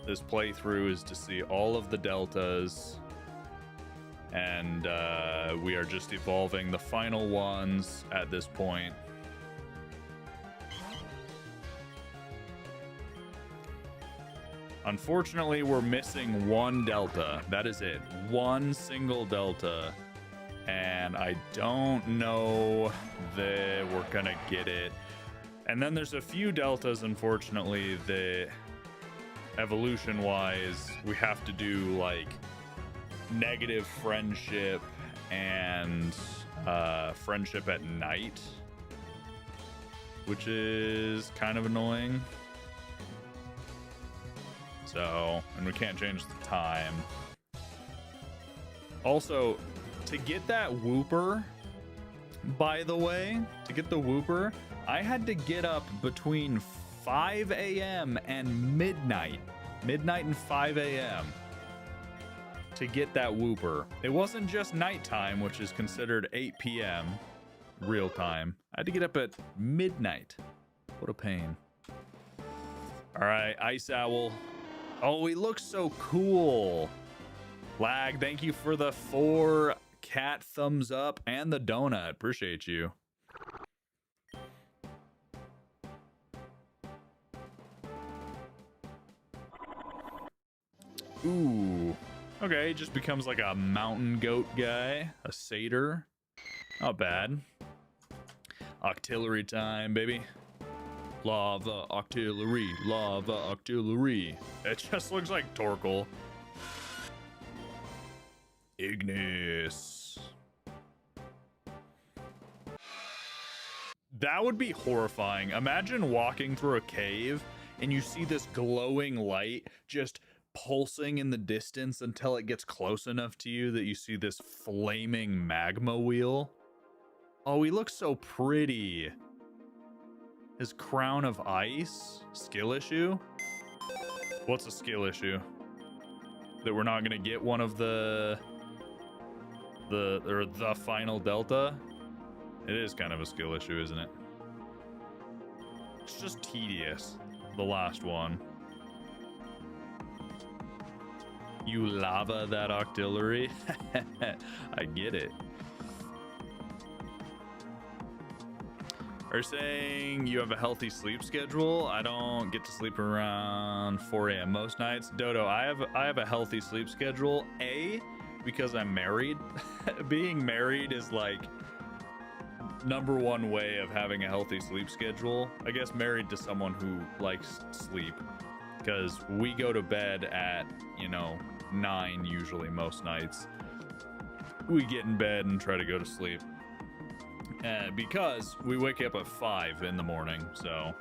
This playthrough is to see all of the Deltas. And we are just evolving the final ones at this point. Unfortunately, we're missing one Delta. That is it. One single Delta. And I don't know that we're gonna get it. And then there's a few Deltas, unfortunately, that evolution-wise, we have to do like negative friendship and friendship at night, which is kind of annoying. So, and we can't change the time. Also, to get that Wooper, by the way, to get the Wooper, I had to get up between 5 a.m. and midnight. Midnight and 5 a.m. to get that Wooper. It wasn't just nighttime, which is considered 8 p.m. real time. I had to get up at midnight. What a pain. All right, Ice Owl. Oh, he looks so cool. Lag, thank you for the 4 cat thumbs up and the donut. Appreciate you. Ooh. Okay, just becomes like a mountain goat guy. A satyr. Not bad. Octillery time, baby. Lava Octillery. Lava Octillery. It just looks like Torkoal. Ignis. That would be horrifying. Imagine walking through a cave and you see this glowing light just pulsing in the distance until it gets close enough to you that you see this flaming magma wheel. Oh, he looks so pretty. His crown of ice. Skill issue. What's a skill issue? That we're not gonna get one of the final delta? It is kind of a skill issue, isn't it? It's just tedious. The last one. You lava that artillery? I get it. Are saying you have a healthy sleep schedule. I don't get to sleep around 4 a.m. most nights. Dodo, I have a healthy sleep schedule. Because I'm married. Being married is like #1 way of having a healthy sleep schedule. I guess married to someone who likes sleep, because we go to bed at 9 usually most nights. We get in bed and try to go to sleep. Because we wake up at 5 in the morning, so.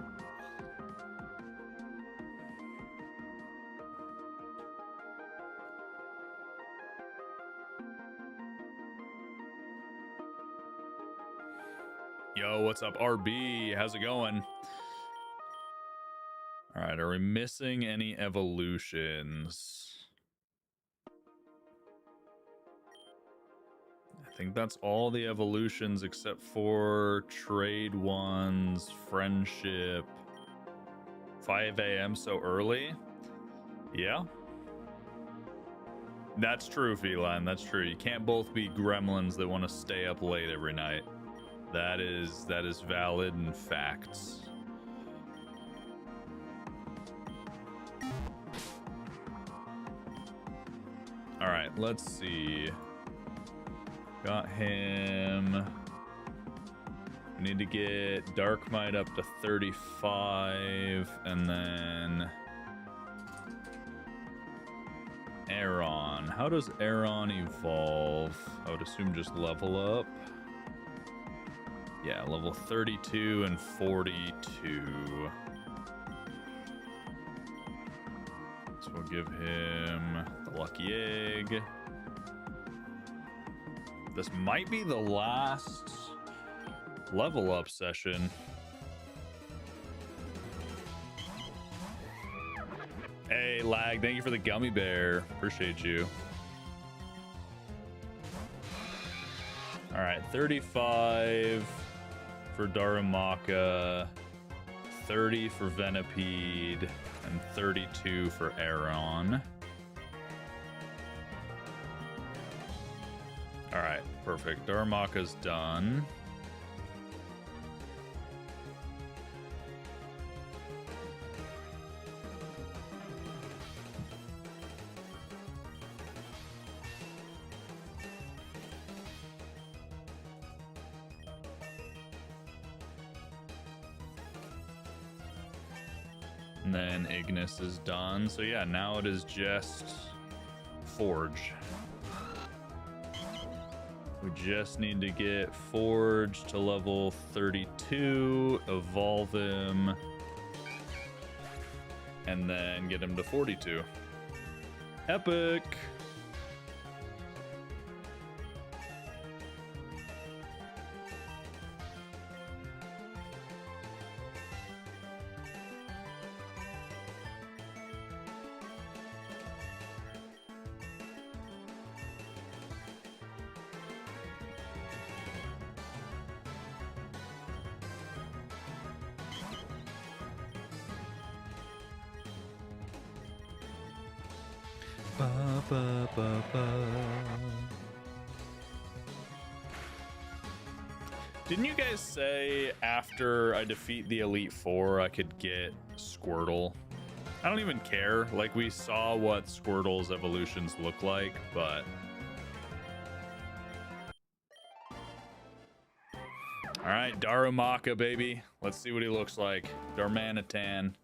Yo, what's up, RB? How's it going? All right, are we missing any evolutions? I think that's all the evolutions except for trade ones, friendship. 5 a.m. so early? Yeah. That's true, Feline. That's true. You can't both be gremlins that want to stay up late every night. That is valid and facts. All right, let's see. Got him. We need to get Dark Might up to 35, and then Aaron. How does Aaron evolve? I would assume just level up. Yeah, level 32 and 42. So we'll give him the lucky egg. This might be the last level up session. Hey, Lag, thank you for the gummy bear. Appreciate you. All right, 35 for Darumaka, 30 for Venipede, and 32 for Aaron. All right, perfect. Darumaka's done. And then Ignis is done. So yeah, now it is just Forge. We just need to get Forge to level 32, evolve him, and then get him to 42. Epic! Didn't you guys say after I defeat the Elite Four I could get Squirtle? I don't even care. Like, we saw what Squirtle's evolutions look like, but... Alright, Darumaka, baby. Let's see what he looks like. Darmanitan.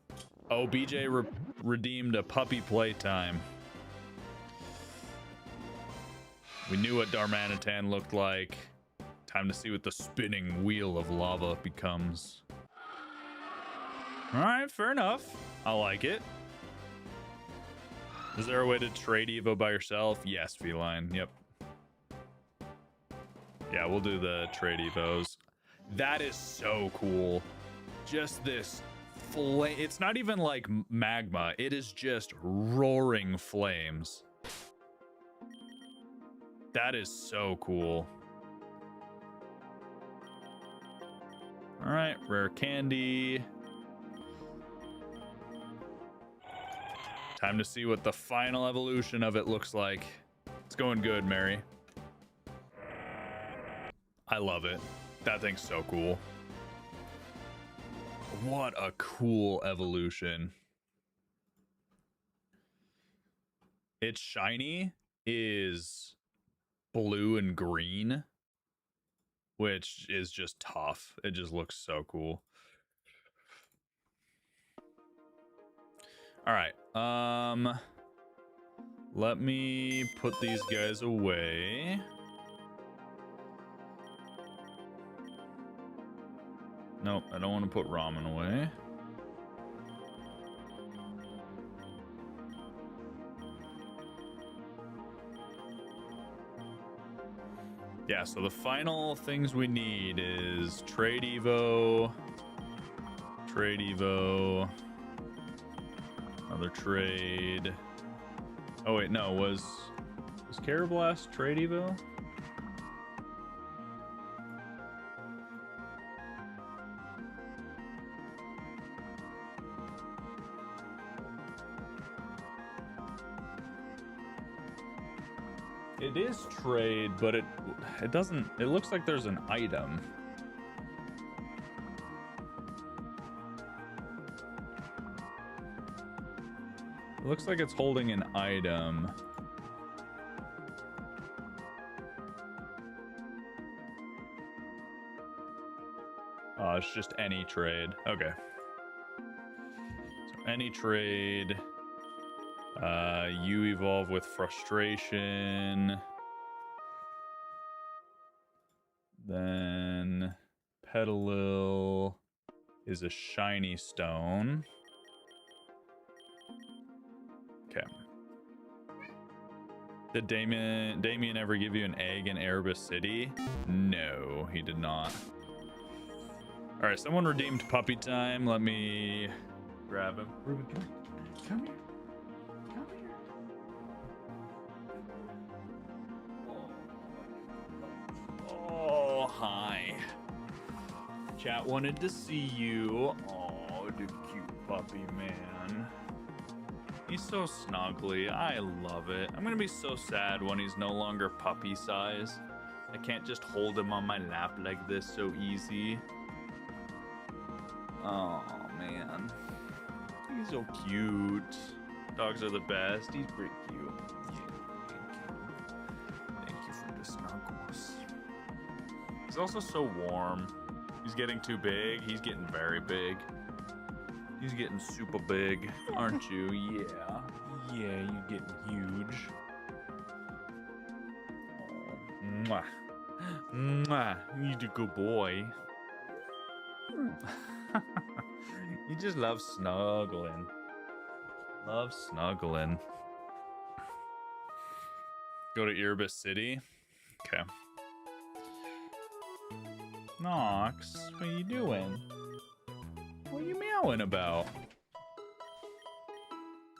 Oh, BJ redeemed a puppy playtime. We knew what Darmanitan looked like. Time to see what the spinning wheel of lava becomes. All right, fair enough. I like it. Is there a way to trade Evo by yourself? Yes, Feline. Yep. Yeah, we'll do the trade Evos. That is so cool. Just this flame. It's not even like magma. It is just roaring flames. That is so cool. All right, rare candy. Time to see what the final evolution of it looks like. It's going good, Mary. I love it. That thing's so cool. What a cool evolution. Its shiny is blue and green, which is just tough. It just looks so cool. All right. Let me put these guys away. Nope, I don't want to put ramen away. Yeah, so the final things we need is trade Evo, another trade. Oh wait, no, was Carablast trade Evo? It is trade, but it doesn't. It looks like there's an item. It looks like it's holding an item. Oh, it's just any trade. Okay. So any trade. You evolve with frustration. Then Petalil is a shiny stone. Okay. Did Damien ever give you an egg in Erebus City? No, he did not. All right, someone redeemed puppy time. Let me grab him. Ruben, come here. Come here. Oh, hi. Chat wanted to see you. Oh, the cute puppy, man. He's so snuggly. I love it. I'm gonna be so sad when he's no longer puppy size. I can't just hold him on my lap like this so easy. Oh, man. He's so cute. Dogs are the best. He's pretty cute. Thank you for the snuggles. He's also so warm. He's getting too big. He's getting very big. He's getting super big, aren't you? Yeah. Yeah, you're getting huge. Oh, mwah. Mwah. You're a good boy. You just love snuggling. Love snuggling. Go to Erebus City. Okay. Nox, what are you doing? What are you meowing about?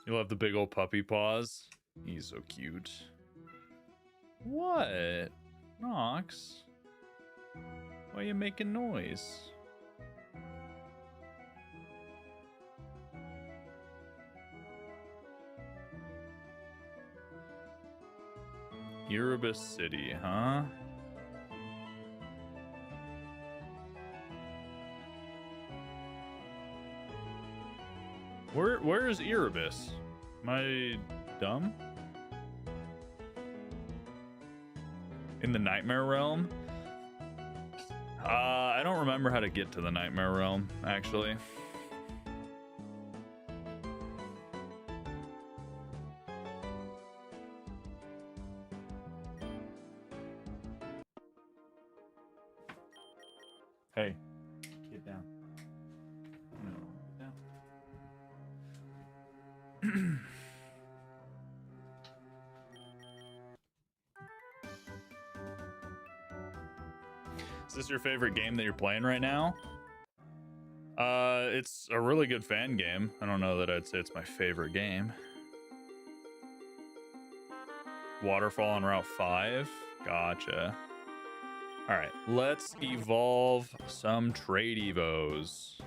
You'll have the big old puppy paws. He's so cute. What? Nox? Why are you making noise? Erebus City, huh? Where is Erebus? Am I dumb? In the Nightmare Realm? I don't remember how to get to the Nightmare Realm, actually. Hey, get down. No, get down. Is this your favorite game that you're playing right now? It's a really good fan game. I don't know that I'd say it's my favorite game. Waterfall on Route 5. Gotcha. All right, let's evolve some trade evos.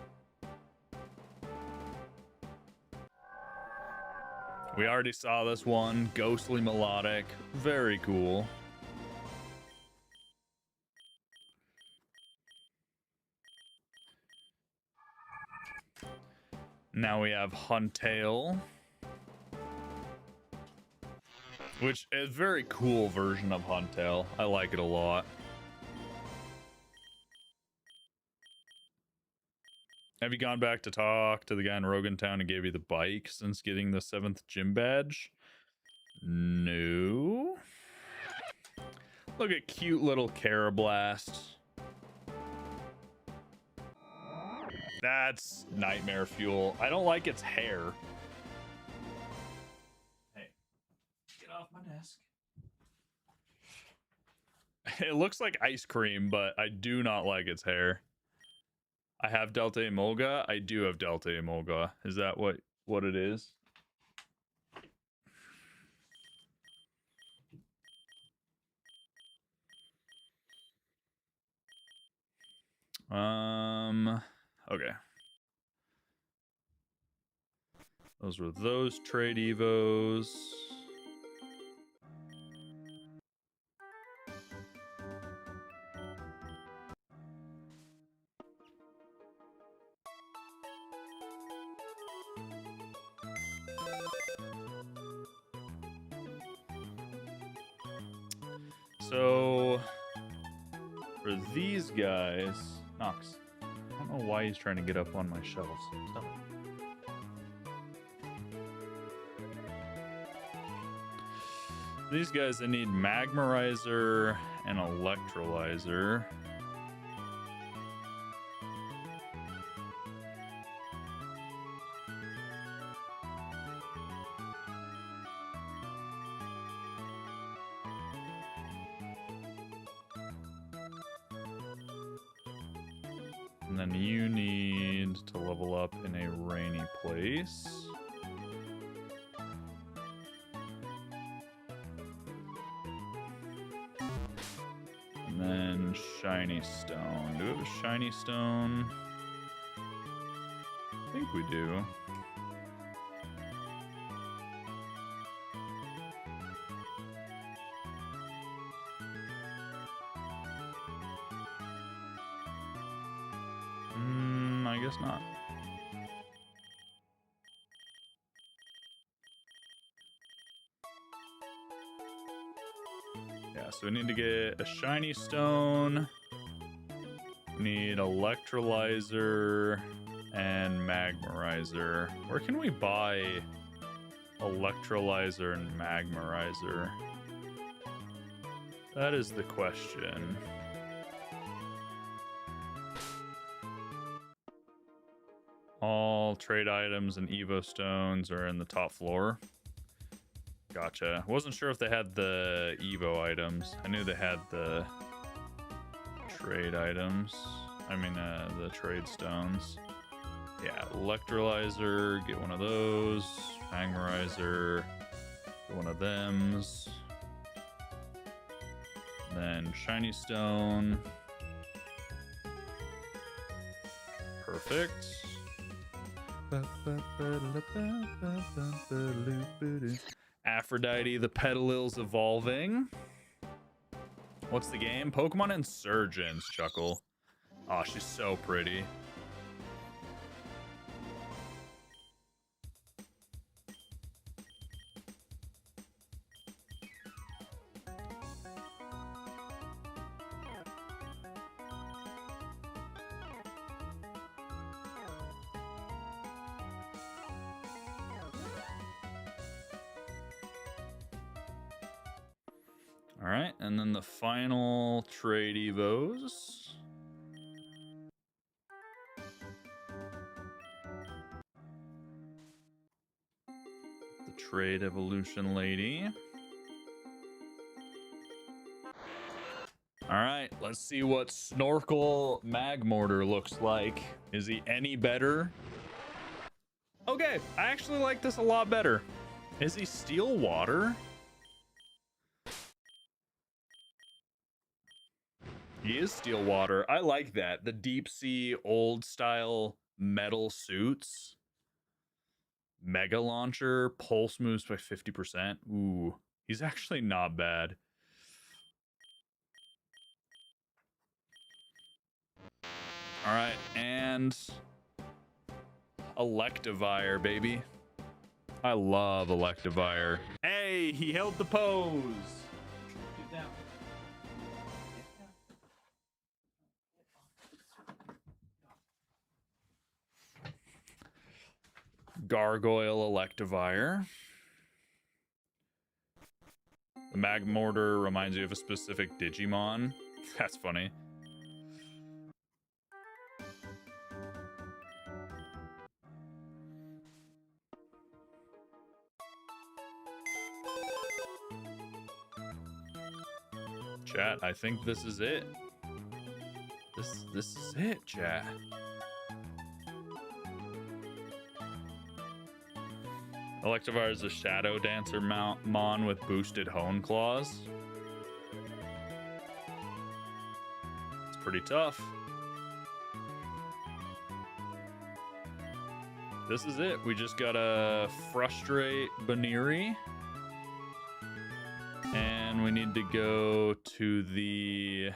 We already saw this one. Ghostly melodic. Very cool. Now we have Huntail, which is a very cool version of Huntail. I like it a lot. Have you gone back to talk to the guy in Rogan Town who gave you the bike since getting the 7th gym badge? No. Look at cute little Carablast. That's nightmare fuel. I don't like its hair. Hey, get off my desk. It looks like ice cream, but I do not like its hair. I have Delta Emolga. I do have Delta Emolga. Is that what it is? Okay. Those were those trade evos. So for these guys, Nox, I don't know why he's trying to get up on my shelves. Stop. These guys, I need Magmarizer and Electrolyzer. And then you need to level up in a rainy place. And then shiny stone. Do we have a shiny stone? I think we do. I guess not. Yeah, so we need to get a shiny stone. We need electrolyzer and magmarizer. Where can we buy electrolyzer and magmarizer? That is the question. All trade items and Evo stones are in the top floor. Gotcha. Wasn't sure if they had the Evo items. I knew they had the trade items. I mean, the trade stones. Yeah, electrolyzer, get one of those. Magmarizer, get one of thems. Then shiny stone. Perfect. Aphrodite, the Petalil's evolving. What's the game? Pokemon Insurgence, Chuckle. Oh, she's so pretty. All right, and then the final trade evos. The trade evolution lady. All right, let's see what Snorkel Magmortar looks like. Is he any better? Okay, I actually like this a lot better. Is he steel water? He is steel water. I like that. The deep sea old style metal suits. Mega launcher, pulse moves by 50%. Ooh, he's actually not bad. All right, and Electivire, baby. I love Electivire. Hey, he held the pose. Get down. Gargoyle Electivire. The Magmortar reminds you of a specific Digimon. That's funny. Chat, I think this is it. This is it, chat. Electivire is a Shadow Dancer Mon with boosted Hone Claws. It's pretty tough. This is it. We just gotta frustrate Baniri. And we need to go to the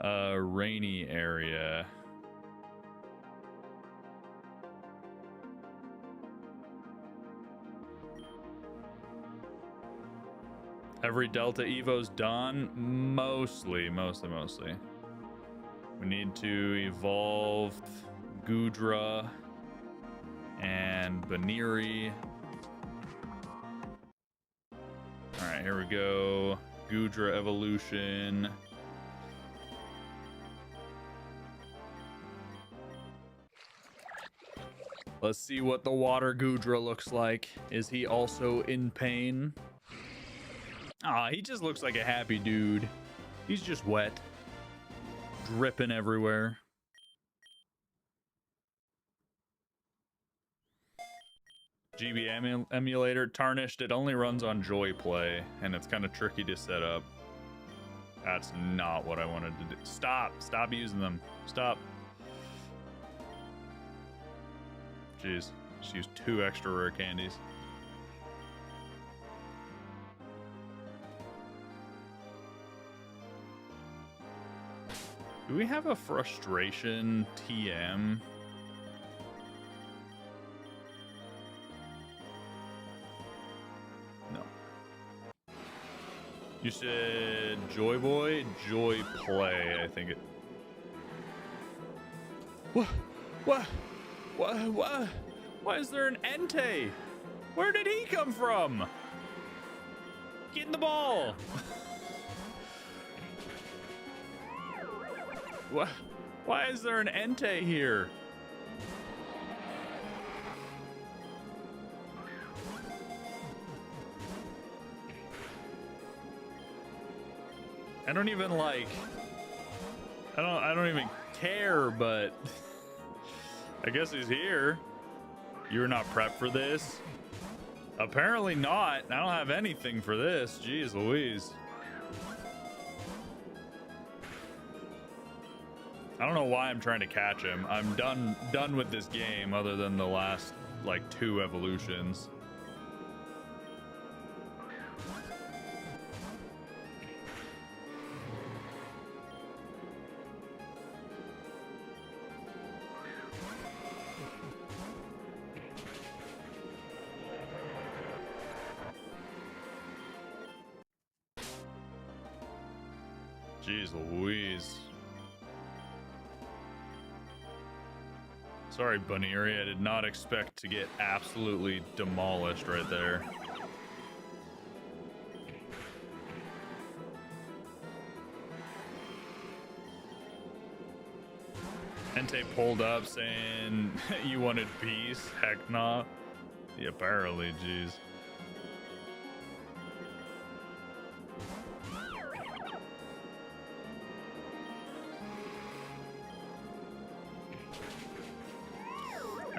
rainy area. Every Delta Evo's done? Mostly. We need to evolve Gudra and Baniri. Alright, here we go. Gudra evolution. Let's see what the water Gudra looks like. Is he also in pain? Aw, he just looks like a happy dude. He's just wet. Dripping everywhere. GB emulator tarnished. It only runs on Joy Play, and it's kind of tricky to set up. That's not what I wanted to do. Stop using them. Stop. Jeez, just used 2 extra rare candies. Do we have a frustration TM? No. You said Joy Boy? Joy Play, I think it... What? Why is there an Entei? Where did he come from? Get in the ball! What? Why is there an Entei here? I don't even like... I don't even care, but... I guess he's here. You're not prepped for this? Apparently not. I don't have anything for this. Jeez Louise. I don't know why I'm trying to catch him. I'm done with this game other than the last, like, 2 evolutions. Jeez Louise. Sorry, Baniri, I did not expect to get absolutely demolished right there. Entei pulled up saying, you wanted peace? Heck nah. Yeah, apparently, jeez.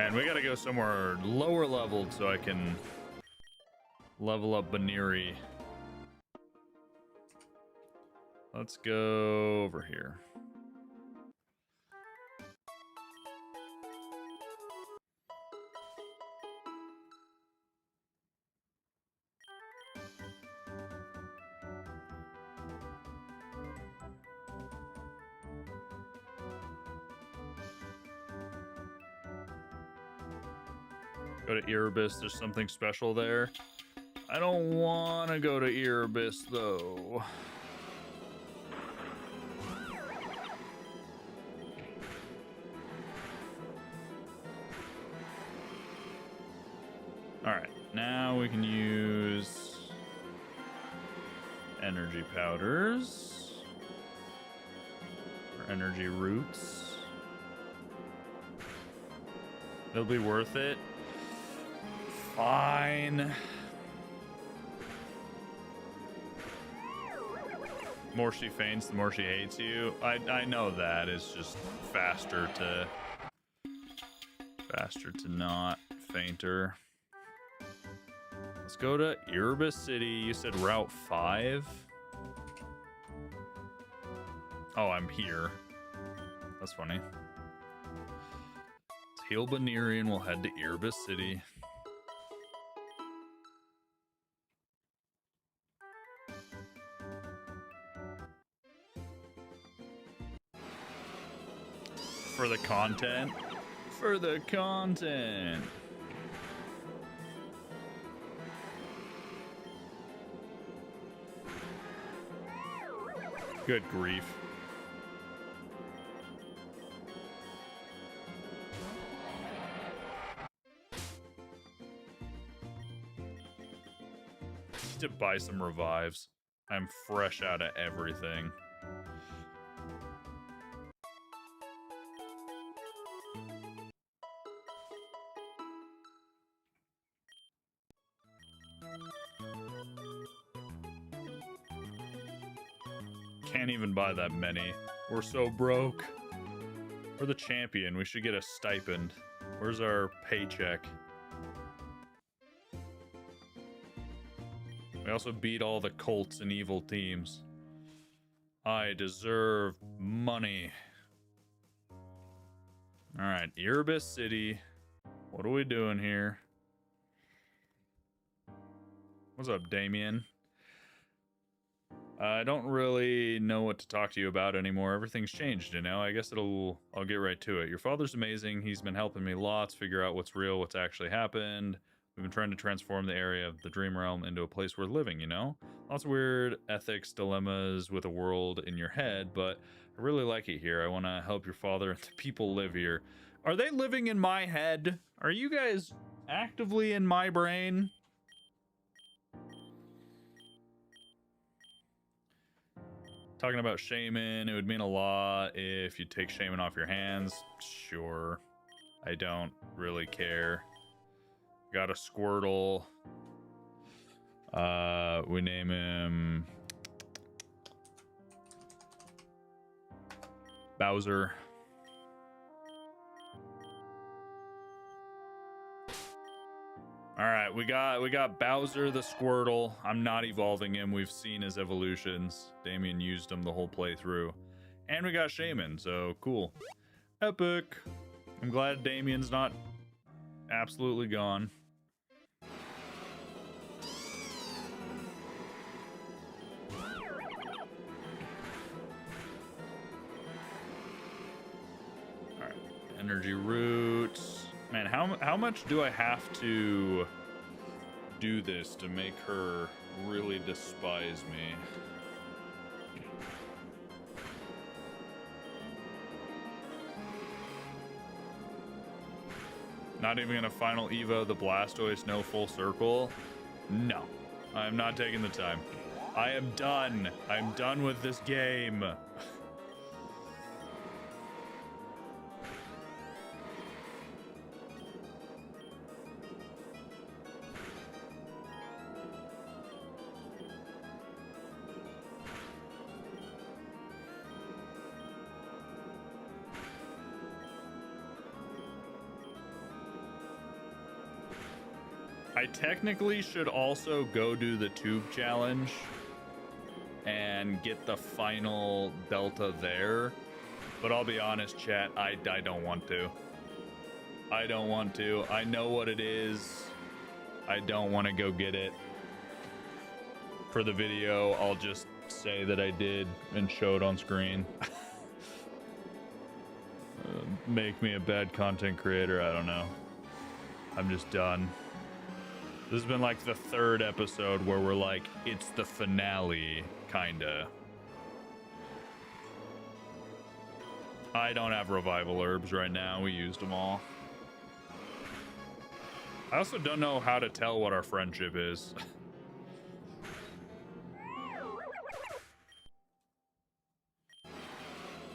And we gotta go somewhere lower leveled so I can level up Baniri. Let's go over here. Go to Erebus, there's something special there. I don't want to go to Erebus, though. Alright, now we can use energy powders. Or energy roots. It'll be worth it. Fine. The more she faints, the more she hates you. I know that. It's just faster to not faint her. Let's go to Erebus City. You said Route 5? Oh, I'm here. That's funny. Let's heal Baniri and we'll head to Erebus City. For the content. For the content. Good grief. Need to buy some revives. I'm fresh out of everything. Can't even buy that many. We're so broke. We're the champion. We should get a stipend. Where's our paycheck? We also beat all the cults and evil teams. I deserve money. Alright, Erebus City. What are we doing here? What's up, Damien? I don't really know what to talk to you about anymore. Everything's changed, you know? I guess I'll get right to it. Your father's amazing. He's been helping me lots figure out what's real, what's actually happened. We've been trying to transform the area of the Dream Realm into a place worth living, you know? Lots of weird ethics, dilemmas with a world in your head, but I really like it here. I want to help your father and the people live here. Are they living in my head? Are you guys actively in my brain? Talking about Shaman, it would mean a lot if you take Shaman off your hands. Sure. I don't really care. Got a Squirtle. We name him Bowser. Alright, we got Bowser the Squirtle. I'm not evolving him. We've seen his evolutions. Damien used him the whole playthrough. And we got Shaman, so cool. Epic. I'm glad Damien's not absolutely gone. Alright, energy roots. Man, how much do I have to do this to make her really despise me? Not even gonna final Evo the Blastoise no full circle? No, I'm not taking the time. I am done. I'm done with this game. I technically should also go do the tube challenge and get the final Delta there. But I'll be honest, chat, I don't want to. I don't want to. I know what it is. I don't want to go get it. For the video, I'll just say that I did and show it on screen. Make me a bad content creator, I don't know. I'm just done. This has been like the third episode where we're like, it's the finale, kinda. I don't have revival herbs right now. We used them all. I also don't know how to tell what our friendship is.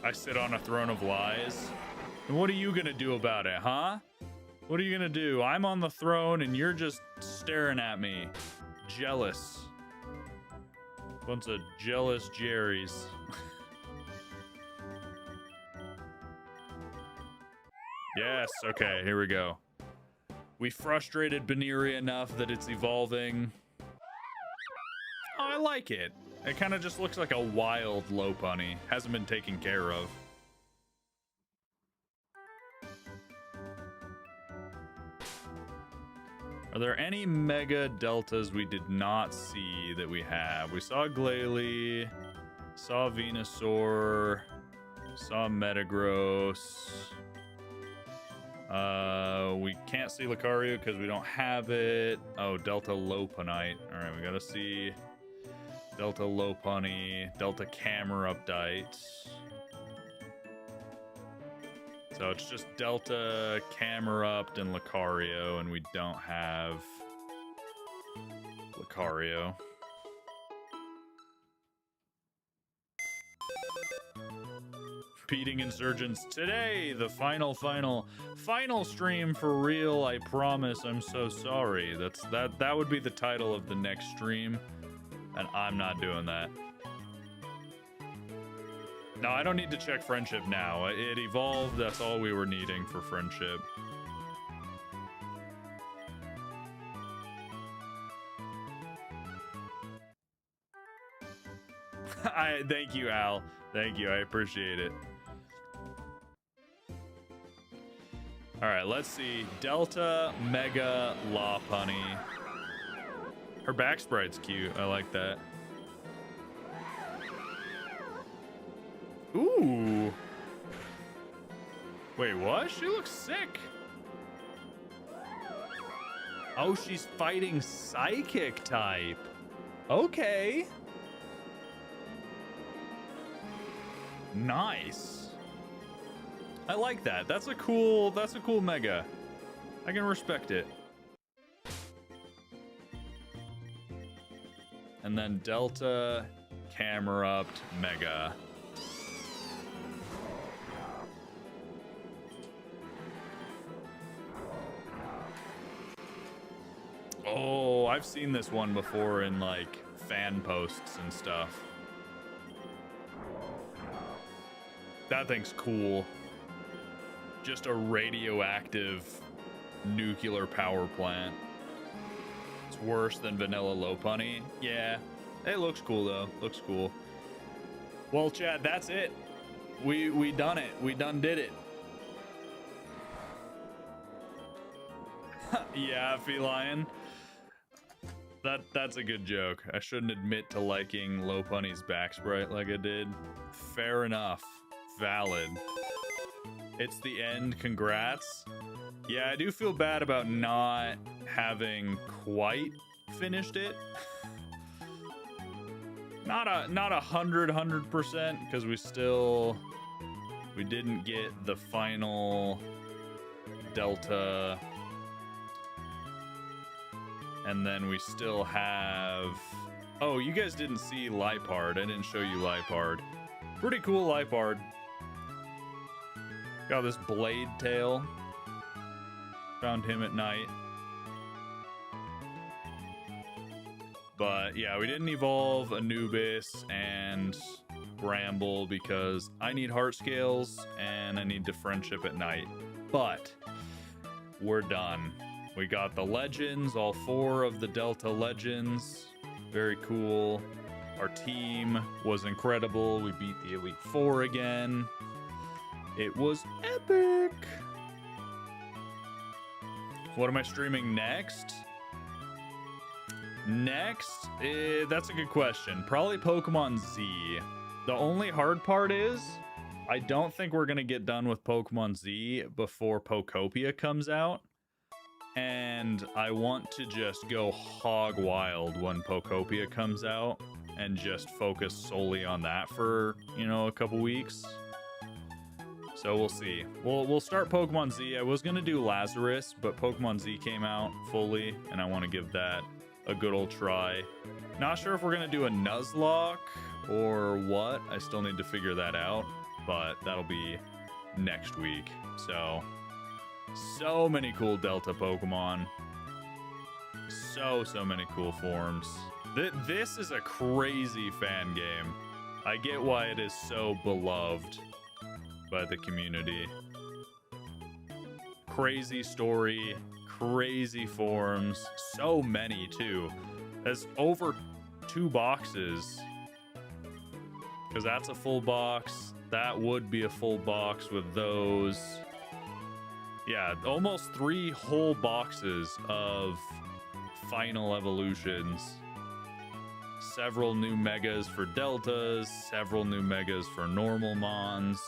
I sit on a throne of lies. And what are you gonna do about it, huh? What are you gonna do? I'm on the throne and you're just staring at me. Jealous. Bunch of jealous Jerrys. Yes, okay, here we go. We frustrated Baneri enough that it's evolving. Oh, I like it. It kind of just looks like a wild Lopunny. Hasn't been taken care of. Are there any Mega Deltas we did not see that we have? We saw Glalie, saw Venusaur, saw Metagross. We can't see Lucario because we don't have it. Oh, Delta Lopunite. All right, we gotta see Delta Lopunny, Delta Camerupdite. So it's just Delta Camerupt and Lucario, and we don't have Lucario. Beating Insurgents today, the final stream for real. I promise. I'm so sorry. That would be the title of the next stream, and I'm not doing that. No, I don't need to check friendship now. It evolved. That's all we were needing for friendship. Thank you, Al. Thank you. I appreciate it. All right, let's see. Delta Mega Lopunny. Her back sprite's cute. I like that. Ooh. Wait, what? She looks sick. Oh, she's fighting Psychic type. Okay. Nice. I like that. That's a cool mega. I can respect it. And then Delta Camerupt Mega. Oh, I've seen this one before in like fan posts and stuff. That thing's cool. Just a radioactive nuclear power plant. It's worse than vanilla Lopunny. Yeah, it looks cool though. Looks cool. Well, Chad, that's it. We done it. We done did it. Yeah, Feline. That's a good joke. I shouldn't admit to liking Lopunny's back sprite like I did. Fair enough. Valid. It's the end. Congrats. Yeah, I do feel bad about not having quite finished it. Not 100% because we didn't get the final Delta, and then we still have. Oh, you guys didn't see Lipard. I didn't show you Lipard. Pretty cool Lipard. Got this blade tail. Found him at night. But yeah, we didn't evolve Anubis and Bramble because I need heart scales and I need to friendship at night. But we're done. We got the legends, all 4 of the Delta legends. Very cool. Our team was incredible. We beat the Elite 4 again. It was epic. What am I streaming next? Next, that's a good question. Probably Pokemon Z. The only hard part is I don't think we're going to get done with Pokemon Z before Pokopia comes out. And I want to just go hog wild when Pokopia comes out and just focus solely on that for, you know, a couple weeks. So we'll see. We'll start Pokemon Z. I was going to do Lazarus, but Pokemon Z came out fully, and I want to give that a good old try. Not sure if we're going to do a Nuzlocke or what. I still need to figure that out, but that'll be next week. So many cool Delta Pokemon. So many cool forms. This is a crazy fan game. I get why it is so beloved by the community. Crazy story, crazy forms, so many too. That's over 2 boxes. Because that's a full box. That would be a full box with those. Yeah, almost 3 whole boxes of final evolutions. Several new megas for deltas, several new megas for normal mons.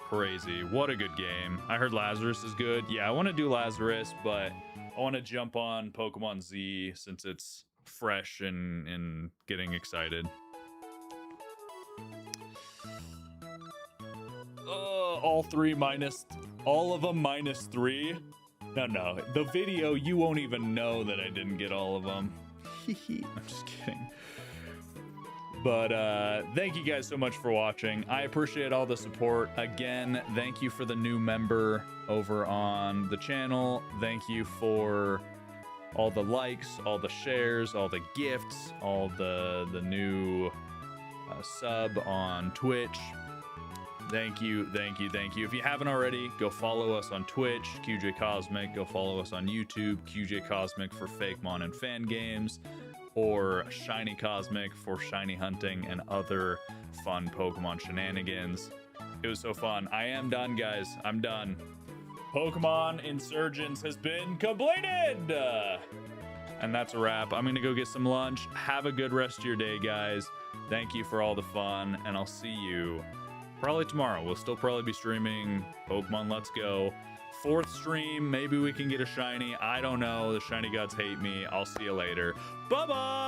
Crazy. What a good game. I heard Lazarus is good. Yeah, I want to do Lazarus, but I want to jump on Pokemon Z since it's fresh and getting excited. All of them minus 3. No. The video, you won't even know that I didn't get all of them. I'm just kidding. But thank you guys so much for watching. I appreciate all the support. Again, thank you for the new member over on the channel. Thank you for all the likes, all the shares, all the gifts, all the new sub on Twitch. Thank you. If you haven't already, go follow us on Twitch, QJ Cosmic. Go follow us on YouTube, QJ Cosmic for Fakemon and fan games, or Shiny Cosmic for shiny hunting and other fun Pokemon shenanigans. It was so fun. I am done, guys. I'm done. Pokemon Insurgence has been completed! And that's a wrap. I'm gonna go get some lunch. Have a good rest of your day, guys. Thank you for all the fun, and I'll see you probably tomorrow. We'll still probably be streaming Pokemon Let's Go. 4th stream, maybe we can get a shiny. I don't know. The shiny gods hate me. I'll see you later. Bye-bye!